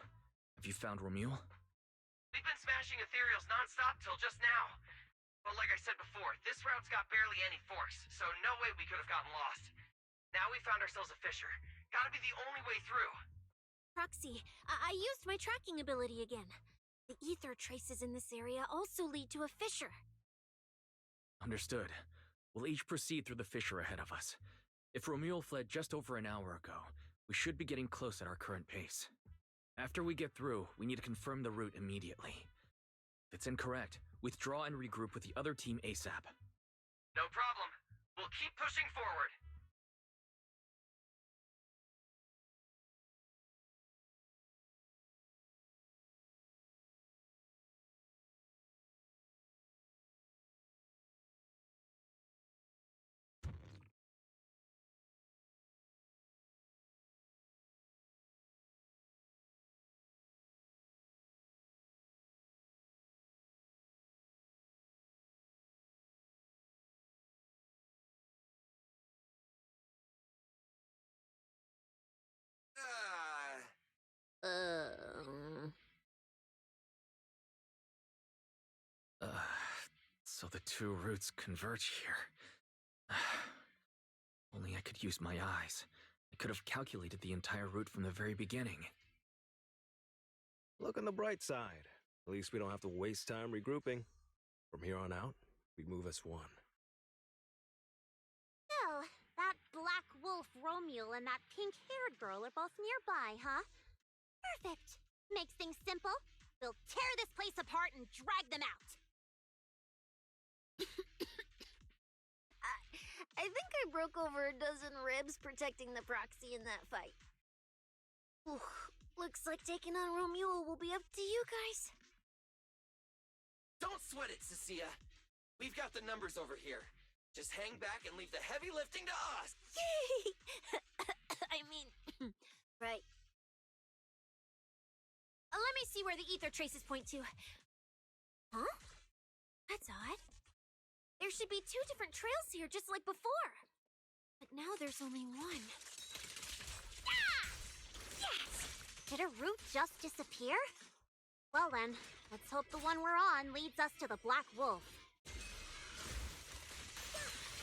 Have you found Romuald? We've been smashing ethereals non-stop till just now. But like I said before, this route's got barely any force, so no way we could have gotten lost. Now we found ourselves a fissure. Gotta be the only way through. Proxy, I used my tracking ability again. The ether traces in this area also lead to a fissure. Understood. We'll each proceed through the fissure ahead of us. If Romuald fled just over an hour ago, we should be getting close at our current pace. After we get through, we need to confirm the route immediately. If it's incorrect, withdraw and regroup with the other team ASAP. No problem. We'll keep pushing forward. So the two routes converge here. Only I could use my eyes. I could have calculated the entire route from the very beginning. Look on the bright side. At least we don't have to waste time regrouping. From here on out, we move as one. So, that black wolf Romuald and that pink-haired girl are both nearby, huh? Perfect. Makes things simple. We'll tear this place apart and drag them out. I think I broke over a dozen ribs protecting the proxy in that fight. Ooh, looks like taking on Romuald will be up to you guys. Don't sweat it, Cecilia. We've got the numbers over here. Just hang back and leave the heavy lifting to us. I mean, right. Let me see where the ether traces point to. Huh? That's odd. There should be two different trails here, just like before. But now there's only one. Yeah! Yes! Did a route just disappear? Well then, let's hope the one we're on leads us to the Black Wolf.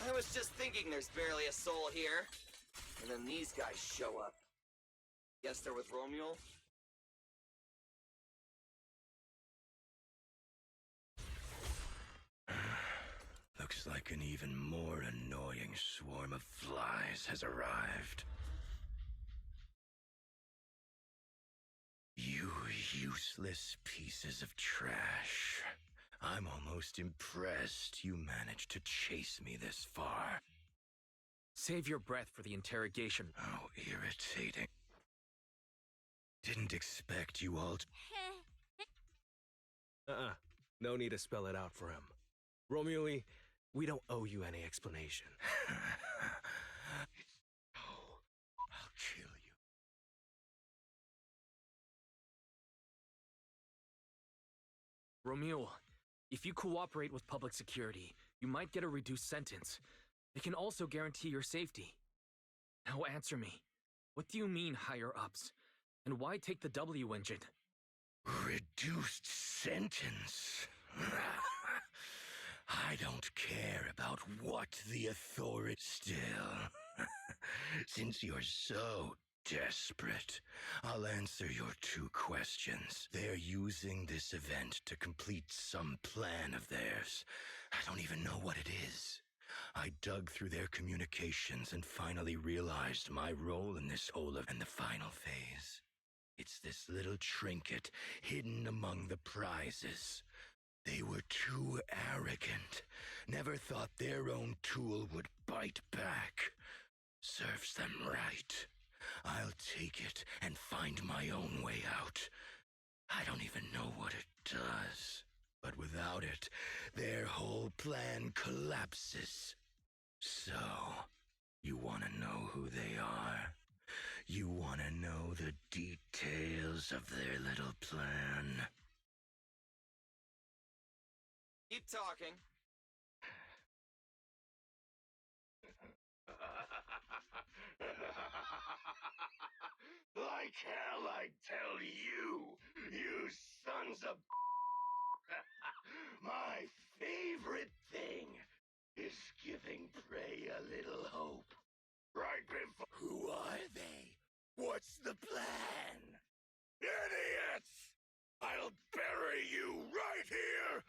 I was just thinking there's barely a soul here. And then these guys show up. Guess they're with Romuald? Looks like an even more annoying swarm of flies has arrived. You useless pieces of trash. I'm almost impressed you managed to chase me this far. Save your breath for the interrogation. How irritating. Didn't expect you all to... No need to spell it out for him. Romuald, we don't owe you any explanation. Oh, I'll kill you. Romuald, if you cooperate with public security, you might get a reduced sentence. They can also guarantee your safety. Now answer me. What do you mean, higher-ups? And why take the W engine? Reduced sentence? I don't care about what the authorities still. Since you're so desperate, I'll answer your two questions. They're using this event to complete some plan of theirs. I don't even know what it is. I dug through their communications and finally realized my role in this whole and the final phase. It's this little trinket hidden among the prizes. They were too arrogant, never thought their own tool would bite back. Serves them right. I'll take it and find my own way out. I don't even know what it does. But without it, their whole plan collapses. So, you want to know who they are? You want to know the details of their little plan? keep talking. Like hell, I tell you, you sons of... My favorite thing is giving prey a little hope. Right before... Who are they? What's the plan? Idiots! I'll bury you right here!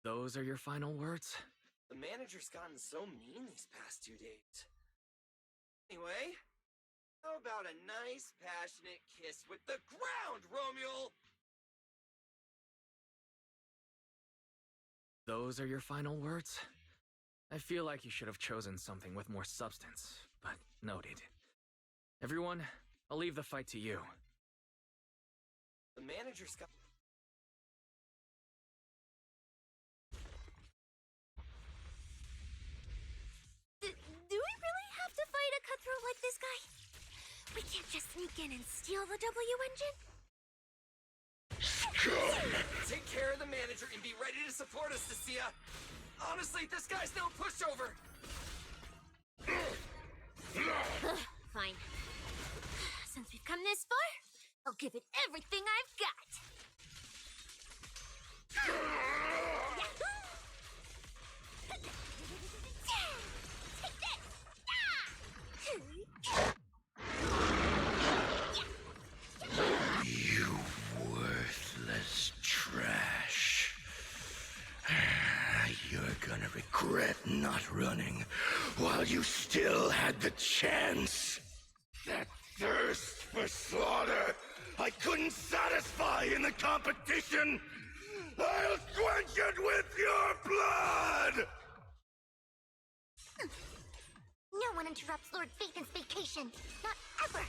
Those are your final words? The manager's gotten so mean these past 2 days. Anyway, how about a nice, passionate kiss with the ground, Romeo? Those are your final words? I feel like you should have chosen something with more substance, but noted. Everyone, I'll leave the fight to you. The manager's got... Do we really have to fight a cutthroat like this guy? We can't just sneak in and steal the W engine? Take care of the manager and be ready to support us, Cecilia. Honestly, this guy's no pushover. Fine. Since we've come this far, I'll give it everything I've got. You worthless trash. You're gonna regret not running while you still had the chance. That thirst for slaughter I couldn't satisfy in the competition. I'll quench it with your blood! No one interrupts Lord Phaeton's vacation. Not ever.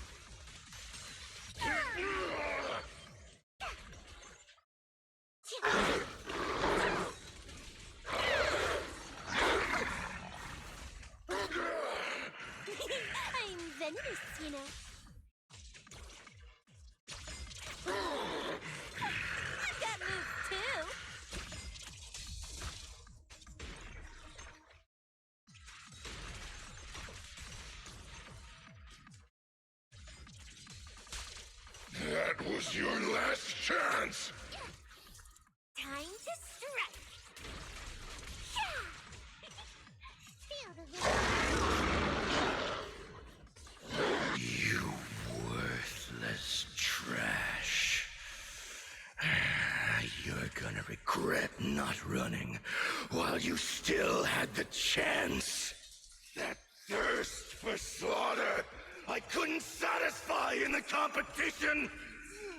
I'm venomous, you know. I've got moves too. That was your last chance! Time to strike. Feel the You worthless trash. You're gonna regret not running while you still had the chance. That thirst for slaughter I couldn't satisfy in the competition.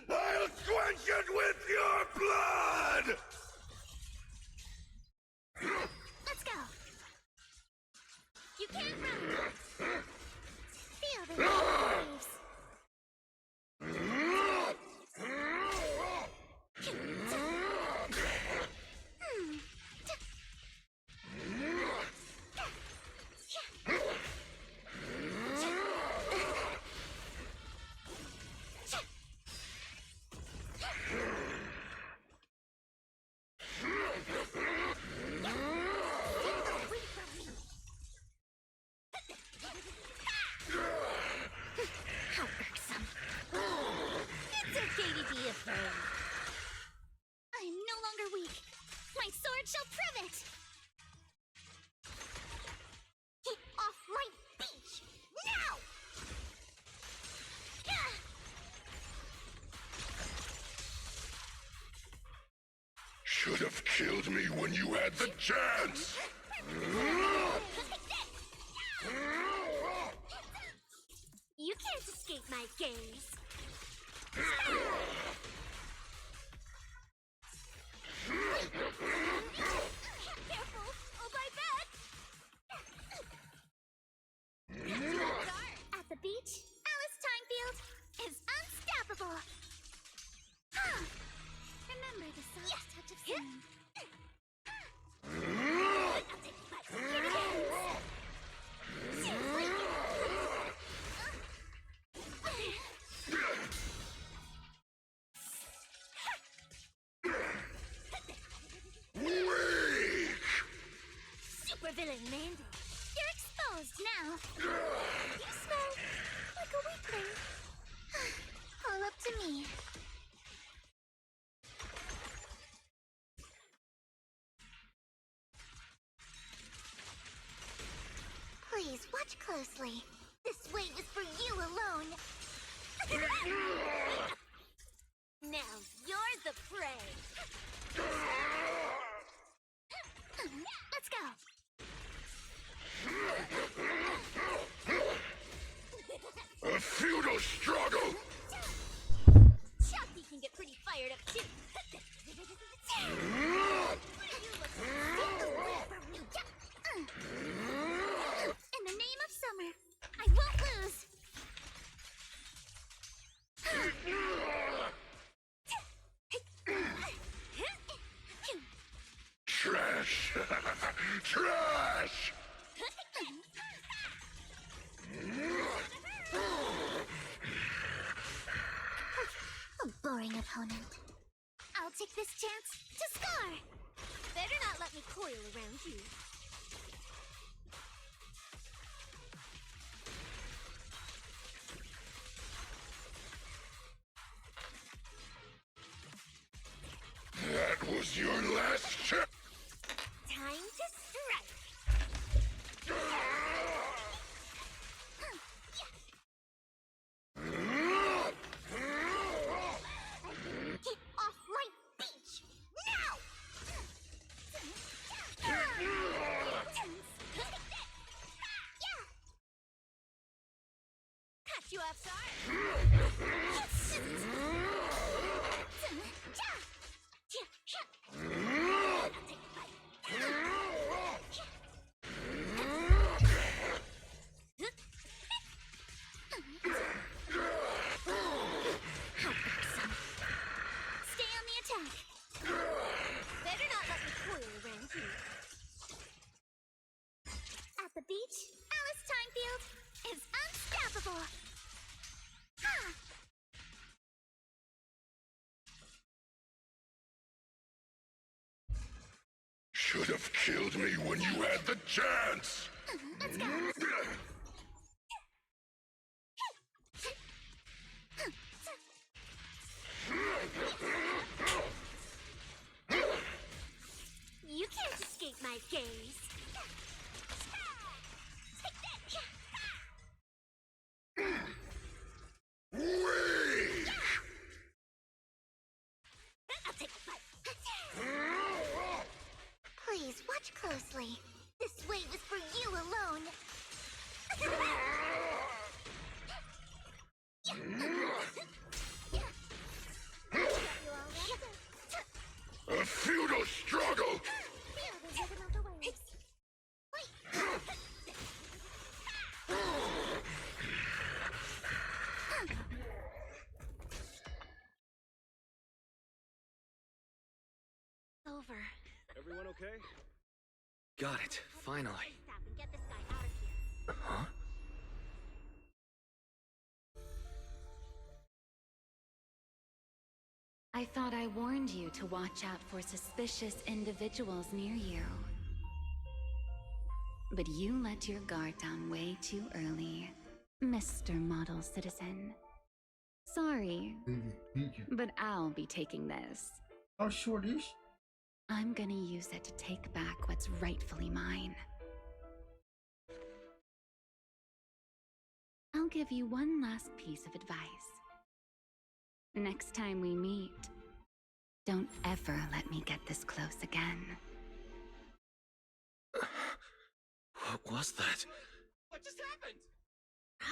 I'll quench it with your blood! Let's go. You can't run. Feel the waves. How irksome. It's okay to be afraid. I'm no longer weak. My sword shall prove it. Get off my beach! Now! Should have killed me when you had the chance! You can't escape my gaze. Careful! I'll bite back! At the beach, Alice Timefield is unstoppable! Remember the soft touch of sand. I'll take a bite. Mandy. You're exposed now. You smell like a weakling. All up to me. Please watch closely. This wave is for you alone. Now you're the prey. Let's go. A futile struggle! Chucky can get pretty fired up too. In the name of summer, I won't lose. Trash! Trash! A boring opponent. I'll take this chance to score. Better not let me coil around you. That was your last chance! Time to strike. Get off my beach now! Catch you off guard. Stay on the attack. Better not let me coil around you. At the beach, Alice Timefield is unstoppable. Ha! Should have killed me when you had the chance! Let's go. You can't escape my gaze. Weak! I'll take a bite. Please watch closely. This wave is for you alone. A futile struggle! Over. Everyone okay? Got it, finally. Get this guy out of here. Huh? I thought I warned you to watch out for suspicious individuals near you. But you let your guard down way too early, Mr. Model Citizen. Sorry, but I'll be taking this. How short is she? I'm gonna use it to take back what's rightfully mine. I'll give you one last piece of advice. Next time we meet, don't ever let me get this close again. What was that? What just happened?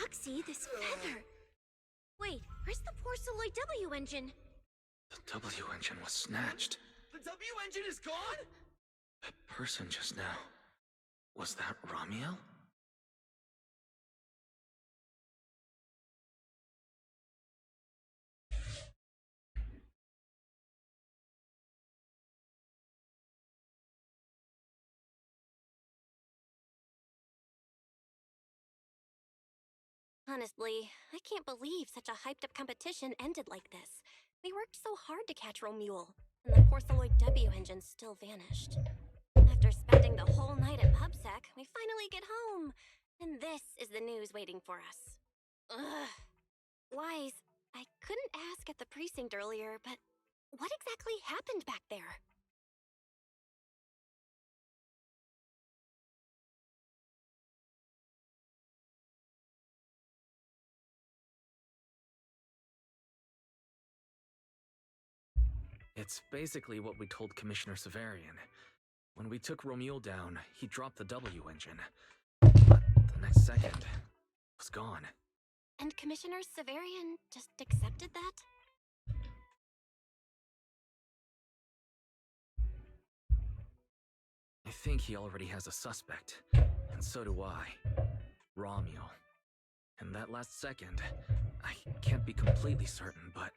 Roxy, this feather. Wait, where's the Porceloid W engine? The W engine was snatched. The W engine is gone? That person just now. Was that Ramiel? Honestly, I can't believe such a hyped-up competition ended like this. We worked so hard to catch Romule, and the Porceloid W engine still vanished. After spending the whole night at PubSec, back, we finally get home. And this is the news waiting for us. Ugh. Wise, I couldn't ask at the precinct earlier, but what exactly happened back there? It's basically what we told Commissioner Severian. When we took Romule down, he dropped the W engine. But the next second, it was gone. And Commissioner Severian just accepted that? I think he already has a suspect, and so do I. Romule. And that last second, I can't be completely certain, but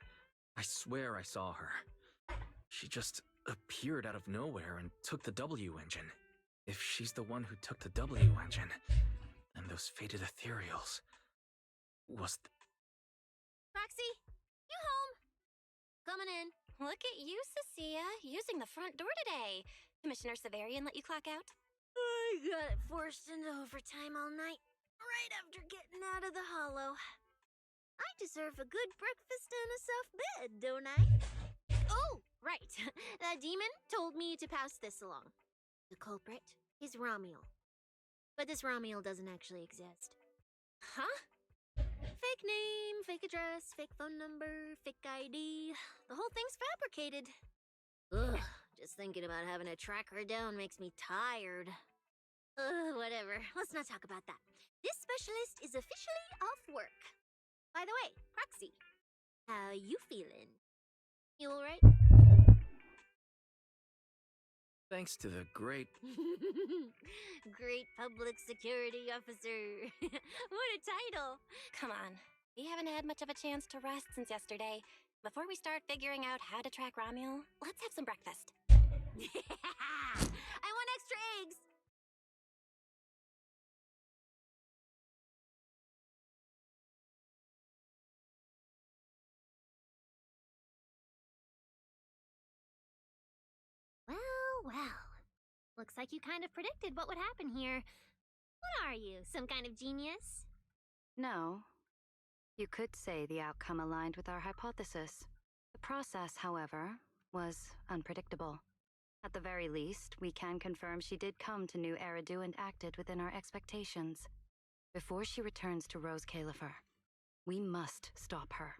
I swear I saw her. She just appeared out of nowhere and took the W engine. If she's the one who took the W engine, then those faded ethereals was Roxy, you home? Coming in. Look at you, Cecilia, using the front door today. Commissioner Severian let you clock out? I got forced into overtime all night, right after getting out of the hollow. I deserve a good breakfast and a soft bed, don't I? Oh, right. That demon told me to pass this along. The culprit is Romule. But this Romule doesn't actually exist. Huh? Fake name, fake address, fake phone number, fake ID. The whole thing's fabricated. Ugh, just thinking about having to track her down makes me tired. Whatever. Let's not talk about that. This specialist is officially off work. By the way, Roxy, how you feeling? You alright? thanks to the great... Great public security officer. What a title. Come on. We haven't had much of a chance to rest since yesterday. Before we start figuring out how to track Romule, let's have some breakfast. I want extra eggs. Well. Looks like you kind of predicted what would happen here. What are you, some kind of genius? No. You could say the outcome aligned with our hypothesis. The process, however, was unpredictable. At the very least, we can confirm she did come to New Eridu and acted within our expectations. Before she returns to Rose Califer, we must stop her.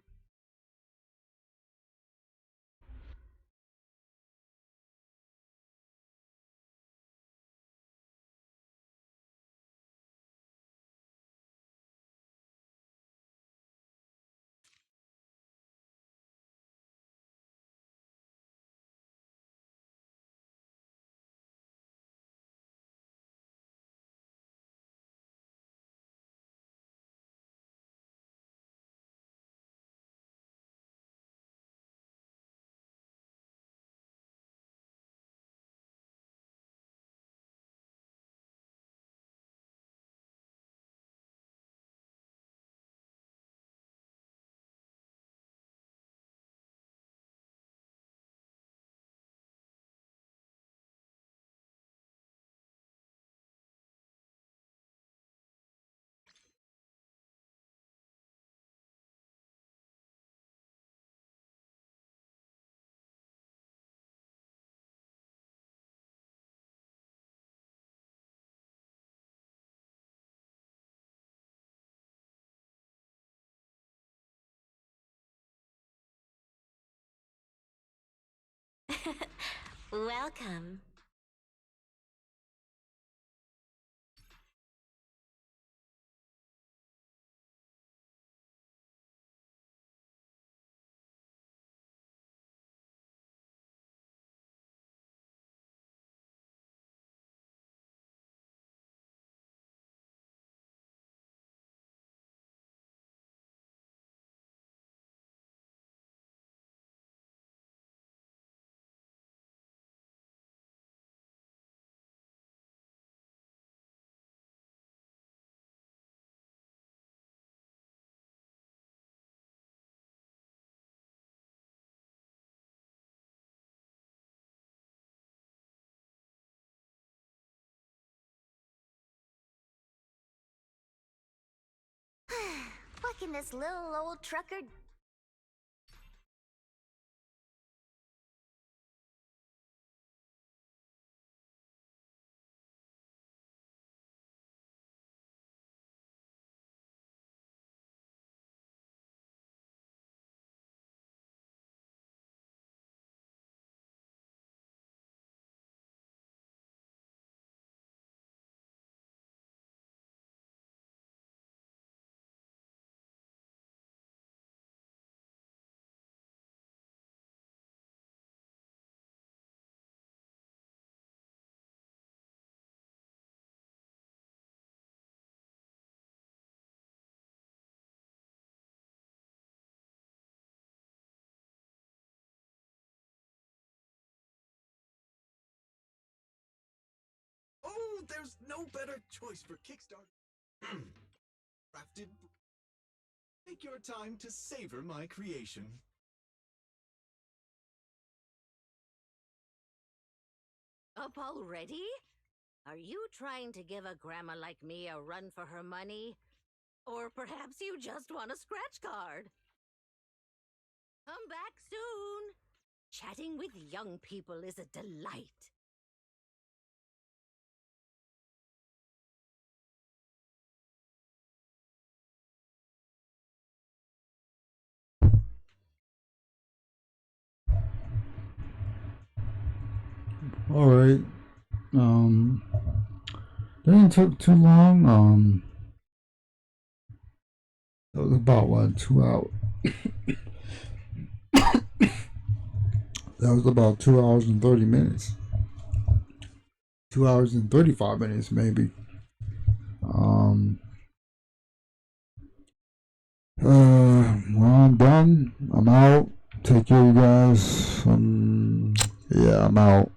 Welcome. making this little old trucker. Oh, there's no better choice for Kickstarter. Crafted. Take your time to savor my creation. Up already? Are you trying to give a grandma like me a run for her money? Or perhaps you just want a scratch card? Come back soon. Chatting with young people is a delight. All right. Didn't take too long. It was about what, 2 hours. That was about 2 hours and 30 minutes. 2 hours and 35 minutes, maybe. Well, I'm done. I'm out. Take care, you guys. Yeah, I'm out.